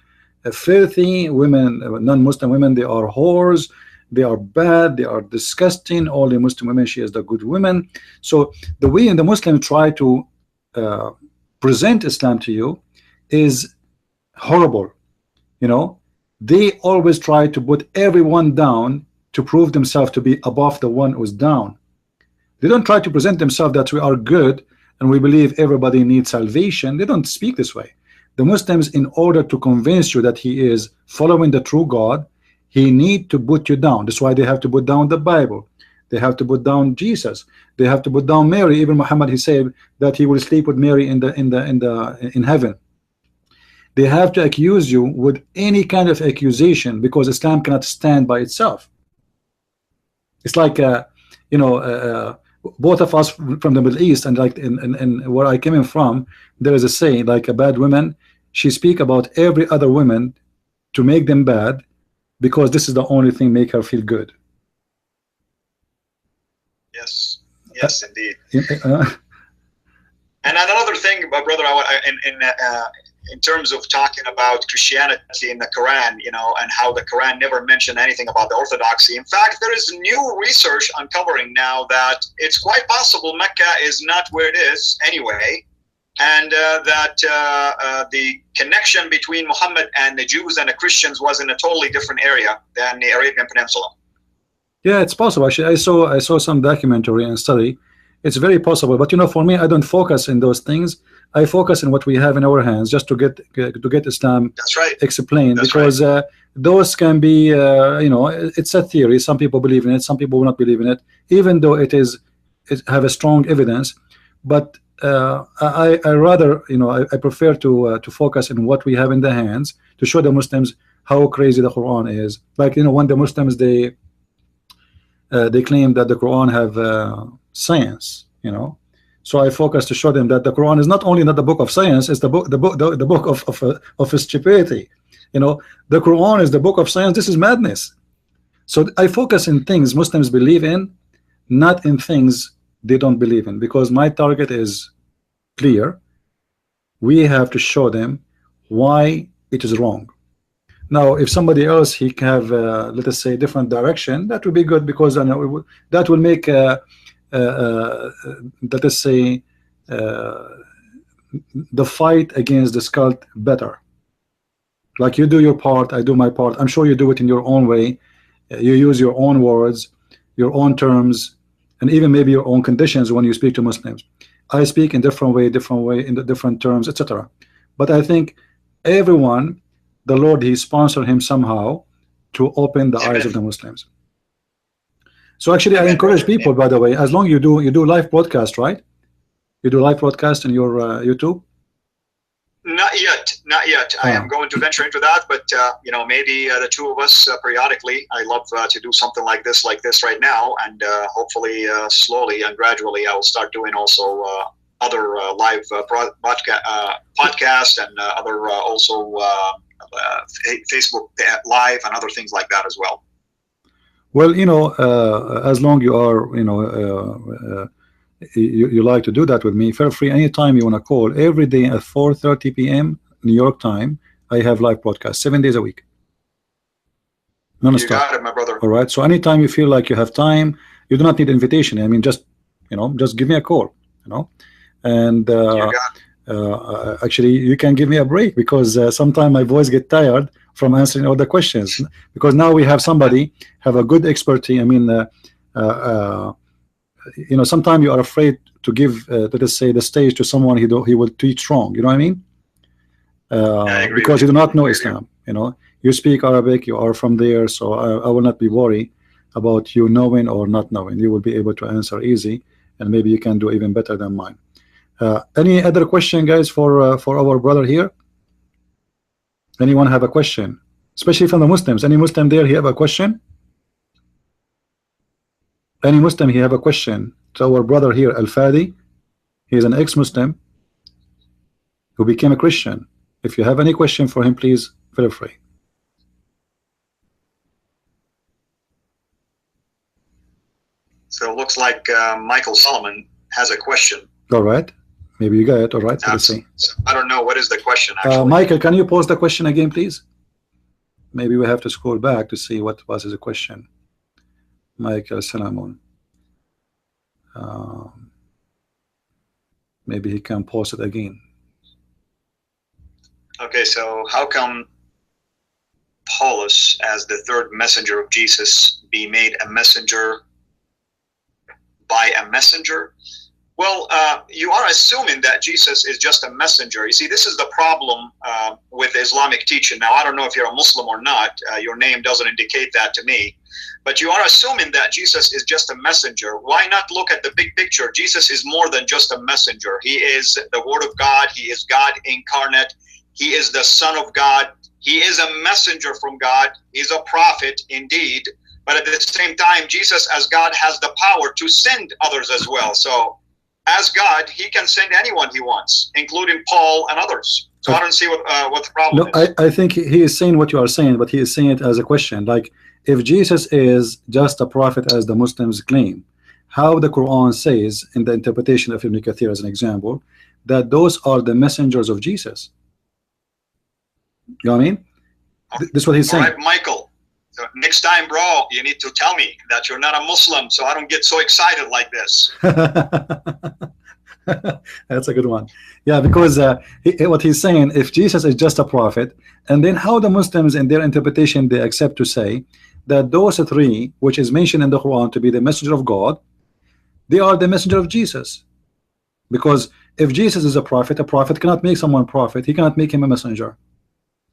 filthy. Women, non-Muslim women, they are whores, they are bad, they are disgusting. Only Muslim women, she is the good women. So the way the Muslims try to present Islam to you is horrible. You know, they always try to put everyone down to prove themselves to be above the one who's down. They don't try to present themselves that we are good and we believe everybody needs salvation. They don't speak this way. The Muslims, in order to convince you that he is following the true God, he need to put you down. That's why they have to put down the Bible. They have to put down Jesus. They have to put down Mary. Even Muhammad, he said that he will sleep with Mary in heaven. They have to accuse you with any kind of accusation, because Islam cannot stand by itself. It's like you know, both of us from the Middle East, and like in where I came in from, there is a saying like a bad woman, she speak about every other woman to make them bad, because this is the only thing make her feel good. Yes, indeed. And another thing, my brother, in terms of talking about Christianity in the Quran, you know, and how the Quran never mentioned anything about the orthodoxy. In fact, there is new research uncovering now that it's quite possible Mecca is not where it is anyway, and that the connection between Muhammad and the Jews and the Christians was in a totally different area than the Arabian Peninsula. Yeah, it's possible. Actually, I saw some documentary and study. It's very possible, but you know, for me, I don't focus in those things. I focus on what we have in our hands, just to get Islam explained. That's because right. Those can be, you know, it's a theory. Some people believe in it, some people will not believe in it, even though it have a strong evidence. But I rather, you know, I prefer to focus on what we have in the hands, to show the Muslims how crazy the Quran is. Like, you know, when the Muslims they claim that the Quran have science, you know. So I focus to show them that the Quran is not only not the book of science, it's the book of stupidity. You know, the Quran is the book of science. This is madness. So I focus in things Muslims believe in, not in things they don't believe in, because my target is clear. We have to show them why it is wrong. Now, if somebody else he can have, let us say, different direction, that would be good, because that will make let us say the fight against this cult better. Like, you do your part, I do my part. I'm sure you do it in your own way. You use your own words, your own terms, and even maybe your own conditions when you speak to Muslims. I speak in different way, in the different terms, etc. But I think everyone, the Lord, He sponsored him somehow to open the eyes of the Muslims. So actually, I encourage people, by the way, as long you do live broadcast, right? You do live broadcast in your YouTube? Not yet, not yet. I am going to venture into that, but you know, maybe the two of us periodically. I love to do something like this right now, and hopefully, slowly and gradually, I will start doing also other live podcast and other also Facebook Live and other things like that as well. Well, you know, as long you are, you know, you like to do that with me, feel free anytime you want to call. Every day at 4:30 p.m. New York time, I have live broadcast 7 days a week. Non-stop. You got it, my brother. All right. So anytime you feel like you have time, you do not need invitation. I mean, just, you know, just give me a call. You know, and actually, you can give me a break, because sometimes my voice get tired from answering all the questions, because now we have somebody have a good expertise. I mean, you know, sometimes you are afraid to give, let us say, the stage to someone he will teach wrong. You know what I mean? Because you do not know Islam. You know, you speak Arabic, you are from there, so I will not be worried about you knowing or not knowing. You will be able to answer easy, and maybe you can do even better than mine. Any other question, guys, for our brother here? Anyone have a question, especially from the Muslims? Any Muslim there? He have a question? Any Muslim, he have a question to our brother here, Al-Fadi? He is an ex-Muslim who became a Christian. If you have any question for him, please feel free. So it looks like Michael Solomon has a question. All right. Maybe you got it. All right. Let's see. So I don't know what is the question, actually. Michael, can you pose the question again, please? Maybe we have to scroll back to see what was his question. Michael Solomon. Maybe he can post it again. Okay, so how come Paulus, as the third messenger of Jesus, be made a messenger by a messenger? Well, you are assuming that Jesus is just a messenger. You see, this is the problem with Islamic teaching. Now, I don't know if you're a Muslim or not. Your name doesn't indicate that to me. But you are assuming that Jesus is just a messenger. Why not look at the big picture? Jesus is more than just a messenger. He is the Word of God. He is God incarnate. He is the Son of God. He is a messenger from God. He's a prophet indeed. But at the same time, Jesus as God has the power to send others as well. So as God, he can send anyone he wants, including Paul and others. So I don't see what the problem is. I think he is saying what you are saying, but he is saying it as a question. Like, if Jesus is just a prophet as the Muslims claim, how the Quran says in the interpretation of Ibn Kathir as an example, that those are the messengers of Jesus. You know what I mean? This is what he's saying. All right, Michael. So next time, bro, you need to tell me that you're not a Muslim, so I don't get so excited like this. That's a good one. Yeah, because what he's saying, if Jesus is just a prophet, and then how the Muslims in their interpretation they accept to say that those three, which is mentioned in the Quran to be the messenger of God, they are the messenger of Jesus. Because if Jesus is a prophet cannot make someone prophet. He cannot make him a messenger.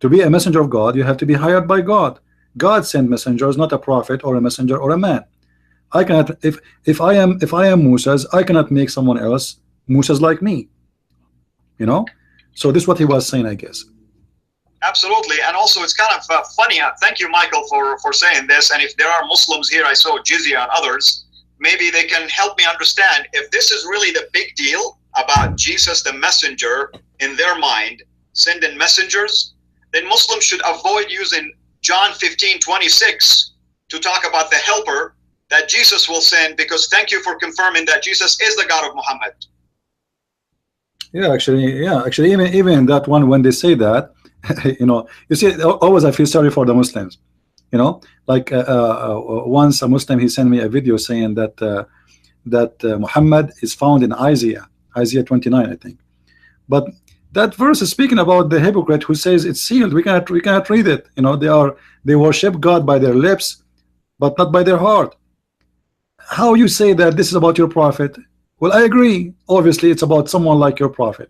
To be a messenger of God, you have to be hired by God. God sent messengers, not a prophet or a messenger or a man. I cannot, if I am Musa's, I cannot make someone else Musa's like me. You know? So this is what he was saying, I guess. Absolutely. And also it's kind of funny. Thank you, Michael, for saying this. And if there are Muslims here, I saw Jizya and others, maybe they can help me understand if this is really the big deal about Jesus the messenger in their mind, sending messengers, then Muslims should avoid using John 15:26 to talk about the helper that Jesus will send, because thank you for confirming that Jesus is the God of Muhammad. Yeah, actually, even that one, when they say that, you know, you see, always I feel sorry for the Muslims. You know, like once a Muslim, he sent me a video saying that Muhammad is found in Isaiah 29, I think. But that verse is speaking about the hypocrite who says it's sealed. We cannot read it. You know, they worship God by their lips, but not by their heart. how you say that this is about your prophet? Well, I agree. Obviously, it's about someone like your prophet.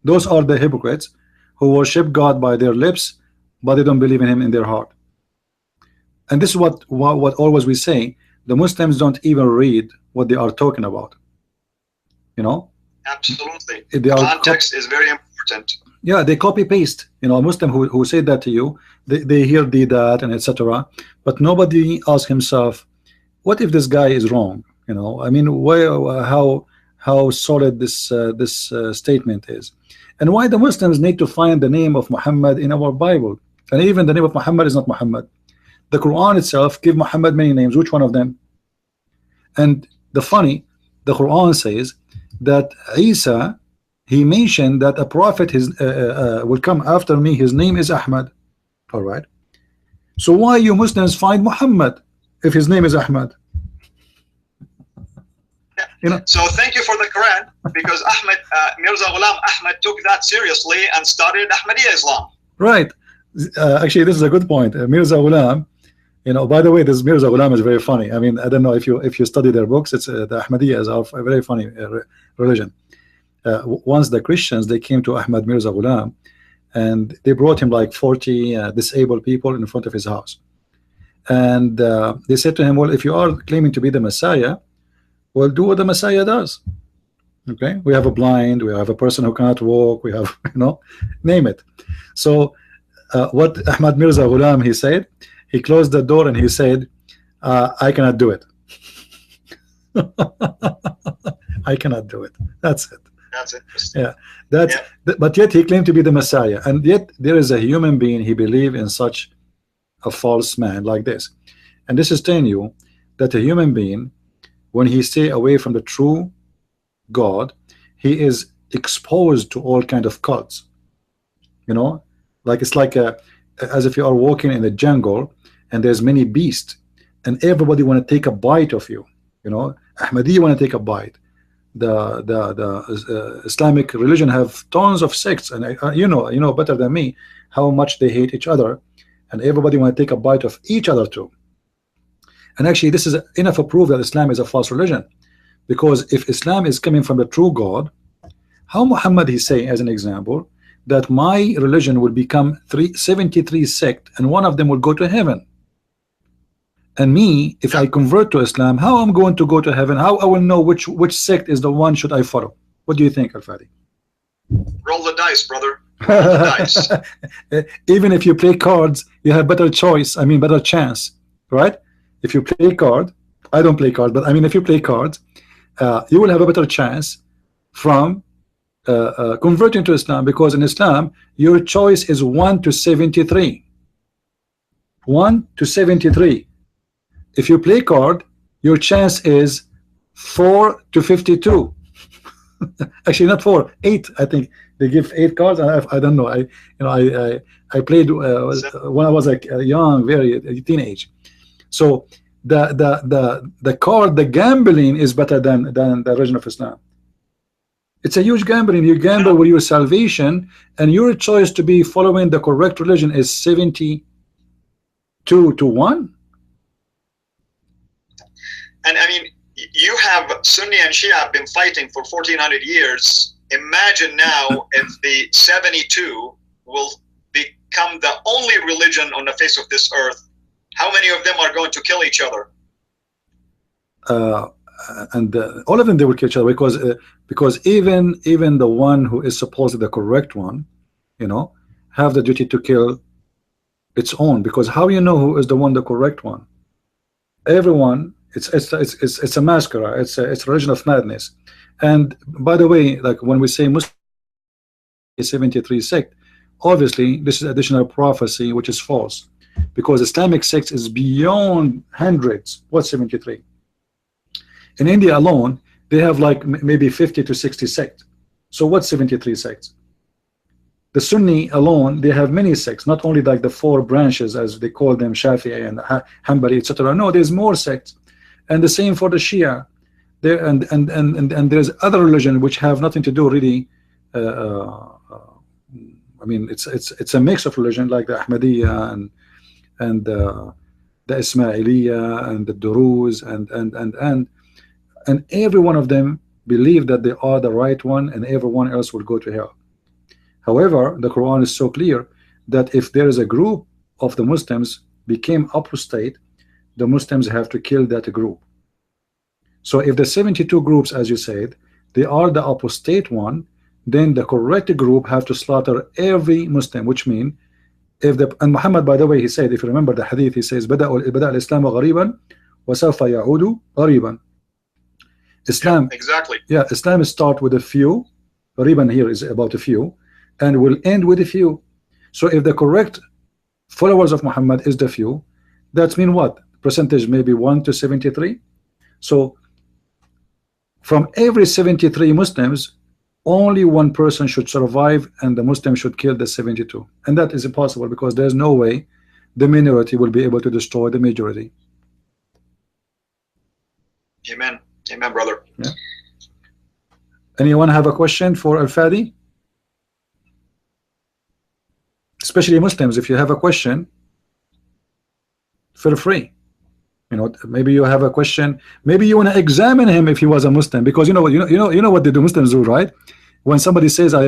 Those are the hypocrites who worship God by their lips, but they don't believe in him in their heart. And this is what always we say. The Muslims don't even read what they are talking about. You know? Absolutely. They are Context is very important. Yeah, they copy paste. You know, a Muslim who said that to you, they hear that and etc. But nobody asks himself, what if this guy is wrong? You know, I mean, how solid this statement is, and why the Muslims need to find the name of Muhammad in our Bible, and even the name of Muhammad is not Muhammad. The Quran itself give Muhammad many names. Which one of them? And the Quran says that Isa, he mentioned that a prophet will come after me. His name is Ahmad. All right. So why you Muslims find Muhammad if his name is Ahmad? You know. So thank you for the Quran, because Mirza Ghulam Ahmad took that seriously and started Ahmadiyya Islam. Right. Actually, this is a good point. Mirza Ghulam, you know, by the way, this Mirza Ghulam is very funny. I mean, I don't know if you study their books. It's the Ahmadiyya is a very funny religion. Once the Christians, they came to Ahmad Mirza Ghulam, and they brought him like 40 disabled people in front of his house, and they said to him, well, if you are claiming to be the Messiah, well, do what the Messiah does. Okay, we have a blind, we have a person who cannot walk, we have, you know, name it. So what Ahmad Mirza Ghulam, he said, he closed the door and he said, I cannot do it. I cannot do it. That's it. That's interesting. Yeah, that's but yet he claimed to be the Messiah, and yet there is a human being, he believed in such a false man like this. And this is telling you that a human being, when he stay away from the true God, he is exposed to all kind of cults. You know, like it's like as if you are walking in the jungle and there's many beasts, and everybody want to take a bite of you. You know, Ahmadiyya want to take a bite. The Islamic religion have tons of sects, and you know better than me how much they hate each other, and everybody want to take a bite of each other too. And actually, this is enough to prove that Islam is a false religion, because if Islam is coming from the true God, how Muhammad he say, as an example, that my religion will become 73 sect, and one of them will go to heaven? And me, if I convert to Islam, how I'm going to go to heaven? How I will know which sect is the one should I follow? What do you think, Al-Fadi? Roll the dice, brother. Roll the dice. Even if you play cards, you have better choice. I mean, better chance, right? If you play card, I don't play cards, but I mean, if you play cards, you will have a better chance from converting to Islam, because in Islam, your choice is 1 to 73. 1 to 73. If you play card, your chance is 4 to 52. Actually, not 4, 8. I think they give 8 cards. I don't know. I played when I was like young, very teenage. So the card, the gambling is better than the religion of Islam. It's a huge gambling. You gamble with your salvation, and your choice to be following the correct religion is 72 to 1. And I mean, you have Sunni and Shia have been fighting for 1400 years. Imagine now if the 72 will become the only religion on the face of this earth. How many of them are going to kill each other? And all of them, they will kill each other, because even the one who is supposedly the correct one, you know, have the duty to kill its own. Because how you know who is the one, the correct one? Everyone. It's a masquerade. It's a religion of madness. And by the way, like when we say Muslim 73 sect, obviously this is additional prophecy which is false, because Islamic sects is beyond hundreds. What's 73? In India alone, they have like maybe 50 to 60 sects. So what's 73 sects? The Sunni alone, they have many sects, not only like the 4 branches as they call them, Shafi'i and Hanbali, etc. No, there's more sects. And the same for the Shia. There and there's other religion which have nothing to do really. I mean, it's a mix of religion, like the Ahmadiyya and the Ismailiyah and the Duruz and every one of them believe that they are the right one, and everyone else will go to hell. However, the Quran is so clear that if there is a group of the Muslims became apostate, the Muslims have to kill that group. So if the 72 groups, as you said, they are the apostate one, then the correct group have to slaughter every Muslim, which means if the, and Muhammad, by the way, he said, if you remember the hadith, he says بدأ الإسلام غريبا وسوف يعود غريبا. Islam, yeah, exactly. Yeah, Islam start with a few. غريبا here is about a few, and will end with a few. So if the correct followers of Muhammad is the few, that means what? Percentage maybe 1 to 73. So from every 73 Muslims, only one person should survive, and the Muslim should kill the 72. And that is impossible, because there's no way the minority will be able to destroy the majority. Amen. Amen, brother. Yeah. Anyone have a question for Al-Fadi? Especially Muslims, if you have a question, feel free. You know, maybe you have a question. Maybe you want to examine him if he was a Muslim, because you know what the Muslims do, right? When somebody says I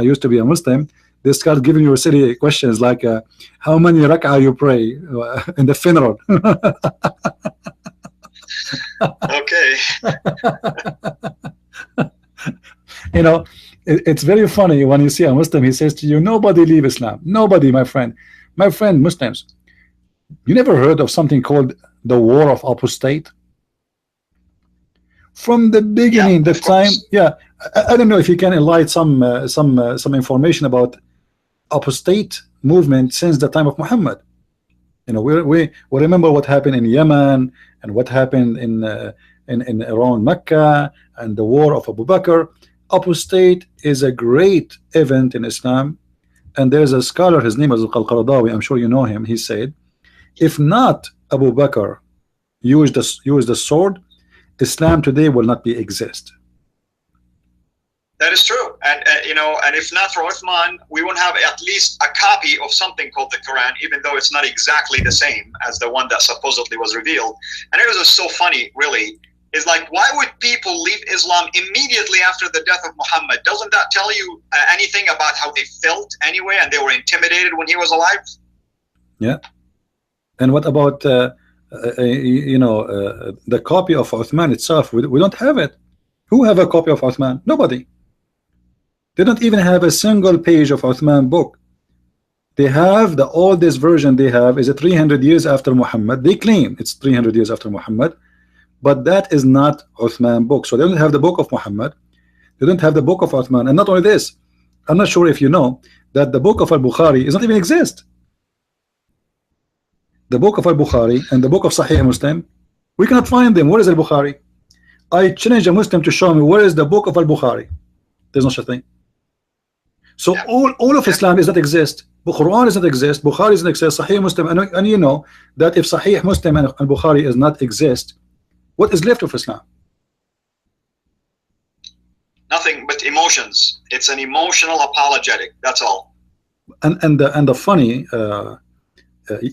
used to be a Muslim, they start giving you silly questions like how many rak'ah you pray in the funeral. Okay. You know, it's very funny when you see a Muslim, he says to you, nobody leave Islam. Nobody, my friend. My friend, Muslims, you never heard of something called the war of apostate? From the beginning, yeah, the time, yeah. I don't know if you can enlighten some information about apostate movement since the time of Muhammad. You know, we remember what happened in Yemen and what happened in around Mecca and the war of Abu Bakr. Apostate is a great event in Islam, and there's a scholar, his name is Al-Qaradawi, I'm sure you know him. He said, if not Abu Bakr used the sword, Islam today will not be exist. That is true, and you know, and if not for Uthman, we won't have at least a copy of something called the Quran, even though it's not exactly the same as the one that supposedly was revealed. And it was just so funny, really. Is like, why would people leave Islam immediately after the death of Muhammad? Doesn't that tell you anything about how they felt anyway, and they were intimidated when he was alive? Yeah. And what about the copy of Uthman itself? We don't have it. Who have a copy of Uthman? Nobody. They don't even have a single page of Uthman book. They have the oldest version they have is 300 years after Muhammad. They claim it's 300 years after Muhammad, but that is not Uthman book. So they don't have the book of Muhammad. They don't have the book of Uthman. And not only this, I'm not sure if you know that the book of Al-Bukhari does not even exist. The book of Al-Bukhari and the book of Sahih Muslim, we cannot find them. Where is Al-Bukhari? I challenge a Muslim to show me where is the book of Al-Bukhari. There's no such thing. So all of Islam does not exist. The Quran does not exist. Bukhari does not exist. Sahih Muslim, and you know that if Sahih Muslim and Bukhari does not exist, what is left of Islam? Nothing but emotions. It's an emotional apologetic. That's all. And the funny,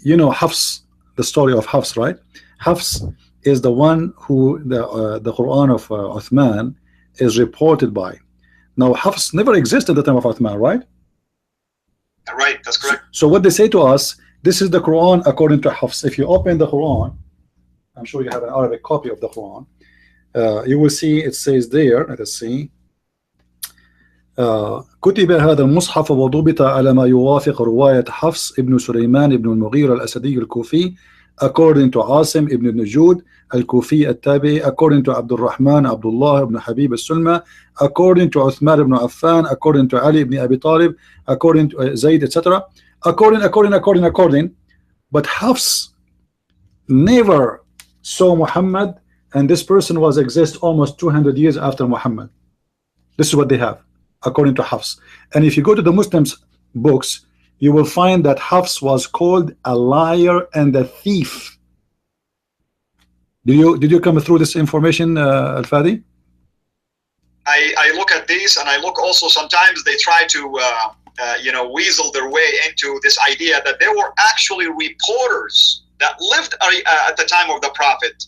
you know, Hafs, the story of Hafs, right? Hafs is the one who the Quran of Uthman is reported by. Now, Hafs never existed at the time of Uthman, right? Right, that's correct. So what they say to us, this is the Quran according to Hafs. If you open the Quran, I'm sure you have an Arabic copy of the Quran, you will see it says there, let us see, كتب هذا المصحف وضبط على ما يوافق رواية حفص ابن سليمان ابن المغيرة الأسدي الكوفي according to Asim ibn Najud al-Kufi al-Tabi, according to Abdul Rahman Abdullah ibn Habib al-Sulma, according to Uthman ibn Affan, according to Ali ibn Abi Talib, according to Zayd, etc. According. But Hafs never saw Muhammad, and this person was exist almost 200 years after Muhammad. This is what they have, according to Hafs. And if you go to the Muslims' books, you will find that Hafs was called a liar and a thief. Did you come through this information, Al-Fadi? I look at these, and I look also sometimes they try to you know, weasel their way into this idea that there were actually reporters that lived at the time of the Prophet,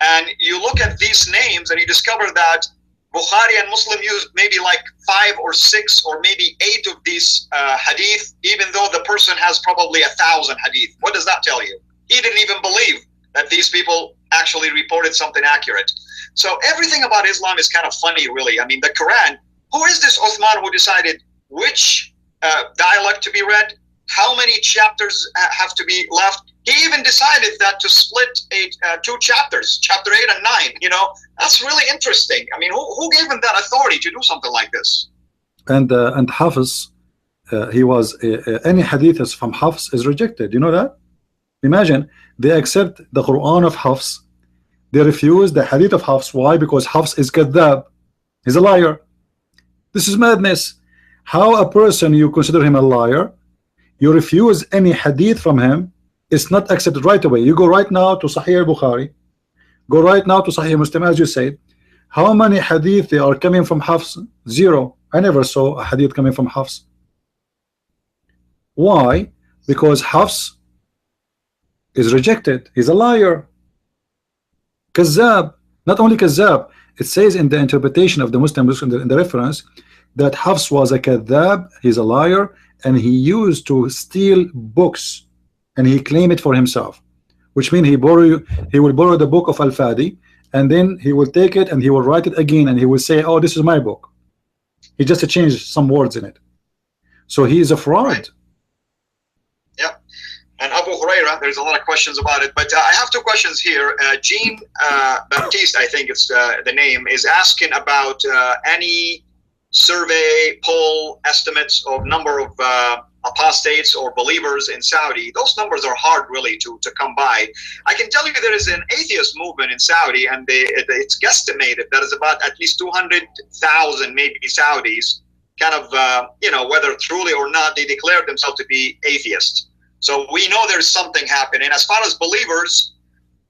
and you look at these names and you discover that Bukhari and Muslim use maybe like 5 or 6 or maybe 8 of these hadith, even though the person has probably 1,000 hadith. What does that tell you? He didn't even believe that these people actually reported something accurate. So everything about Islam is kind of funny, really. I mean, the Quran, who is this Uthman who decided which dialect to be read, how many chapters have to be left? He even decided that to split 2 chapters, chapter 8 and 9. You know, that's really interesting. I mean, who gave him that authority to do something like this? And Hafiz, he was any hadith from Hafiz is rejected. You know that? Imagine they accept the Quran of Hafiz, they refuse the hadith of Hafiz. Why? Because Hafiz is kadhab. He's a liar. This is madness. How a person you consider him a liar, you refuse any hadith from him, it's not accepted right away. You go right now to Sahih Bukhari, go right now to Sahih Muslim, as you said. How many hadith they are coming from Hafiz? 0. I never saw a hadith coming from Hafiz. Why? Because Hafiz is rejected. He's a liar. Kazzab. Not only Kazzab, it says in the interpretation of the Muslims in the reference that Hafiz was a Kazzab, he's a liar, and he used to steal books and he claimed it for himself, which means he will borrow the book of Al-Fadi and then he will take it and he will write it again and he will say, oh, this is my book. He just changed some words in it. So he is a fraud. Right. Yeah. And Abu Huraira, there's a lot of questions about it, but I have 2 questions here. Jean Baptiste, I think it's the name, is asking about any survey, poll estimates of number of apostates or believers in Saudi. Those numbers are hard really to come by. I can tell you there is an atheist movement in Saudi, and it's guesstimated that is about at least 200,000 maybe Saudis, kind of you know, whether truly or not, they declare themselves to be atheists. So we know there's something happening. As far as believers,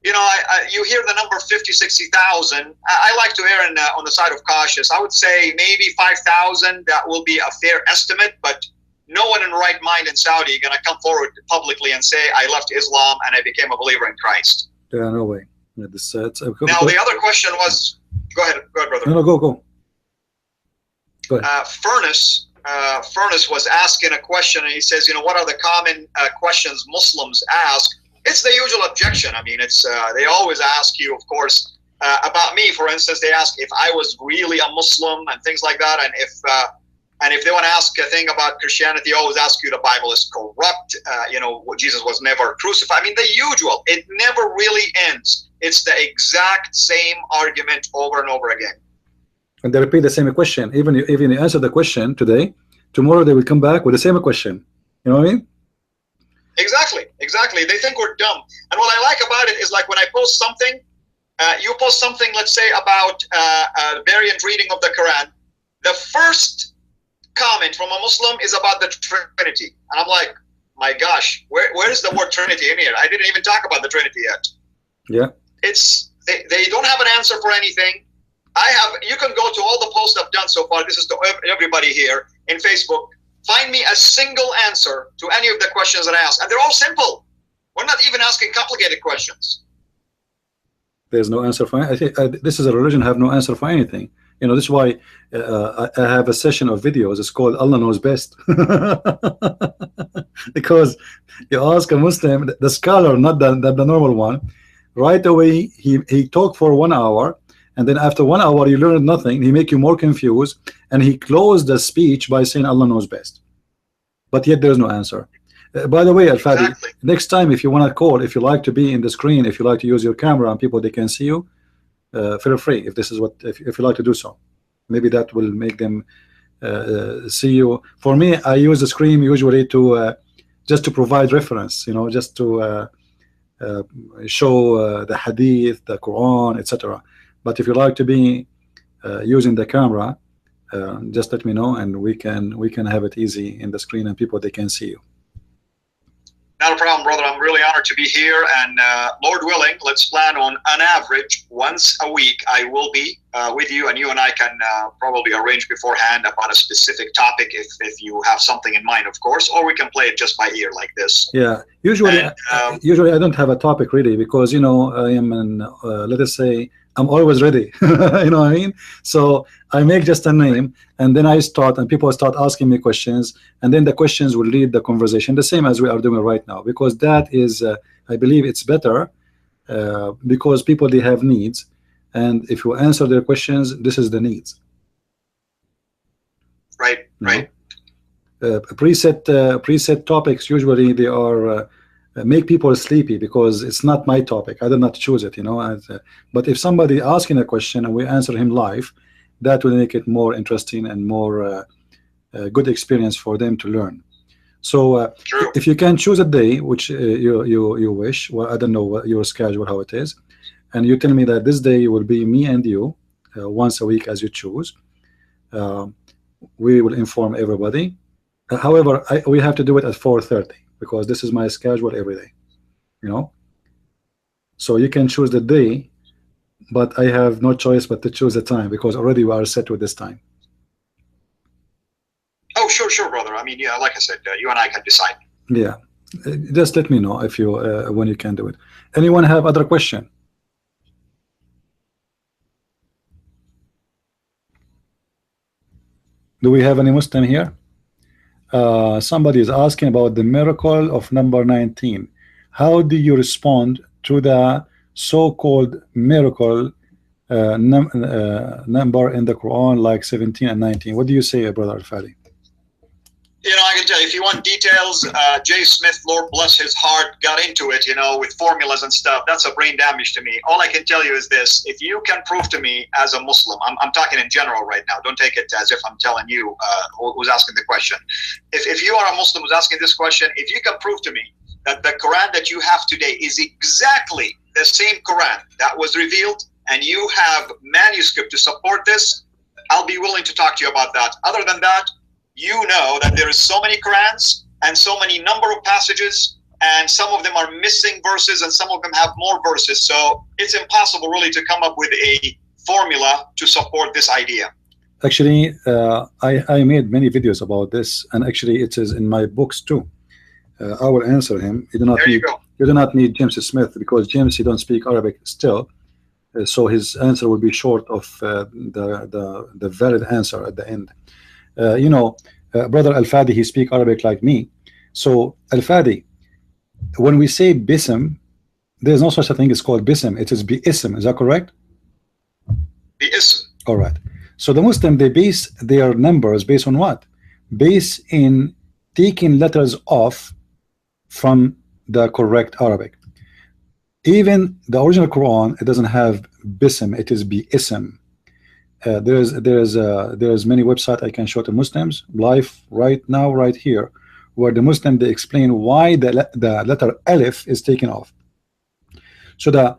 you know, you hear the number 50, 60,000. I like to err on the side of cautious. I would say maybe 5,000. That will be a fair estimate, but no one in the right mind in Saudi is going to come forward publicly and say, I left Islam and I became a believer in Christ. Yeah, no way. Yeah, now, the other question was, go ahead, brother. No, go ahead. Furnace was asking a question, and he says, you know, what are the common questions Muslims ask? It's the usual objection. I mean, it's they always ask you, of course, about me, for instance. They ask if I was really a Muslim and things like that, and if they want to ask a thing about Christianity, always ask you the Bible is corrupt. You know, Jesus was never crucified. I mean, the usual. It never really ends. It's the exact same argument over and over again. And they repeat the same question. Even you answer the question today, tomorrow they will come back with the same question. You know what I mean? Exactly. They think we're dumb. And what I like about it is, like, when I post something, you post something, let's say, about a variant reading of the Quran. The first comment from a Muslim is about the Trinity. And I'm like, my gosh, where is the word Trinity in here? I didn't even talk about the Trinity yet. Yeah. They don't have an answer for anything. You can go to all the posts I've done so far. This is to everybody here in Facebook. Find me a single answer to any of the questions that I ask. And they're all simple. We're not even asking complicated questions. There's no answer for anything. I think this is a religion, have no answer for anything. You know, this is why I have a session of videos. It's called Allah Knows Best. Because you ask a Muslim, the scholar, not the normal one, right away he talked for 1 hour, and then after 1 hour you learn nothing. He make you more confused, and he closed the speech by saying Allah knows best. But yet there's no answer. By the way, Al-Fadi, exactly. Next time if you want to call, if you like to be in the screen, if you like to use your camera and people they can see you, feel free. If this is what, if you like to do so, maybe that will make them see you. For me, I use the screen usually to just to provide reference, you know, just to show the hadith, the Quran, etc. But if you like to be using the camera, just let me know, and we can have it easy in the screen, and people they can see you. Not a problem, brother. I'm really honored to be here, and Lord willing, let's plan on average once a week. I will be with you, and you and I can probably arrange beforehand about a specific topic if you have something in mind, of course, or we can play it just by ear like this. Yeah, usually, usually I don't have a topic really, because you know I am in, let us say, I'm always ready. You know what I mean? So I make just a name, and then I start, and people start asking me questions, and then the questions will lead the conversation, the same as we are doing right now, because that is, I believe it's better, because people, they have needs, and if you answer their questions, this is the needs. Right, right. Preset topics, usually they are make people sleepy, because it's not my topic. I did not choose it, you know. But if somebody asking a question and we answer him live, that will make it more interesting and more good experience for them to learn. So if you can choose a day which you wish, well, I don't know what your schedule, how it is, and you tell me that this day will be me and you once a week as you choose, we will inform everybody. However, we have to do it at 4:30, because this is my schedule every day, you know. So you can choose the day, but I have no choice but to choose the time, because already we are set with this time. Oh, sure, brother. I mean, yeah, like I said, you and I can decide. Yeah, just let me know if you when you can do it. Anyone have other question? Do we have any Muslim here? Somebody is asking about the miracle of number 19. How do you respond to the so-called miracle number in the Quran, like 17 and 19? What do you say, brother Fadi? You know, I can tell you, if you want details, Jay Smith, Lord bless his heart, got into it, you know, with formulas and stuff. That's a brain damage to me. All I can tell you is this: if you can prove to me as a Muslim, I'm talking in general right now, don't take it as if I'm telling you who's asking the question. If you are a Muslim who's asking this question, if you can prove to me that the Quran that you have today is exactly the same Quran that was revealed, and you have manuscript to support this, I'll be willing to talk to you about that. Other than that, you know that there is so many Qurans and so many number of passages, and some of them are missing verses and some of them have more verses. So it's impossible really to come up with a formula to support this idea. Actually, I made many videos about this, and actually it is in my books too. I will answer him. You do not need James Smith, because James, he don't speak Arabic still, so his answer will be short of the valid answer at the end. You know, brother Al-Fadi, he speak Arabic like me. So Al-Fadi, when we say bism, there's no such a thing as called bism. It is bi-ism. Is that correct? Bi-ism. All right. So the Muslim, they base their numbers based on what? Based in taking letters off from the correct Arabic. Even the original Quran, it doesn't have bism. It is bi-ism. There's many websites I can show to Muslims live right now, right here, where the Muslim, they explain why the letter alif is taken off. So the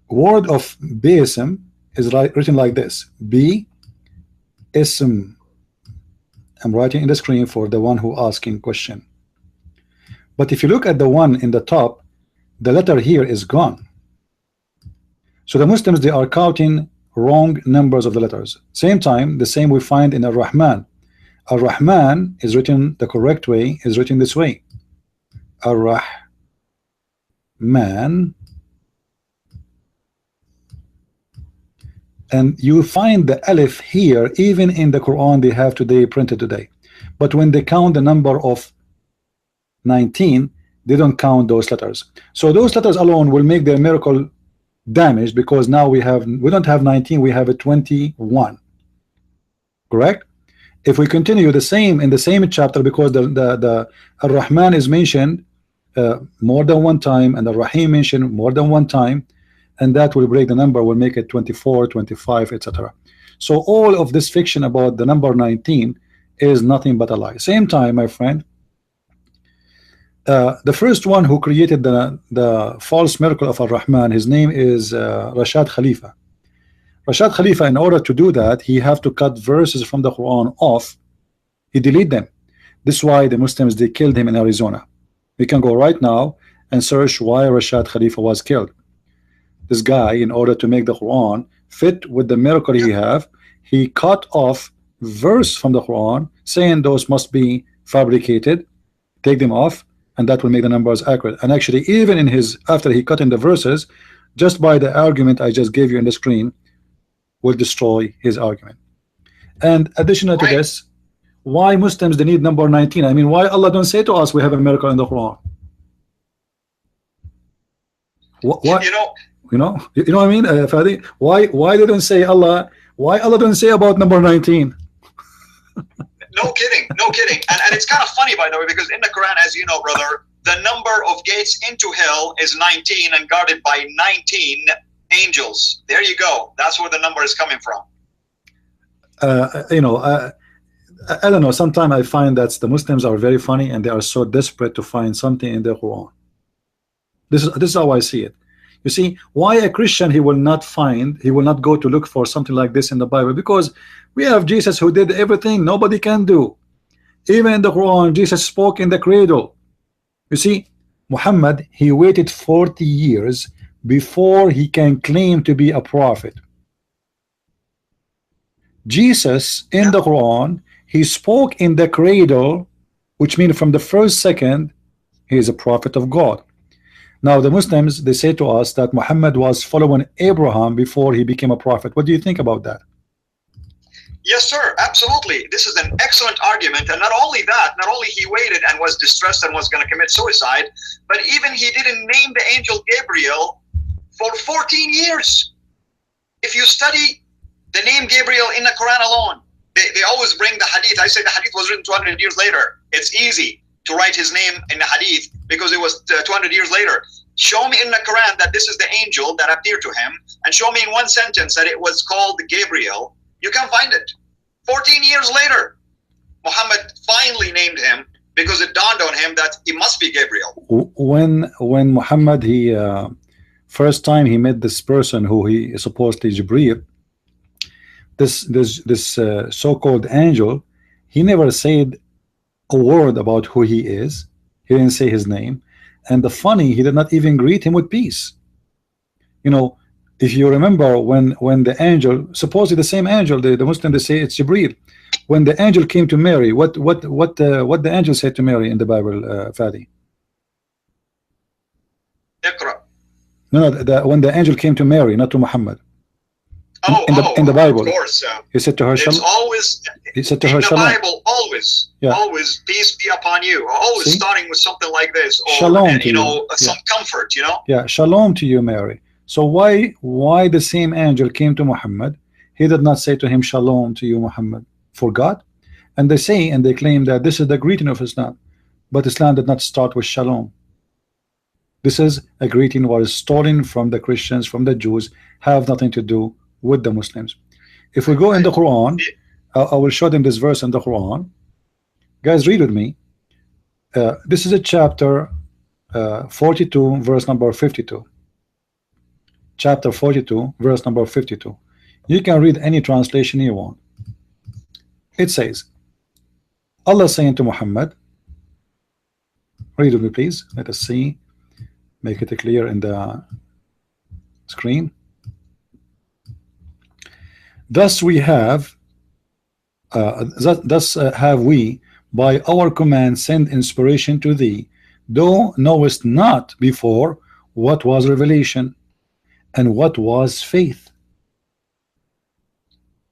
word of bi-ism is written like this: bi-ism. I'm writing in the screen for the one who asking question. But if you look at the one in the top, the letter here is gone. So the Muslims, they are counting wrong numbers of the letters. Same time, the same we find in Ar-Rahman. Ar-Rahman is written the correct way, is written this way: Ar-Rahman. And you find the alif here, even in the Quran they have today, printed today. But when they count the number of 19, they don't count those letters. So those letters alone will make their miracle damaged, because now we don't have 19, we have a 21. Correct? If we continue the same in the same chapter, because the Ar-Rahman is mentioned more than one time, and the Rahim mentioned more than one time, and that will break the number, will make it 24, 25, etc. So all of this fiction about the number 19 is nothing but a lie. Same time, my friend, the first one who created the false miracle of Ar-Rahman, his name is Rashad Khalifa. Rashad Khalifa, in order to do that, he have to cut verses from the Quran off. He delete them. This is why the Muslims, they killed him in Arizona. We can go right now and search why Rashad Khalifa was killed. This guy, in order to make the Quran fit with the miracle he have, he cut off verse from the Quran saying those must be fabricated, take them off, and that will make the numbers accurate. And actually, even in his, after he cut in the verses, just by the argument I just gave you in the screen, will destroy his argument. And additional to this, why Muslims they need number 19? I mean, why Allah don't say to us we have a miracle in the Quran? What? You know what I mean, Fadi? Why they don't say Allah? Why Allah don't say about number 19? No kidding, no kidding. And it's kind of funny, by the way, because in the Quran, as you know, brother, the number of gates into hell is 19 and guarded by 19 angels. There you go. That's where the number is coming from. I don't know. Sometimes I find that the Muslims are very funny and they are so desperate to find something in the Quran. This is how I see it. You see, why a Christian he will not go to look for something like this in the Bible? Because we have Jesus who did everything nobody can do. Even in the Quran, Jesus spoke in the cradle. You see, Muhammad, he waited 40 years before he can claim to be a prophet. Jesus in the Quran, he spoke in the cradle, which means from the first second he is a prophet of God. Now the Muslims, they say to us that Muhammad was following Abraham before he became a prophet. What do you think about that? Yes, sir, absolutely. This is an excellent argument. And not only that, not only he waited and was distressed and was going to commit suicide, but even he didn't name the angel Gabriel for 14 years. If you study the name Gabriel in the Quran alone, they always bring the hadith. I say the hadith was written 200 years later. It's easy to write his name in the hadith because it was 200 years later. Show me in the Quran that this is the angel that appeared to him, and show me in one sentence that it was called Gabriel. You can't find it. 14 years later, Muhammad finally named him because it dawned on him that he must be Gabriel. When Muhammad, he first time he met this person who he supposedly Jibreel, this so-called angel, he never said a word about who he is. He didn't say his name, and the funny, he did not even greet him with peace. You know, if you remember when the angel, supposedly the same angel, the Muslim, they say it's Jibreel. When the angel came to Mary, what the angel said to Mary in the Bible, Fadi? Iqra. No, when the angel came to Mary, not to Muhammad. In the Bible, of course. He said to her, it's always, he said to her, in the Shalom. Bible, always, peace be upon you. Always See? starting with something like this, or Shalom to you know, you. some comfort, you know. Yeah, Shalom to you, Mary. So why the same angel came to Muhammad? He did not say to him, Shalom to you, Muhammad, for God. And they say and they claim that this is the greeting of Islam, but Islam did not start with Shalom. This is a greeting was stolen from the Christians, from the Jews, have nothing to do with the Muslims. If we go in the Quran, I will show them this verse in the Quran. Guys, read with me. This is a chapter 42, verse number 52. Chapter 42, verse number 52. You can read any translation you want. It says, Allah saying to Muhammad, read with me please, let us see, make it clear in the screen. Thus we have have we by our command sent inspiration to thee, thou knowest not before what was revelation and what was faith.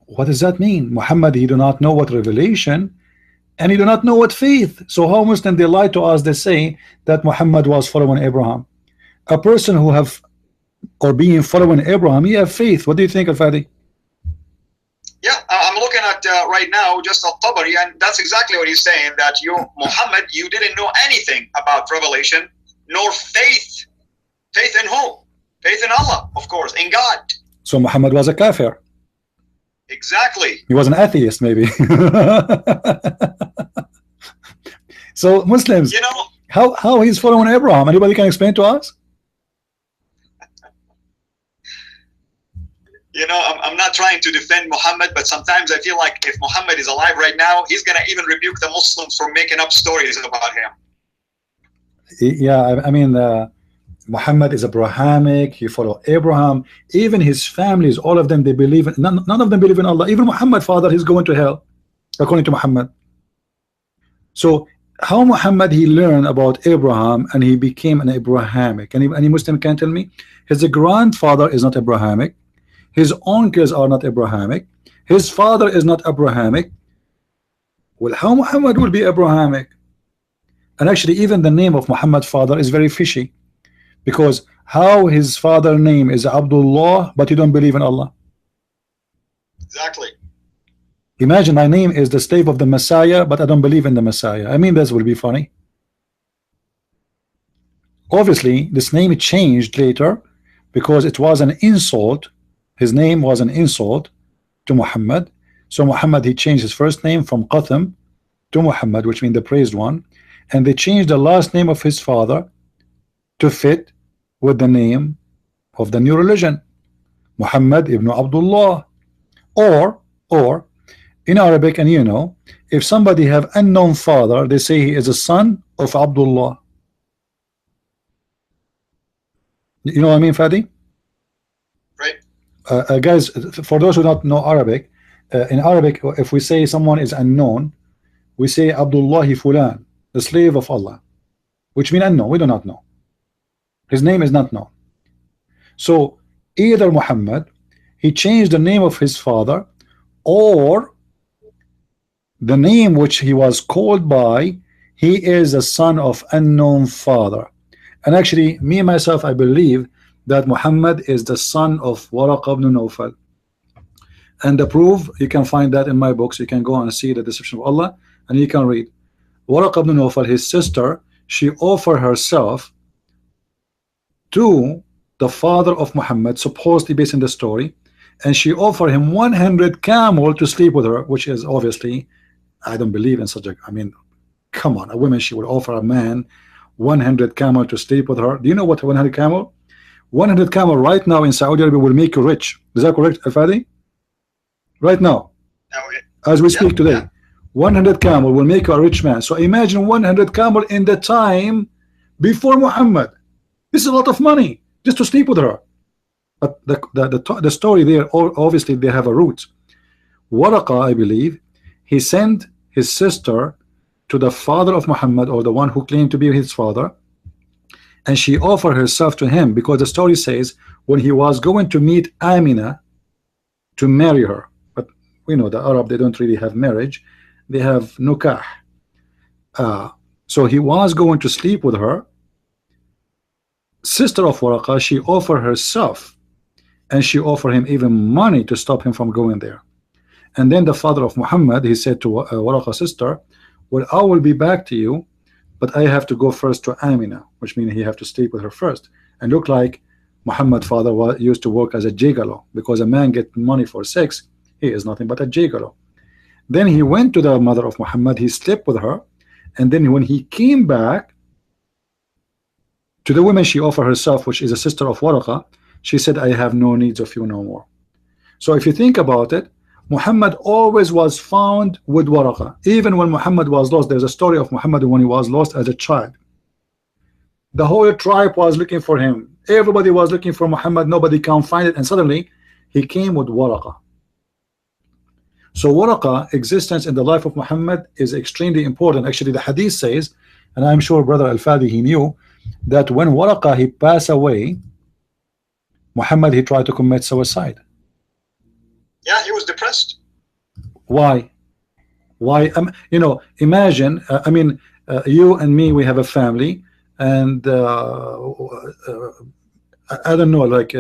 What does that mean? Muhammad, he do not know what revelation and he do not know what faith. So how Muslim they lie to us? They say that Muhammad was following Abraham. A person who have or being following Abraham, he have faith. What do you think, Fadi? Yeah, I'm looking at right now just Al-Tabari, and that's exactly what he's saying, that you, Muhammad, you didn't know anything about revelation, nor faith. Faith in who? Faith in Allah, of course, in God. So Muhammad was a kafir. Exactly. He was an atheist, maybe. So Muslims, you know, how he's following Abraham? Anybody can explain to us? You know, I'm not trying to defend Muhammad, but sometimes I feel like if Muhammad is alive right now, he's going to even rebuke the Muslims for making up stories about him. Yeah, I mean, Muhammad is Abrahamic. He followed Abraham. Even his families, all of them, they believe in, none of them believe in Allah. Even Muhammad father, he's going to hell according to Muhammad. So how Muhammad he learned about Abraham and he became an Abrahamic? Any Muslim can tell me? His grandfather is not Abrahamic. His uncles are not Abrahamic. His father is not Abrahamic. Well, how Muhammad will be Abrahamic? And actually, even the name of Muhammad's father is very fishy, because how his father name is Abdullah, but you don't believe in Allah. Exactly. Imagine my name is the slave of the Messiah, but I don't believe in the Messiah. I mean, this will be funny. Obviously, this name changed later because it was an insult. His name was an insult to Muhammad. So Muhammad, he changed his first name from Qatham to Muhammad, which means the praised one. And they changed the last name of his father to fit with the name of the new religion, Muhammad ibn Abdullah. Or in Arabic, and you know, if somebody have unknown father, they say he is a son of Abdullah. You know what I mean, Fadi? Right. Guys, for those who don't know Arabic, in Arabic, if we say someone is unknown, we say Abdullahi Fulan, the slave of Allah, which means unknown. We do not know. His name is not known. So either Muhammad, he changed the name of his father, or the name which he was called by, he is a son of unknown father. And actually, me myself, I believe that Muhammad is the son of Waraqa ibn Nawfal. And the proof, you can find that in my books. You can go and see the Deception of Allah, and you can read. Waraqa ibn Nawfal, his sister, she offered herself to the father of Muhammad, supposedly based on the story, and she offered him 100 camel to sleep with her, which is obviously, I don't believe in such a, I mean, come on, a woman, she would offer a man 100 camel to sleep with her. Do you know what 100 camel? 100 camel right now in Saudi Arabia will make you rich. Is that correct, Fadi? Right now, as we speak today, 100 camel will make you a rich man. So imagine 100 camel in the time before Muhammad. This is a lot of money just to sleep with her. But the story there, obviously they have a root. Waraqa, I believe, he sent his sister to the father of Muhammad, or the one who claimed to be his father, and she offered herself to him, because the story says when he was going to meet Amina to marry her. But we know the Arab, they don't really have marriage, they have nukah. So he was going to sleep with her. Sister of Waraqa, she offered herself, and she offered him even money to stop him from going there. And then the father of Muhammad, he said to Waraqa's sister, well, I will be back to you, but I have to go first to Amina, which means he have to sleep with her first. And look like Muhammad's father used to work as a gigolo, because a man get money for sex, he is nothing but a gigolo. Then he went to the mother of Muhammad, he slept with her, and then when he came back to the woman she offered herself, which is a sister of Waraqa, she said, I have no needs of you no more. So if you think about it, Muhammad always was found with Waraqa. Even when Muhammad was lost, there's a story of Muhammad when he was lost as a child. The whole tribe was looking for him. Everybody was looking for Muhammad. Nobody can find it. And suddenly he came with Waraqa. So Waraqa existence in the life of Muhammad is extremely important. Actually, the hadith says, and I'm sure brother Al-Fadi, he knew that when Waraqa he passed away, Muhammad he tried to commit suicide. Yeah, he was depressed. Why? You know, imagine, I mean, you and me, we have a family, and I don't know, like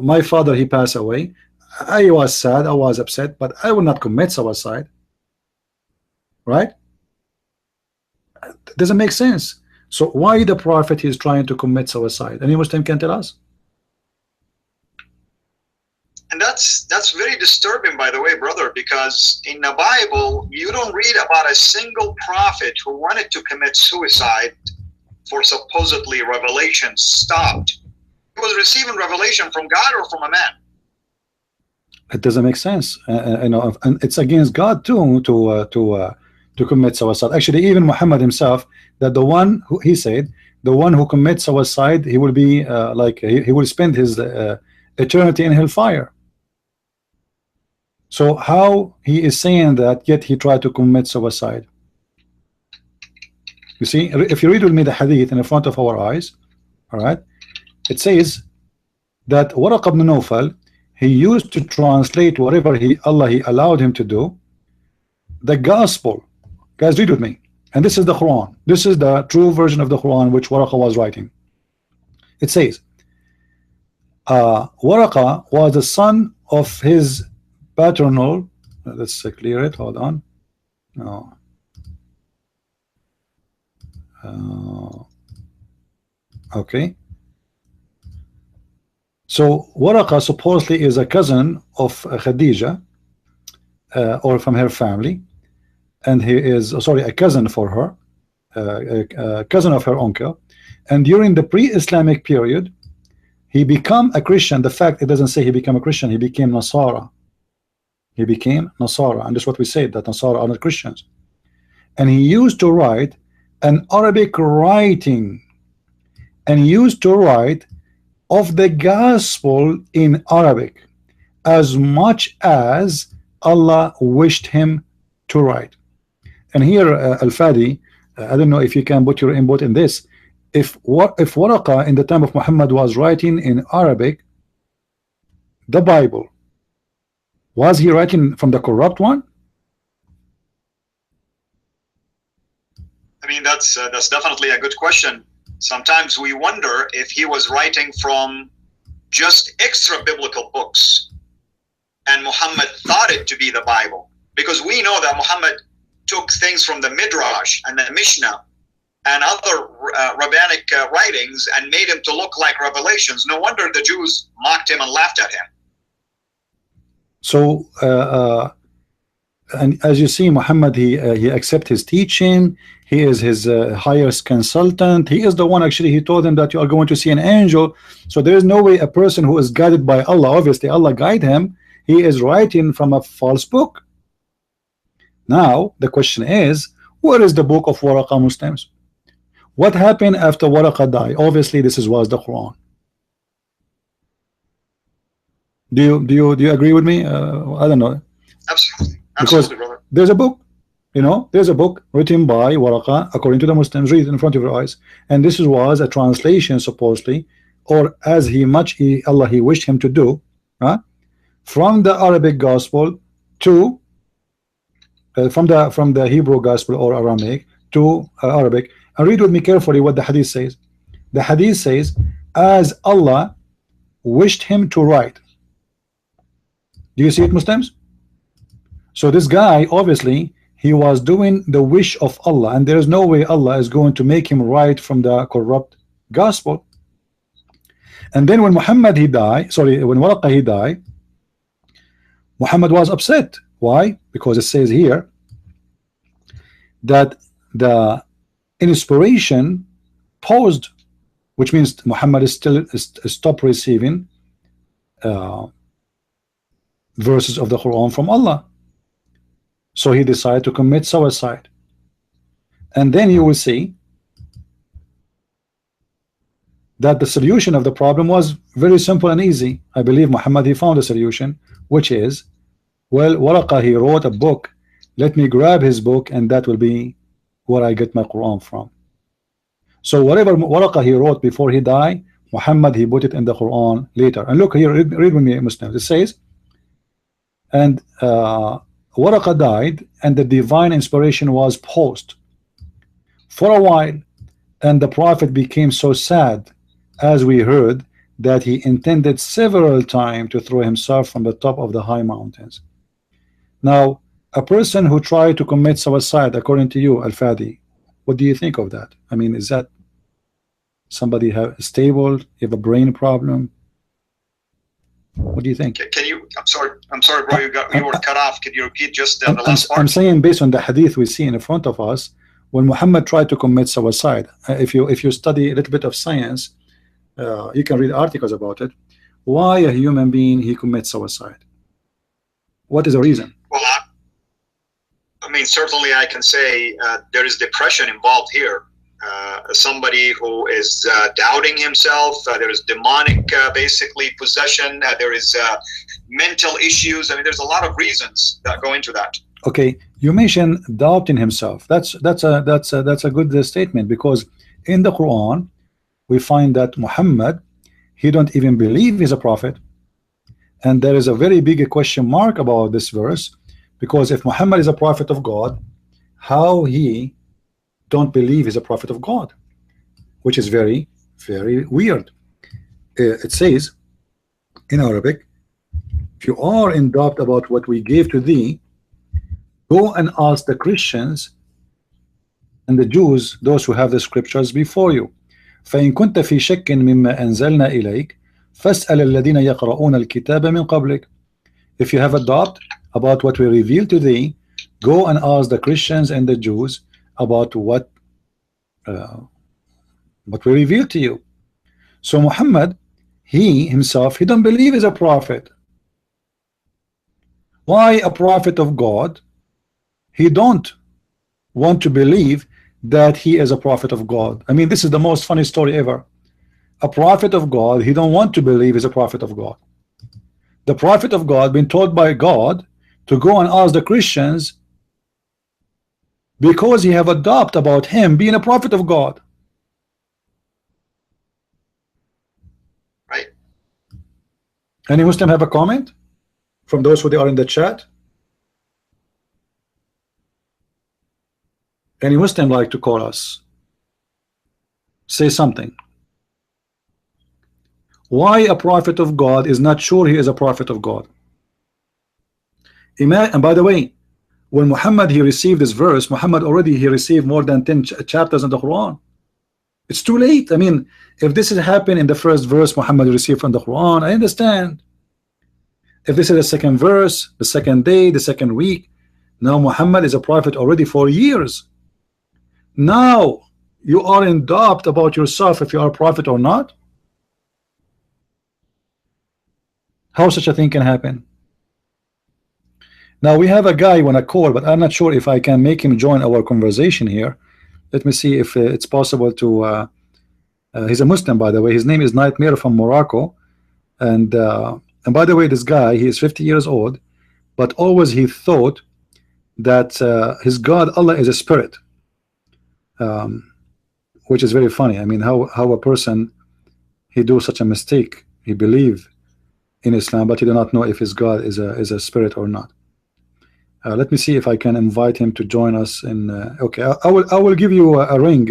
my father, he passed away. I was sad, I was upset, but I will not commit suicide, right? It doesn't make sense. So why the prophet is trying to commit suicide? Any Muslim can tell us? And that's very disturbing, by the way, brother, because in the Bible, you don't read about a single prophet who wanted to commit suicide for supposedly revelation stopped. He was receiving revelation from God or from a man. It doesn't make sense. You know, and it's against God too to to commit suicide. Actually, even Muhammad himself, that the one who, he said, the one who commits suicide, he will be like he will spend his eternity in hellfire. So how he is saying that, yet he tried to commit suicide? You see, if you read with me the hadith in front of our eyes, all right, it says that Waraq ibn Nawfal, he used to translate whatever Allah allowed him to do, the gospel. Guys, read with me. And this is the Quran. This is the true version of the Quran which Waraq was writing. It says, Waraq was the son of his paternal. Let's clear it. Hold on. No. Okay. So Waraq supposedly is a cousin of Khadija, or from her family, and he is a cousin for her, a cousin of her uncle. And during the pre-Islamic period, he became a Christian. The fact it doesn't say he became a Christian, he became Nasara. He became Nasara, and that's what we said, that Nasara are not Christians. And he used to write an Arabic writing, and he used to write of the gospel in Arabic as much as Allah wished him to write. And here, Al-Fadi, I don't know if you can put your input in this. If Waraq in the time of Muhammad was writing in Arabic, the Bible, was he writing from the corrupt one? I mean, that's definitely a good question. Sometimes we wonder if he was writing from just extra biblical books and Muhammad thought it to be the Bible, because we know that Muhammad took things from the Midrash and the Mishnah and other rabbinic writings and made him to look like revelations. No wonder the Jews mocked him and laughed at him. So and as you see, Muhammad, he accepts his teaching. He is his highest consultant. He is the one, actually, he told him that you are going to see an angel. So there is no way a person who is guided by Allah, obviously Allah guide him, he is writing from a false book. Now the question is, where is the book of Waraq Muslims? What happened after Waraq died? Obviously this was the Quran. Do you agree with me? I don't know. Absolutely. Because brother. There's a book, you know, there's a book written by Waraq according to the Muslims. Read it in front of your eyes. And this was a translation, supposedly, or as Allah wished him to do, from the Arabic gospel to from the Hebrew gospel or Aramaic to Arabic. And read with me carefully what the hadith says. The hadith says, as Allah wished him to write. Do you see it, Muslims? So this guy, obviously, he was doing the wish of Allah, and there is no way Allah is going to make him write from the corrupt gospel. And then when Muhammad when Waraq he died, Muhammad was upset. Why? Because it says here that the inspiration paused, which means Muhammad is still stopped receiving verses of the Quran from Allah. So he decided to commit suicide. And then you will see that the solution of the problem was very simple and easy. I believe Muhammad, he found a solution, which is, well, Waraq, he wrote a book. Let me grab his book, and that will be where I get my Quran from. So whatever Waraq he wrote before he died, Muhammad, he put it in the Quran later. And look here, read with me, Muslims. It says, and Waraq died, and the divine inspiration was paused for a while, and the prophet became so sad, as we heard, that he intended several times to throw himself from the top of the high mountains. Now, a person who tried to commit suicide, according to you, Al-Fadi, what do you think of that? I mean, is that somebody stable? You have a brain problem? What do you think? Can you? I'm sorry, bro. You were cut off. Could you repeat just the last part? I'm saying, based on the hadith we see in front of us, when Muhammad tried to commit suicide, if you study a little bit of science, you can read articles about it. Why a human being he commits suicide? What is the reason? Well, I mean, certainly I can say there is depression involved here. Somebody who is doubting himself. There is demonic, basically, possession. There is mental issues. I mean, there's a lot of reasons that go into that. Okay, you mentioned doubting himself. That's a good statement, because in the Quran we find that Muhammad, he don't even believe he's a prophet, and there is a very big question mark about this verse, because if Muhammad is a prophet of God, how he don't believe he's a prophet of God, which is very, very weird. It says in Arabic, if you are in doubt about what we gave to thee, go and ask the Christians and the Jews, those who have the scriptures before you. فإن كنت في شك مما أنزلنا إليك فاسأل الذين يقرؤون الكتاب من قبلك. If you have a doubt about what we revealed to thee, go and ask the Christians and the Jews about what we revealed to you. So Muhammad, he himself, he don't believe he's a prophet. Why a prophet of God? He don't want to believe that he is a prophet of God. I mean, this is the most funny story ever. A prophet of God, he don't want to believe he's a prophet of God. The prophet of God been told by God to go and ask the Christians because he have a doubt about him being a prophet of God. Right. Any Muslim have a comment from those who are in the chat? Any Muslim like to call us? Say something. Why a prophet of God is not sure he is a prophet of God? And by the way, when Muhammad he received this verse, Muhammad already he received more than 10 chapters in the Quran. It's too late. I mean, if this has happened in the first verse Muhammad received from the Quran, I understand. If this is the second verse, the second day, the second week, now Muhammad is a prophet already for years. Now you are in doubt about yourself if you are a prophet or not. How such a thing can happen? Now we have a guy on a call, but I'm not sure if I can make him join our conversation here. Let me see if it's possible to he's a Muslim, by the way. His name is Nightmare from Morocco, and by the way, this guy, he is 50 years old, but always he thought that his God Allah is a spirit, which is very funny. I mean, how a person he do such a mistake. He believe in Islam, but he do not know if his God is a spirit or not. Let me see if I can invite him to join us in okay, I will give you a ring,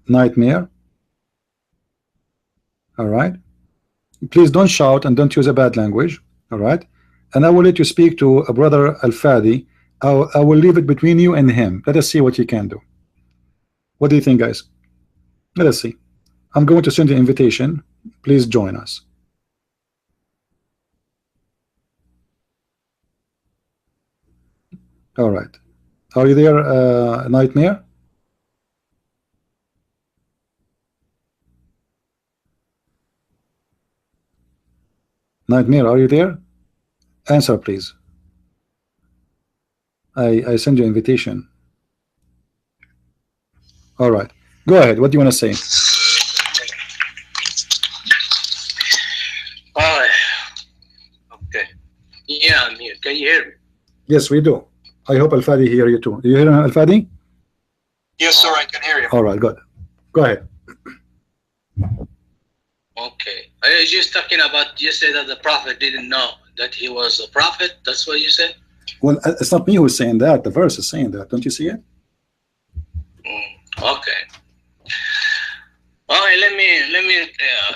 Nightmare. All right, please don't shout and don't use a bad language. All right, and I will let you speak to a brother Al-Fadi. I will leave it between you and him. Let us see what he can do. What do you think, guys? Let us see. I'm going to send you an invitation. Please join us. All right. Are you there, Nightmare? Nightmare, are you there? Answer, please. I send you an invitation. All right. Go ahead. What do you want to say? Okay. Yeah, I'm here. Can you hear me? Yes, we do. I hope Al-Fadi hear you too. Do you hear Al-Fadi? Yes, sir, I can hear you. All right, good. Go ahead. Okay. I was just talking about, you said that the prophet didn't know that he was a prophet. That's what you said? Well, it's not me who's saying that. The verse is saying that. Don't you see it? Okay. All right, let me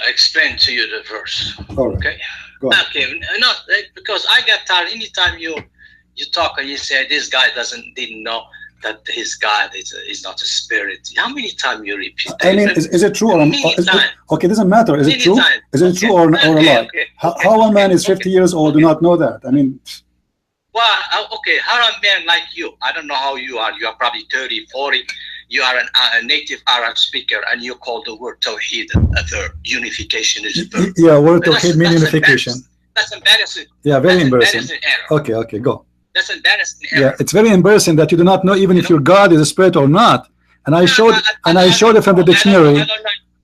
explain to you the verse. All right. Okay. Go on. Okay. No, because I get tired anytime you talk and you say this guy didn't know that his God is not a spirit. How many times you repeat that? I mean, is it true or okay? It doesn't matter. Is it true? Is it true or a lie? Okay. How a man is 50 years old do not know that? I mean, well, okay. How a man like you? I don't know how you are. You are probably 30, 40. You are a native Arab speaker, and you call the word Tawheed a verb. Unification is a verb. Yeah, word Tawheed means unification. That's embarrassing. Yeah, very that's embarrassing. Error. Okay, go. That's embarrassing. Yeah, it's very embarrassing that you do not know even if your God is a spirit or not. And I showed it from the dictionary.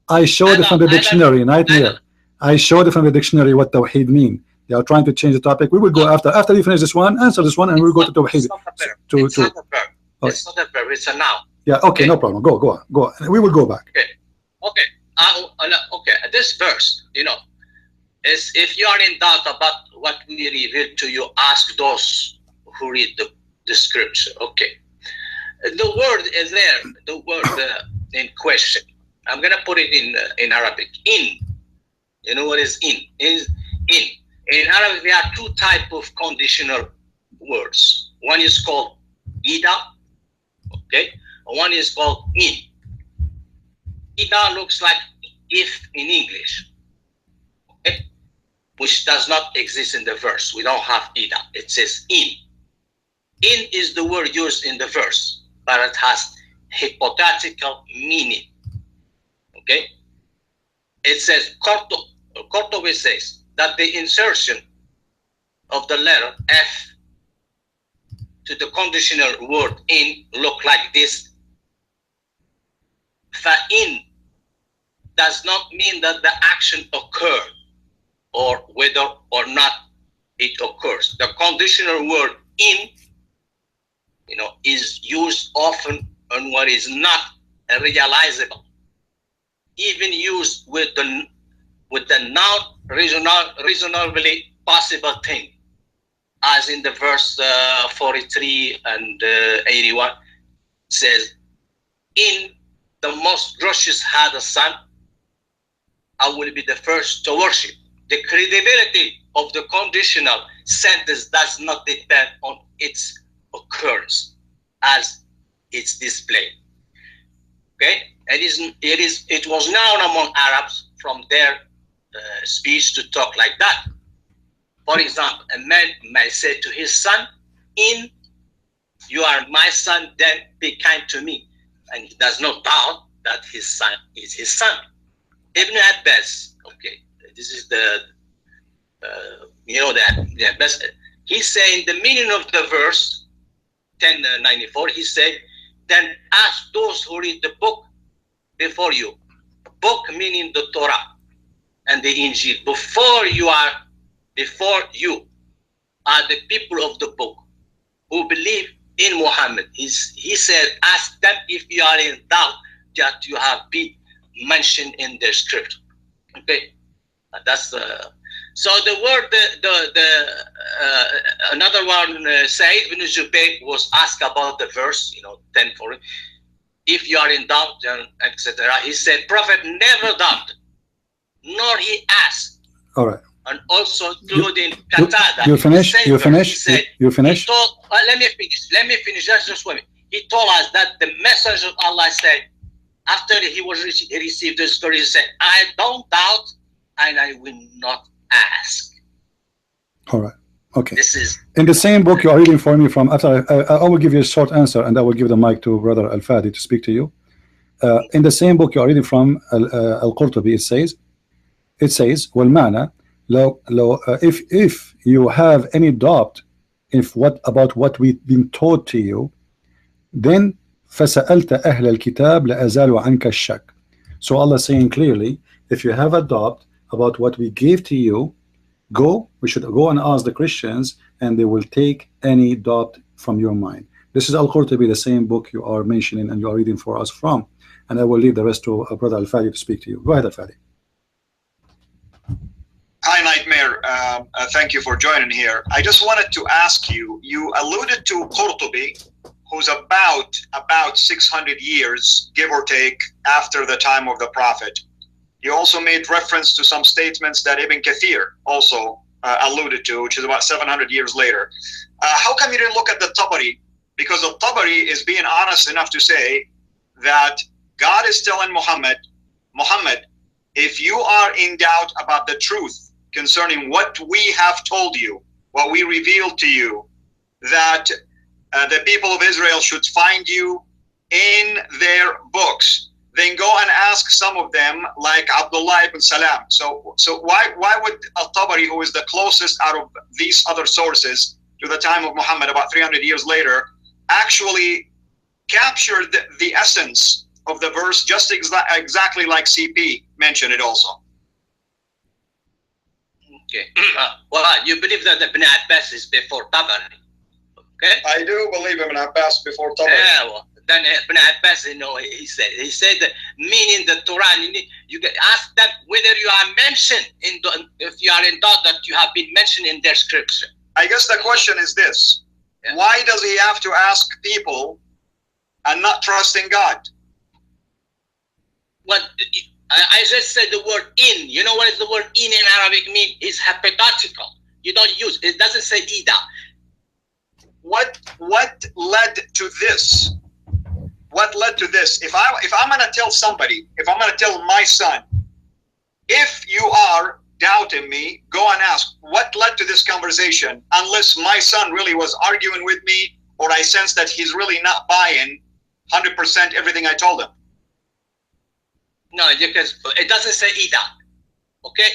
I showed it from the dictionary, Nightmare. I showed it from the dictionary what Tawheed mean. They are trying to change the topic. We will go after you finish this one, answer this one, and we'll go to Tawheed. It's not a verb. It's not a verb. It's a noun. Yeah. Okay. No problem. Go on. We will go back. Okay. Okay. This verse, is if you are in doubt about what we revealed to you, ask those who read the scripture. Okay. The word is there. The word in question. I'm gonna put it in Arabic. In. You know what is in? Is in. In Arabic, there are two types of conditional words. One is called ida. Okay. One is called in. Ida looks like if in English. Okay. Which does not exist in the verse. We don't have ida. It says in. In is the word used in the verse, but it has hypothetical meaning. Okay? It says, Cordoba says that the insertion of the letter F to the conditional word in look like this. Fa-in does not mean that the action occurred or whether or not it occurs. The conditional word in, is used often on what is not realizable, even used with the noun reasonably possible thing, as in the verse 43 and 81 says, in the most gracious had a son, I will be the first to worship. The credibility of the conditional sentence does not depend on its occurrence as it's displayed. Okay, it was known among Arabs from their speech to talk like that. For example, a man may say to his son, in you are my son, then be kind to me. And he does not doubt that his son is his son. Ibn Abbas, okay, this is the best. He's saying the meaning of the verse 1094. He said, then ask those who read the book before you. Book meaning the Torah and the Injil. Before you are the people of the book who believe in Muhammad. He said, ask them if you are in doubt that you have been mentioned in the script. Okay, that's so the word another one, Sa'id bin Jubayr was asked about the verse, 10:4. If you are in doubt, etc. He said, Prophet never doubted, nor he asked. All right. And also including Qatada. You finished? You finished? You finished? Let me finish. Just 1 minute. He told us that the messenger of Allah said, after he received the story, he said, I don't doubt and I will not ask. All right. Okay. This is in the same book you are reading for me from. After I will give you a short answer, and I will give the mic to Brother Al-Fadi to speak to you. In the same book you are reading from Al-Qurtubi, it says, والمعنى لو if you have any doubt about what we've been taught to you, then فسألت أهل الكتاب لأزالوا عنك الشك. So Allah is saying clearly, if you have a doubt about what we gave to you, we should go and ask the Christians, and they will take any doubt from your mind. This is Al-Qurtubi, the same book you are mentioning and you are reading for us from. And I will leave the rest to Brother Al-Fadi to speak to you. Go ahead, Al-Fadi. Hi, Nightmare. Thank you for joining here. I just wanted to ask you, you alluded to Qurtubi, who's about 600 years, give or take, after the time of the Prophet. You also made reference to some statements that Ibn Kathir also alluded to, which is about 700 years later. How come you didn't look at the Tabari? Because the Tabari is being honest enough to say that God is telling Muhammad, if you are in doubt about the truth concerning what we have told you, what we revealed to you, that the people of Israel should find you in their books, then go and ask some of them, like Abdullah ibn Salam. So why would Al-Tabari, who is the closest out of these other sources to the time of Muhammad, about 300 years later, actually captured the essence of the verse just exactly like CP mentioned it also. Okay. Well, you believe that Ibn Abbas is before Tabari? Okay. I do believe Ibn Abbas before Tabari. Yeah, well, then Ibn Abbas, you know, he said that meaning the Torah, you can ask them whether you are mentioned in the, if you are in doubt that you have been mentioned in their scripture. I guess the question is this: why does he have to ask people and not trust in God? Well, I just said the word in. You know what is the word in Arabic mean? It's hypothetical. You don't use it. Doesn't say ida. What led to this? What led to this? If I'm gonna tell somebody, if I'm gonna tell my son, if you are doubting me, go and ask what led to this conversation, unless my son really was arguing with me, or I sense that he's really not buying 100% everything I told him. No, because it doesn't say ida. Okay,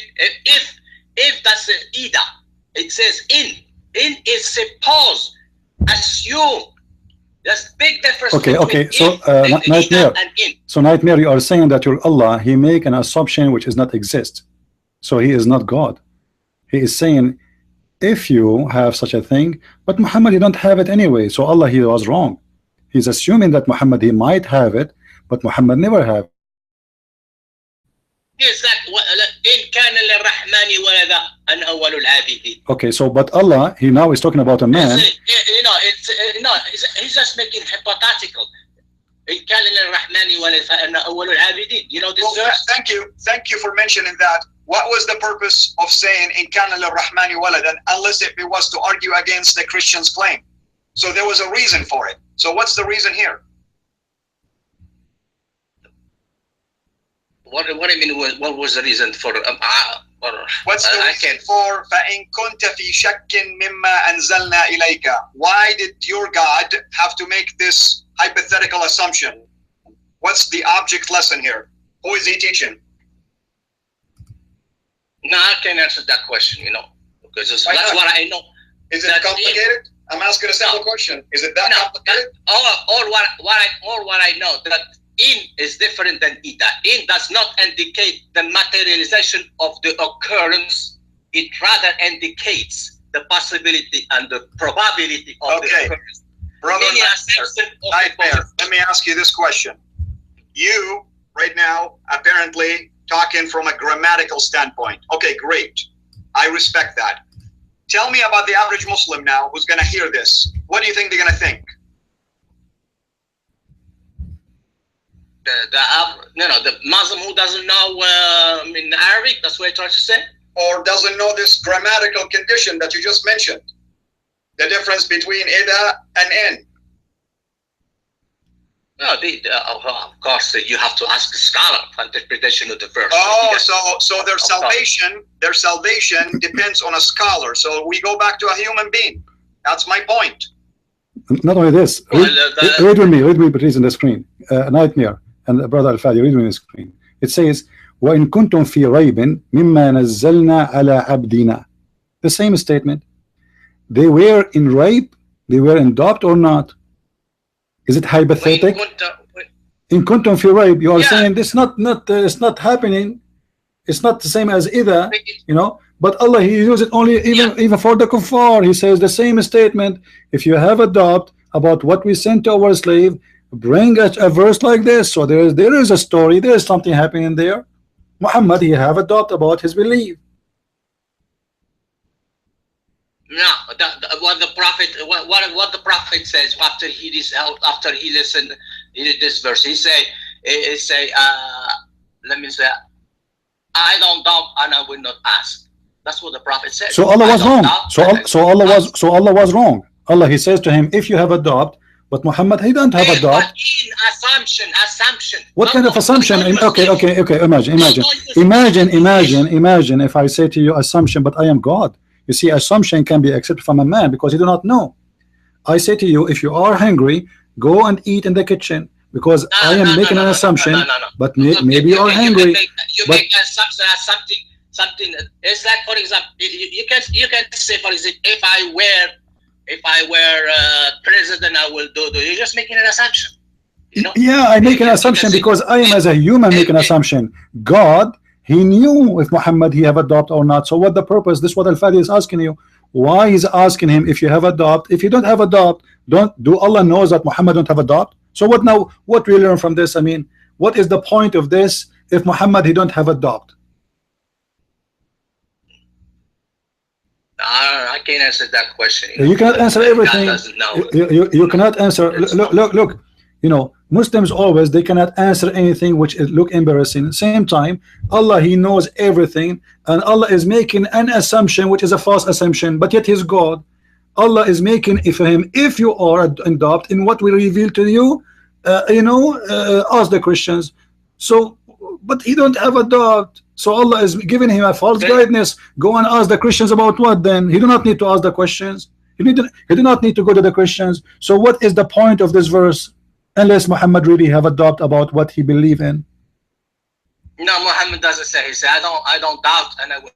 if that's an ida, it says in. In is suppose, assume. There's big difference. Okay. So Nightmare. So Nightmare, you are saying that your Allah, he make an assumption which does not exist. So he is not God. He is saying, if you have such a thing, but Muhammad, you don't have it anyway. So Allah, he was wrong. He's assuming that Muhammad, he might have it, but Muhammad never have it. Okay, so but Allah, he now is talking about a man. You know, he's just making hypothetical. You know this verse? Thank you for mentioning that. What was the purpose of saying in kana lirrahmani waladan, unless it was to argue against the Christians' claim? So there was a reason for it. So what's the reason here? What do you mean? What was the reason for? What's the reason for فَإِن كُنْتَ فِي شَكٍّ مِمَّا أَنزَلْنَا إِلَيْكَ? Why did your God have to make this hypothetical assumption? What's the object lesson here? Who is he teaching? No, I can answer that question, you know, because that's what I know. Is it complicated? I'm asking a simple question. Is it that complicated? All what I know that in is different than ida. In does not indicate the materialization of the occurrence. It rather indicates the possibility and the probability of the occurrence. Brother Nightmare, let me ask you this question. You, right now, apparently talking from a grammatical standpoint. Okay, great. I respect that. Tell me about the average Muslim now who's going to hear this. What do you think they're going to think? The Muslim who doesn't know in Arabic, that's what you're trying to say? Or doesn't know this grammatical condition that you just mentioned. The difference between ida and in. No, of course, you have to ask a scholar for interpretation of the verse. Oh, so their salvation depends on a scholar. So we go back to a human being. That's my point. Not only this, read with me, please, on the screen. Nightmare and Brother Al-Fadi, read with me on the screen. It says, وَإِن كُنْتُمْ فِي رَيْبٍ مِمَّا نَزَّلْنَا عَلَى عَبْدِنَا. The same statement. They were in rape, they were in doubt or not? Is it hypothetical? In kuntum fi raib, you are saying this it's not happening. It's not the same as either, you know. But Allah, he uses it only even for the kuffar. He says the same statement. If you have a doubt about what we sent to our slave, bring a verse like this. So there is a story. There is something happening there. Muhammad, he have a doubt about his belief. No, what the prophet says after he listened this verse, he say, let me say, I don't doubt and I will not ask. That's what the prophet said. So Allah was wrong. So Allah was wrong. Allah, he says to him, if you have a doubt, but Muhammad, he don't have a doubt. Assumption. What kind of assumption? Okay. Imagine if I say to you assumption, but I am God. You see, assumption can be accepted from a man because you do not know. I say to you, if you are hungry, go and eat in the kitchen because I am making an assumption. But maybe you are hungry. You make something. It's like, for example, you can say, for example, if if I were president, I will do. You're just making an assumption. You know? Yeah, I make an assumption because I am as a human make an assumption. God, he knew if Muhammad he have adopt or not. So what the purpose? This is what Al-Fadi is asking you. Why he's asking him if you have adopt? If you don't have adopt, do Allah knows that Muhammad don't have adopt? So what now? What we learn from this? I mean, what is the point of this if Muhammad he don't have adopt? I can't answer that question. You cannot answer everything. God doesn't know. You cannot answer. Look. You know, Muslims always they cannot answer anything which look embarrassing. At the same time, Allah he knows everything, and Allah is making an assumption which is a false assumption, but yet He's God. Allah is making if him if you are adopt in what we reveal to you, ask the Christians. So, but he don't have adopt. So Allah is giving him a false guidance. Go and ask the Christians about what then? He do not need to ask the questions. He do not need to go to the Christians. So what is the point of this verse? Unless Muhammad really have a doubt about what he believe in. No, Muhammad doesn't say. He said, I don't doubt, and I will.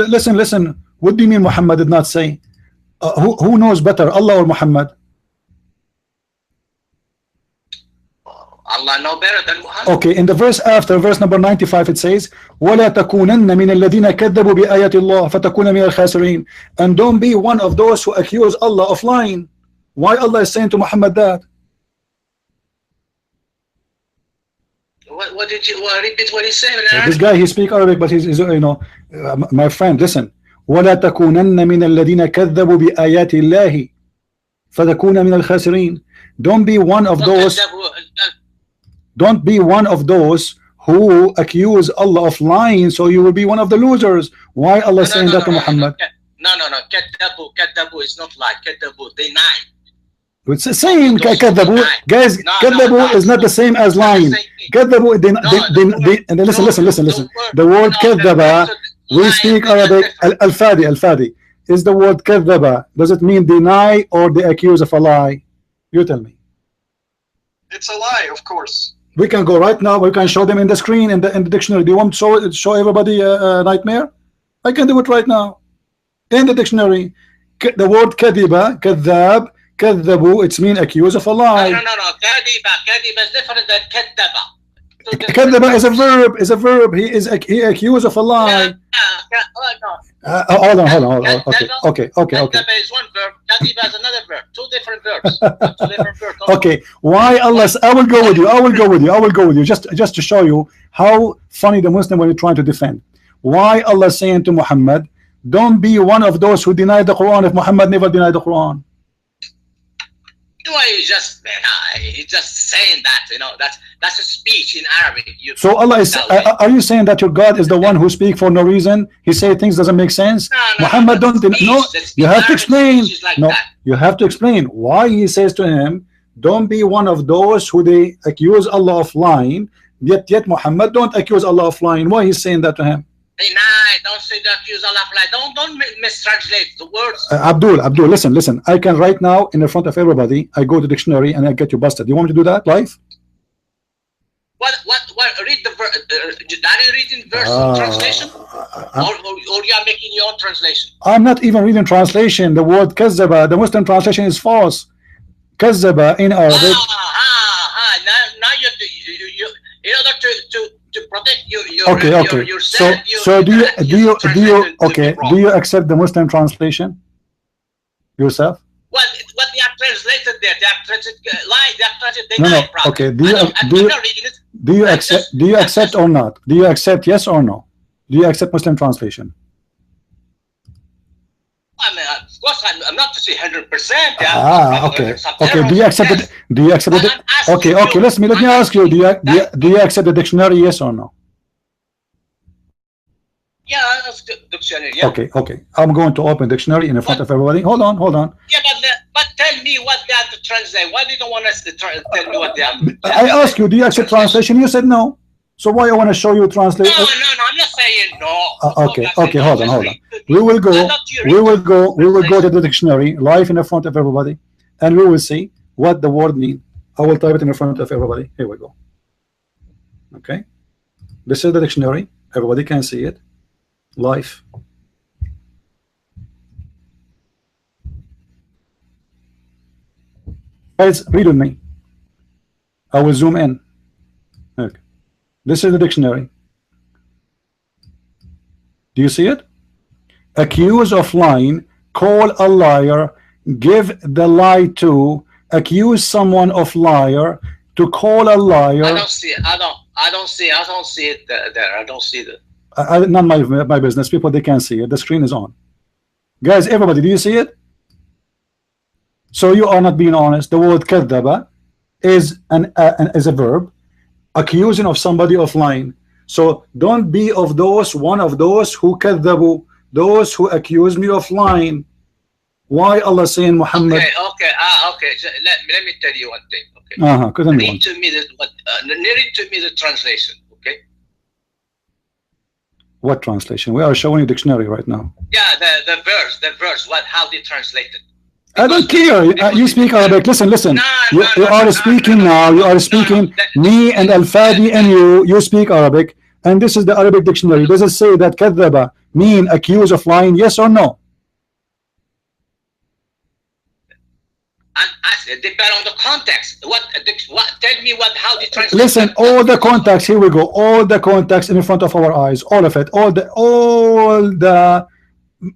Listen. What do you mean Muhammad did not say? Who knows better, Allah or Muhammad? Allah know better than Muhammad. Okay, in the verse after, verse number 95, it says, وَلَا تَكُونَنَّ مِنَ الَّذِينَ كَذَّبُوا بِآيَاتِ اللَّهِ فَتَكُونَ مِنَ الْخَاسِرِينَ. And don't be one of those who accuse Allah of lying. Why Allah is saying to Muhammad that? What did you repeat what he said? This guy he speak Arabic, but he's my friend, listen. ولا تكونن من الذين كذبوا بآيات الله فتكون من الخاسرين. Don't be one of those. Don't be one of those who accuse Allah of lying, so you will be one of the losers. Why Allah saying that to Muhammad? No. Kadabu is not like kadabu. Deny. It's the same. Kadabu, guys. Kadabu is not the same as lying. Kadabu. And listen. The word kadaba. We speak Arabic. Al-Fadi is the word kadaba. Does it mean deny or they accuse of a lie? You tell me. It's a lie, of course. We can go right now. We can show them in the screen in the dictionary. Do you want to show everybody a nightmare? I can do it right now. In the dictionary, the word kadiba, kadhab, kadhabu, it's mean accuse of a lie. No. Kadiba is different than kadaba. Kadhaba is a verb. He accused of a lie. Hold on. Okay. Kadaba is one verb. Kadiba is another verb. Two different verbs. Okay. Why Allah? I will go with you. Just to show you how funny the Muslim when you're trying to defend. Why Allah saying to Muhammad, don't be one of those who deny the Quran if Muhammad never denied the Quran. Why he's just saying that, that's a speech in Arabic. So Allah is, are you saying that your God is the one who speak for no reason? He say things doesn't make sense? No, Muhammad don't no, you have to explain. Like you have to explain why he says to him, don't be one of those who they accuse Allah of lying, yet Muhammad don't accuse Allah of lying. Why he's saying that to him? Don't say that accuse Allah of lying. Don't mistranslate the words. Abdul, listen. I can right now in the front of everybody. I go to dictionary and I get you busted. You want me to do that live? What? Read the verse. Are you reading verse translation, or you are making your own translation? I'm not even reading translation. The word kazzaba, the Muslim translation is false. Kazzaba in Arabic. Now you in order to protect yourself. So do you accept the Muslim translation yourself? What they are translated there? They are translated lie. They are translated No. lie. Okay. Do you accept or not? Do you accept yes or no? Do you accept Muslim translation? I mean, of course, I'm not to say 100%. Okay. Do you accept it? Do you accept it? Okay. Let me ask you. Do you accept the dictionary? Yes or no? Yeah, that's the dictionary. Yeah. Okay. I'm going to open dictionary in front of everybody. Hold on. Yeah, but tell me what they have to translate. Why do you don't want us to tell me what they have? I asked you, do you accept translation? You said no. So why I want to show you translation? No. I'm not saying no. Okay. Hold on. We will go to the dictionary live in the front of everybody, and we will see what the word means. I will type it in the front of everybody. Here we go. Okay. This is the dictionary. Everybody can see it live. Guys, read with me. I will zoom in. Look. This is the dictionary. Do you see it? Accuse of lying, call a liar, give the lie to, accuse someone of liar, to call a liar. I don't see it. I don't see it there. I don't see it. Not my business. People, they can't see it. The screen is on. Guys, everybody, do you see it? So you are not being honest. The word kadhaba is a verb, accusing of somebody of lying. So don't be of those, one of those who kadhabu, those who accuse me of lying. Why Allah saying Muhammad? Okay. So let me tell you one thing. Okay. Read to me the translation. Okay. What translation? We are showing you dictionary right now. Yeah, the verse. How they translate it. I don't care. You speak Arabic. Listen. You are speaking now. You are speaking. Me and Al-Fadi and you speak Arabic. And this is the Arabic dictionary. Does it say that kadhaba mean accuse of lying? Yes or no? It depends on the context. Tell me how they translate. Listen, all the context. Here we go. All the context in front of our eyes. All of it. All the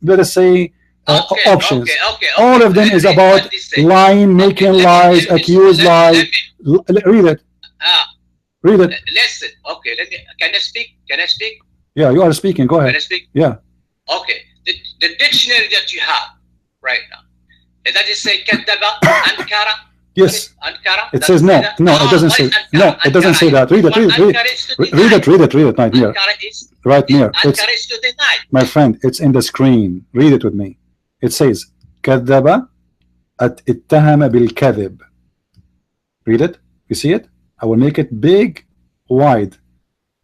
let us say options. All of them is about lying, making lies, accuse lies. Read it. Read it. Listen. Okay. Can I speak? Yeah, you are speaking. Go ahead. Can I speak? Yeah. Okay. The dictionary that you have right now. Does it say kadaba, ankara? Yes. Ankara? It says no. No, it doesn't say. No, it doesn't say that. Read it. Right here. Right here. My friend, it's in the screen. Read it with me. It says kadaba اتهم بالكذب. Read it. You see it? I will make it big, wide.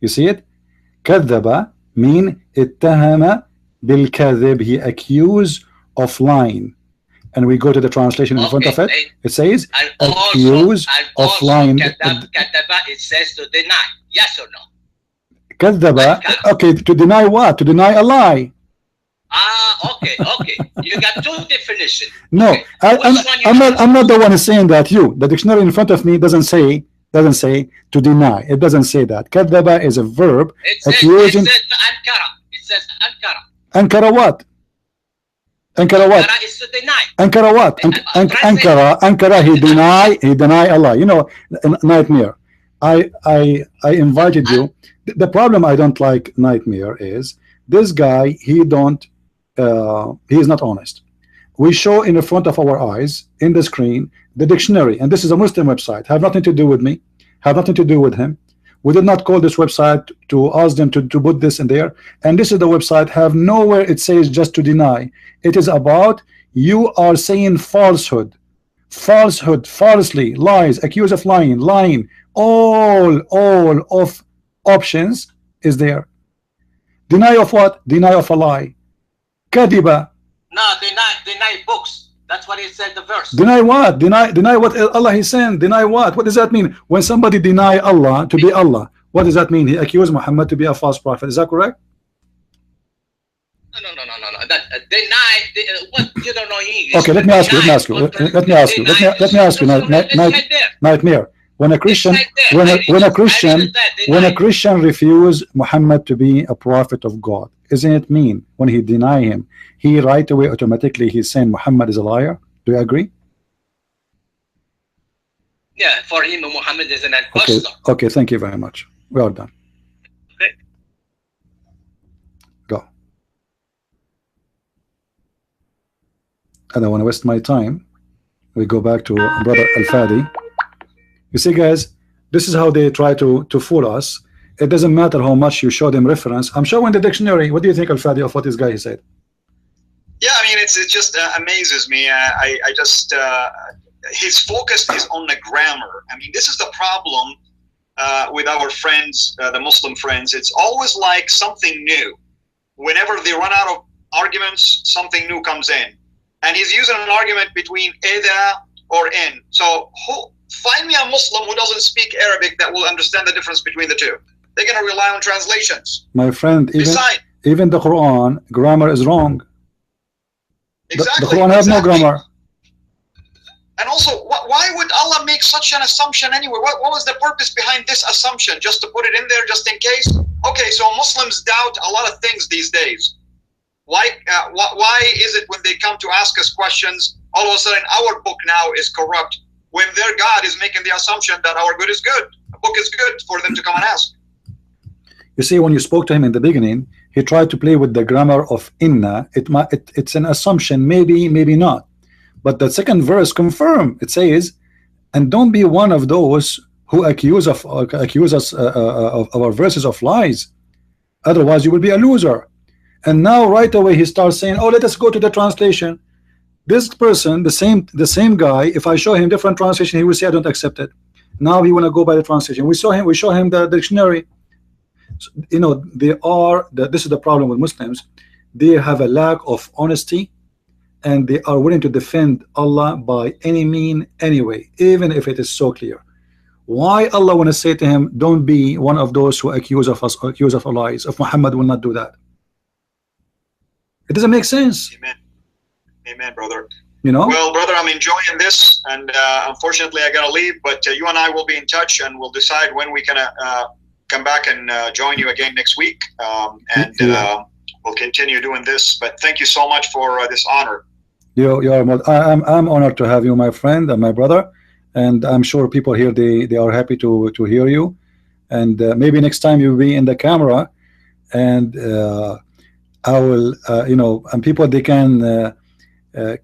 You see it? كذب mean اتهم بالكذب. He accused of lying. And we go to the translation in front of it. It says accused of lying. Kadaba, it says to deny. Yes or no? Kadaba. Okay, to deny what? To deny a lie. Okay. You got two definitions. No, okay. I'm not the one who's saying that. The dictionary in front of me doesn't say to deny. It doesn't say that. Kadaba is a verb. Accusing. It says ankara. Ankara what? Ankara what? Ankara is to deny. Ankara what? Ankara he deny Allah. You know, nightmare. I invited you. The problem I don't like nightmare is this guy, he is not honest. We show in the front of our eyes in the screen the dictionary, and this is a Muslim website, have nothing to do with me, have nothing to do with him. We did not call this website to ask them to put this in there, and this is the website, have nowhere it says just to deny. It is about you are saying falsehood, falsely, lies, accused of lying, all of options is there. Deny of what? Deny of a lie. Kadiba. No, deny books. That's what it said, the verse. Deny what? Deny what Allah is saying. Deny what? What does that mean? When somebody deny Allah to be Allah, what does that mean? He accused Muhammad to be a false prophet. Is that correct? No. Deny what you don't know English. Okay, let me ask you. Nightmare. When a Christian refuse Muhammad to be a prophet of God, isn't it mean when he deny him, he right away automatically he's saying Muhammad is a liar? Do you agree? Yeah, for him Muhammad is an impostor. Okay, thank you very much. We are done. Okay. Go. I don't want to waste my time. We go back to brother Al-Fadi. You see, guys, this is how they try to fool us. It doesn't matter how much you show them reference. I'm showing the dictionary. What do you think, Al-Fadi, of what this guy said? Yeah, I mean, it just amazes me. I just his focus is on the grammar. I mean, this is the problem with our friends, the Muslim friends. It's always like something new. Whenever they run out of arguments, something new comes in, and he's using an argument between either or in. So find me a Muslim who doesn't speak Arabic that will understand the difference between the two. They're going to rely on translations. My friend, even the Quran, grammar is wrong. Exactly. The Quran has no grammar. And also, why would Allah make such an assumption anyway? What was the purpose behind this assumption? Just to put it in there, just in case? Okay, so Muslims doubt a lot of things these days. Why is it when they come to ask us questions, all of a sudden our book now is corrupt, when their God is making the assumption that our good is good? A book is good for them to come and ask. You see, when you spoke to him in the beginning, he tried to play with the grammar of inna. It's an assumption, maybe, maybe not. But the second verse confirm. It says, and don't be one of those who accuse us of our verses of lies. Otherwise, you will be a loser. And now, right away, he starts saying, "Oh, let us go to the translation." This person, the same guy, if I show him different translation, he will say, "I don't accept it." Now he want to go by the translation. We show him the dictionary. So, you know, this is the problem with Muslims. They have a lack of honesty, and they are willing to defend Allah by any mean anyway, even if it is so clear. Why Allah want to say to him, "Don't be one of those who accuse of our lies"? If Muhammad will not do that, it doesn't make sense. Amen. Amen, brother. You know. Well, brother, I'm enjoying this, and unfortunately, I gotta leave. But you and I will be in touch, and we'll decide when we can come back and join you again next week, we'll continue doing this. But thank you so much for this honor. I'm honored to have you, my friend and my brother, and I'm sure people here they are happy to hear you, and maybe next time you'll be in the camera, and I will you know, and people they can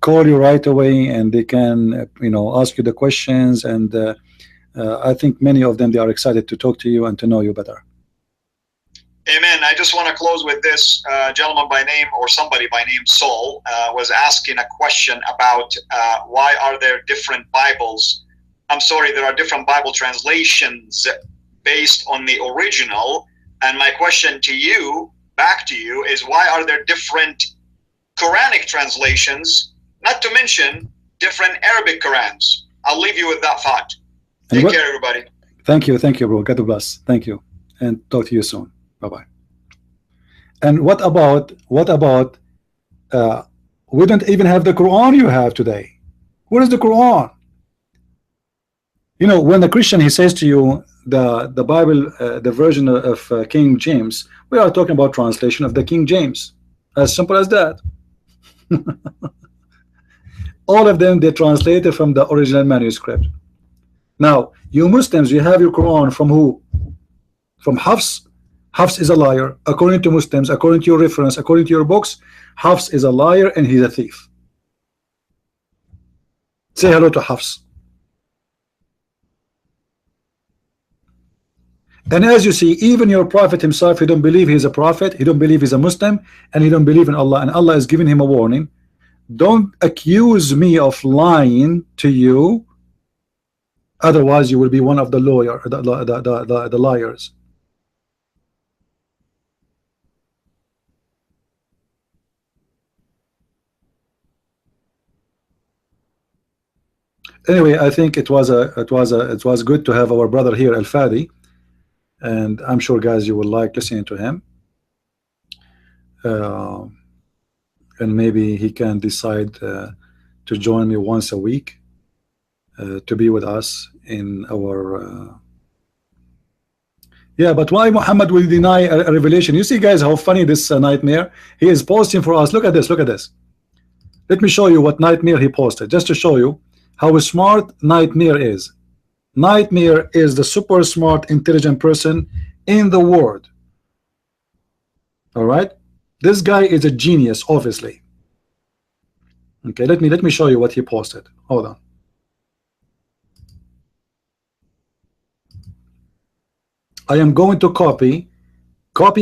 call you right away, and they can you know, ask you the questions, and I think many of them they are excited to talk to you and to know you better. Amen. I just want to close with this. Gentleman by name, or somebody by name Saul, was asking a question about why are there different Bibles? I'm sorry, there are different Bible translations based on the original. And my question to you, back to you, is why are there different Quranic translations, not to mention different Arabic Qurans? I'll leave you with that thought. Take care, everybody. Thank you, bro. God bless. Thank you, and talk to you soon. Bye-bye. And what about we don't even have the Quran you have today. What is the Quran? You know, when the Christian he says to you the Bible, the version of King James, we are talking about translation of the King James. As simple as that. All of them they translated from the original manuscript. Now you Muslims, you have your Quran from who? From Hafs. Hafs is a liar according to Muslims, according to your reference, according to your books. Hafs is a liar and he's a thief. Say hello to Hafs. And as you see, even your prophet himself, he don't believe he's a prophet, he don't believe he's a Muslim, and he don't believe in Allah, and Allah is giving him a warning. Don't accuse me of lying to you, otherwise you will be one of the liars. Anyway, I think it was good to have our brother here, Al Fadi, and I'm sure guys you will like listening to him, and maybe he can decide to join me once a week to be with us in our yeah. But why Muhammad will deny a revelation? You see guys how funny this nightmare, he is posting for us. Look at this, let me show you what nightmare he posted, just to show you how smart Nightmare is. Nightmare is the super smart, intelligent person in the world. All right, this guy is a genius, obviously. Okay, let me show you what he posted. Hold on. I am going to copy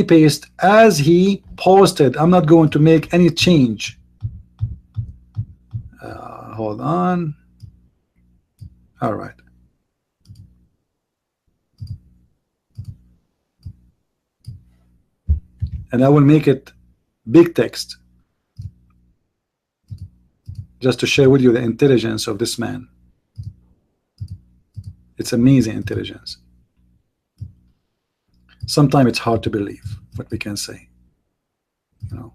paste as he posted. I'm not going to make any change. Hold on. All right. And I will make it big text just to share with you the intelligence of this man. It's amazing intelligence. Sometimes it's hard to believe what we can say, you know.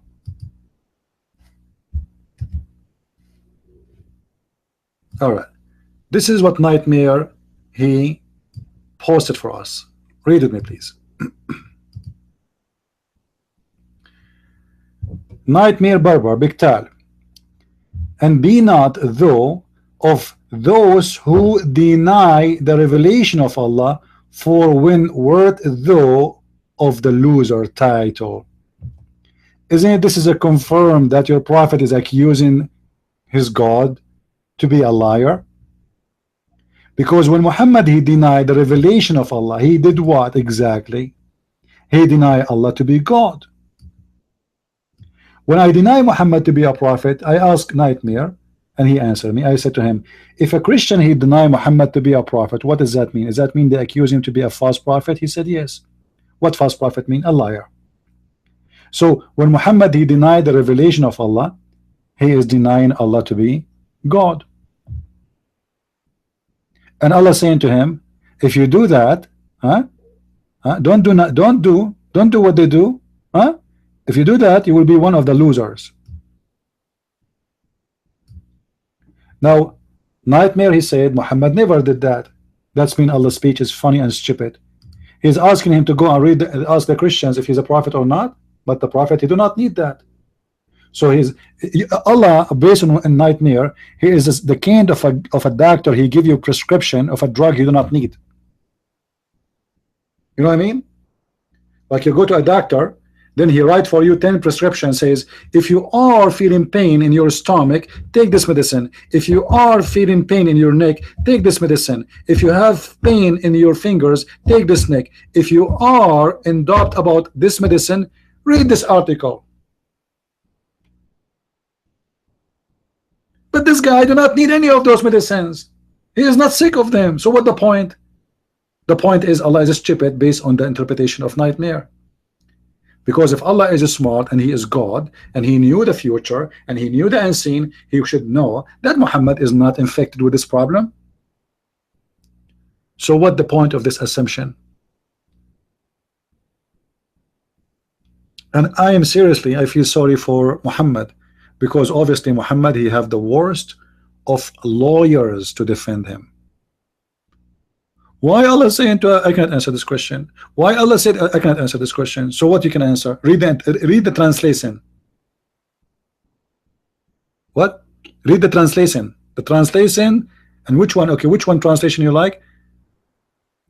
All right. This is what Nightmare he posted for us. Read with me, please. Nightmare Barber Biktal. And be not though of those who deny the revelation of Allah, for when wert thou of the loser title. Isn't it, this is a confirm that your prophet is accusing his God to be a liar? Because when Muhammad he denied the revelation of Allah, he did what exactly? He denied Allah to be God. When I deny Muhammad to be a prophet, I asked Nightmare, and he answered me. I said to him, if a Christian he deny Muhammad to be a prophet, what does that mean? Does that mean they accuse him to be a false prophet? He said yes. What false prophet mean? A liar. So when Muhammad he denied the revelation of Allah, he is denying Allah to be God. And Allah saying to him, if you do that, don't do what they do, if you do that, you will be one of the losers. Now, Nightmare he said Muhammad never did that. That's mean Allah's speech is funny and stupid. He's asking him to go and read, ask the Christians if he's a prophet or not. But the prophet, he do not need that. So Allah, based on Nightmare, he is the kind of a doctor. He give you a prescription of a drug you do not need. You know what I mean? Like you go to a doctor, then he write for you 10 prescriptions, says if you are feeling pain in your stomach, take this medicine. If you are feeling pain in your neck, take this medicine. If you have pain in your fingers, take this neck. If you are in doubt about this medicine, read this article. But this guy do not need any of those medicines. He is not sick of them. So what the point? The point is Allah is stupid based on the interpretation of Nightmare. Because if Allah is smart and he is God and he knew the future and he knew the unseen, he should know that Muhammad is not infected with this problem. So what the point of this assumption? And I am seriously, I feel sorry for Muhammad, because obviously Muhammad he have the worst of lawyers to defend him. Why Allah saying to I cannot answer this question? Why Allah said I cannot answer this question? So what you can answer? Read the translation. What? Read the translation. The translation, and which one? Okay, which one translation you like?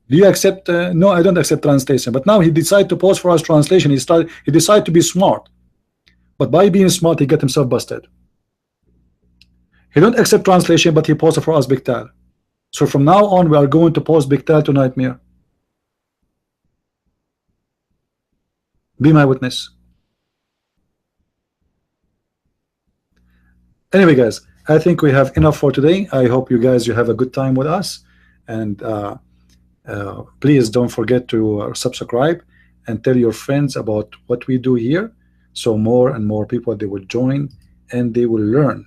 Do you accept? No, I don't accept translation. But now he decided to pause for us translation. He decided to be smart, but by being smart, he get himself busted. He don't accept translation, but he paused for us big tal. So from now on, we are going to pause big tal to Nightmare. Be my witness. Anyway, guys, I think we have enough for today. I hope you guys you have a good time with us, and please don't forget to subscribe and tell your friends about what we do here, so more and more people they will join and they will learn.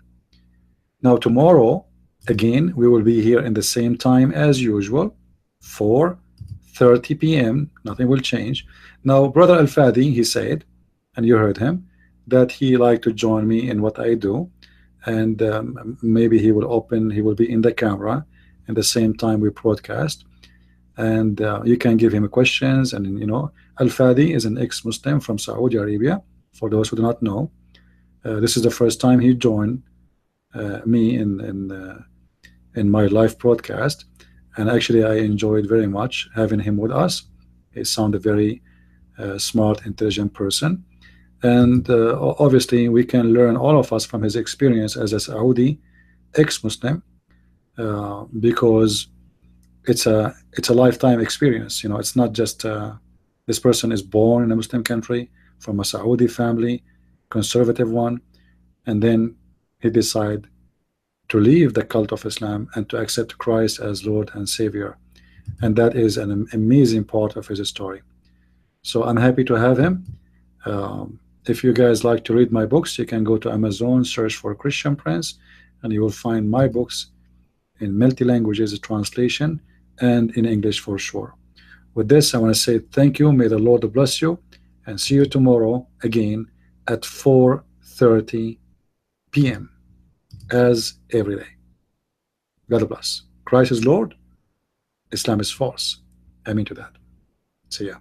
Now tomorrow again we will be here in the same time as usual, 4:30 p.m. Nothing will change. Now brother Al-Fadi, he said, and you heard him, that he like to join me in what I do, and maybe he will be in the camera in the same time we broadcast, and you can give him questions. And you know, Al-Fadi is an ex-Muslim from Saudi Arabia, for those who do not know. This is the first time he joined me in my live broadcast, and actually I enjoyed very much having him with us. He sounded very smart, intelligent person, and obviously we can learn, all of us, from his experience as a Saudi ex-Muslim, because it's a lifetime experience. You know, it's not just this person is born in a Muslim country from a Saudi family, conservative one, and then he decided to leave the cult of Islam and to accept Christ as Lord and Savior, and that is an amazing part of his story. So I'm happy to have him. If you guys like to read my books, you can go to Amazon, search for Christian Prince, and you will find my books in multi languages translation and in English for sure. With this, I want to say thank you. May the Lord bless you, and see you tomorrow again at 4:30 p.m. as every day. God bless. Christ is Lord, Islam is false. Amen to that. See ya.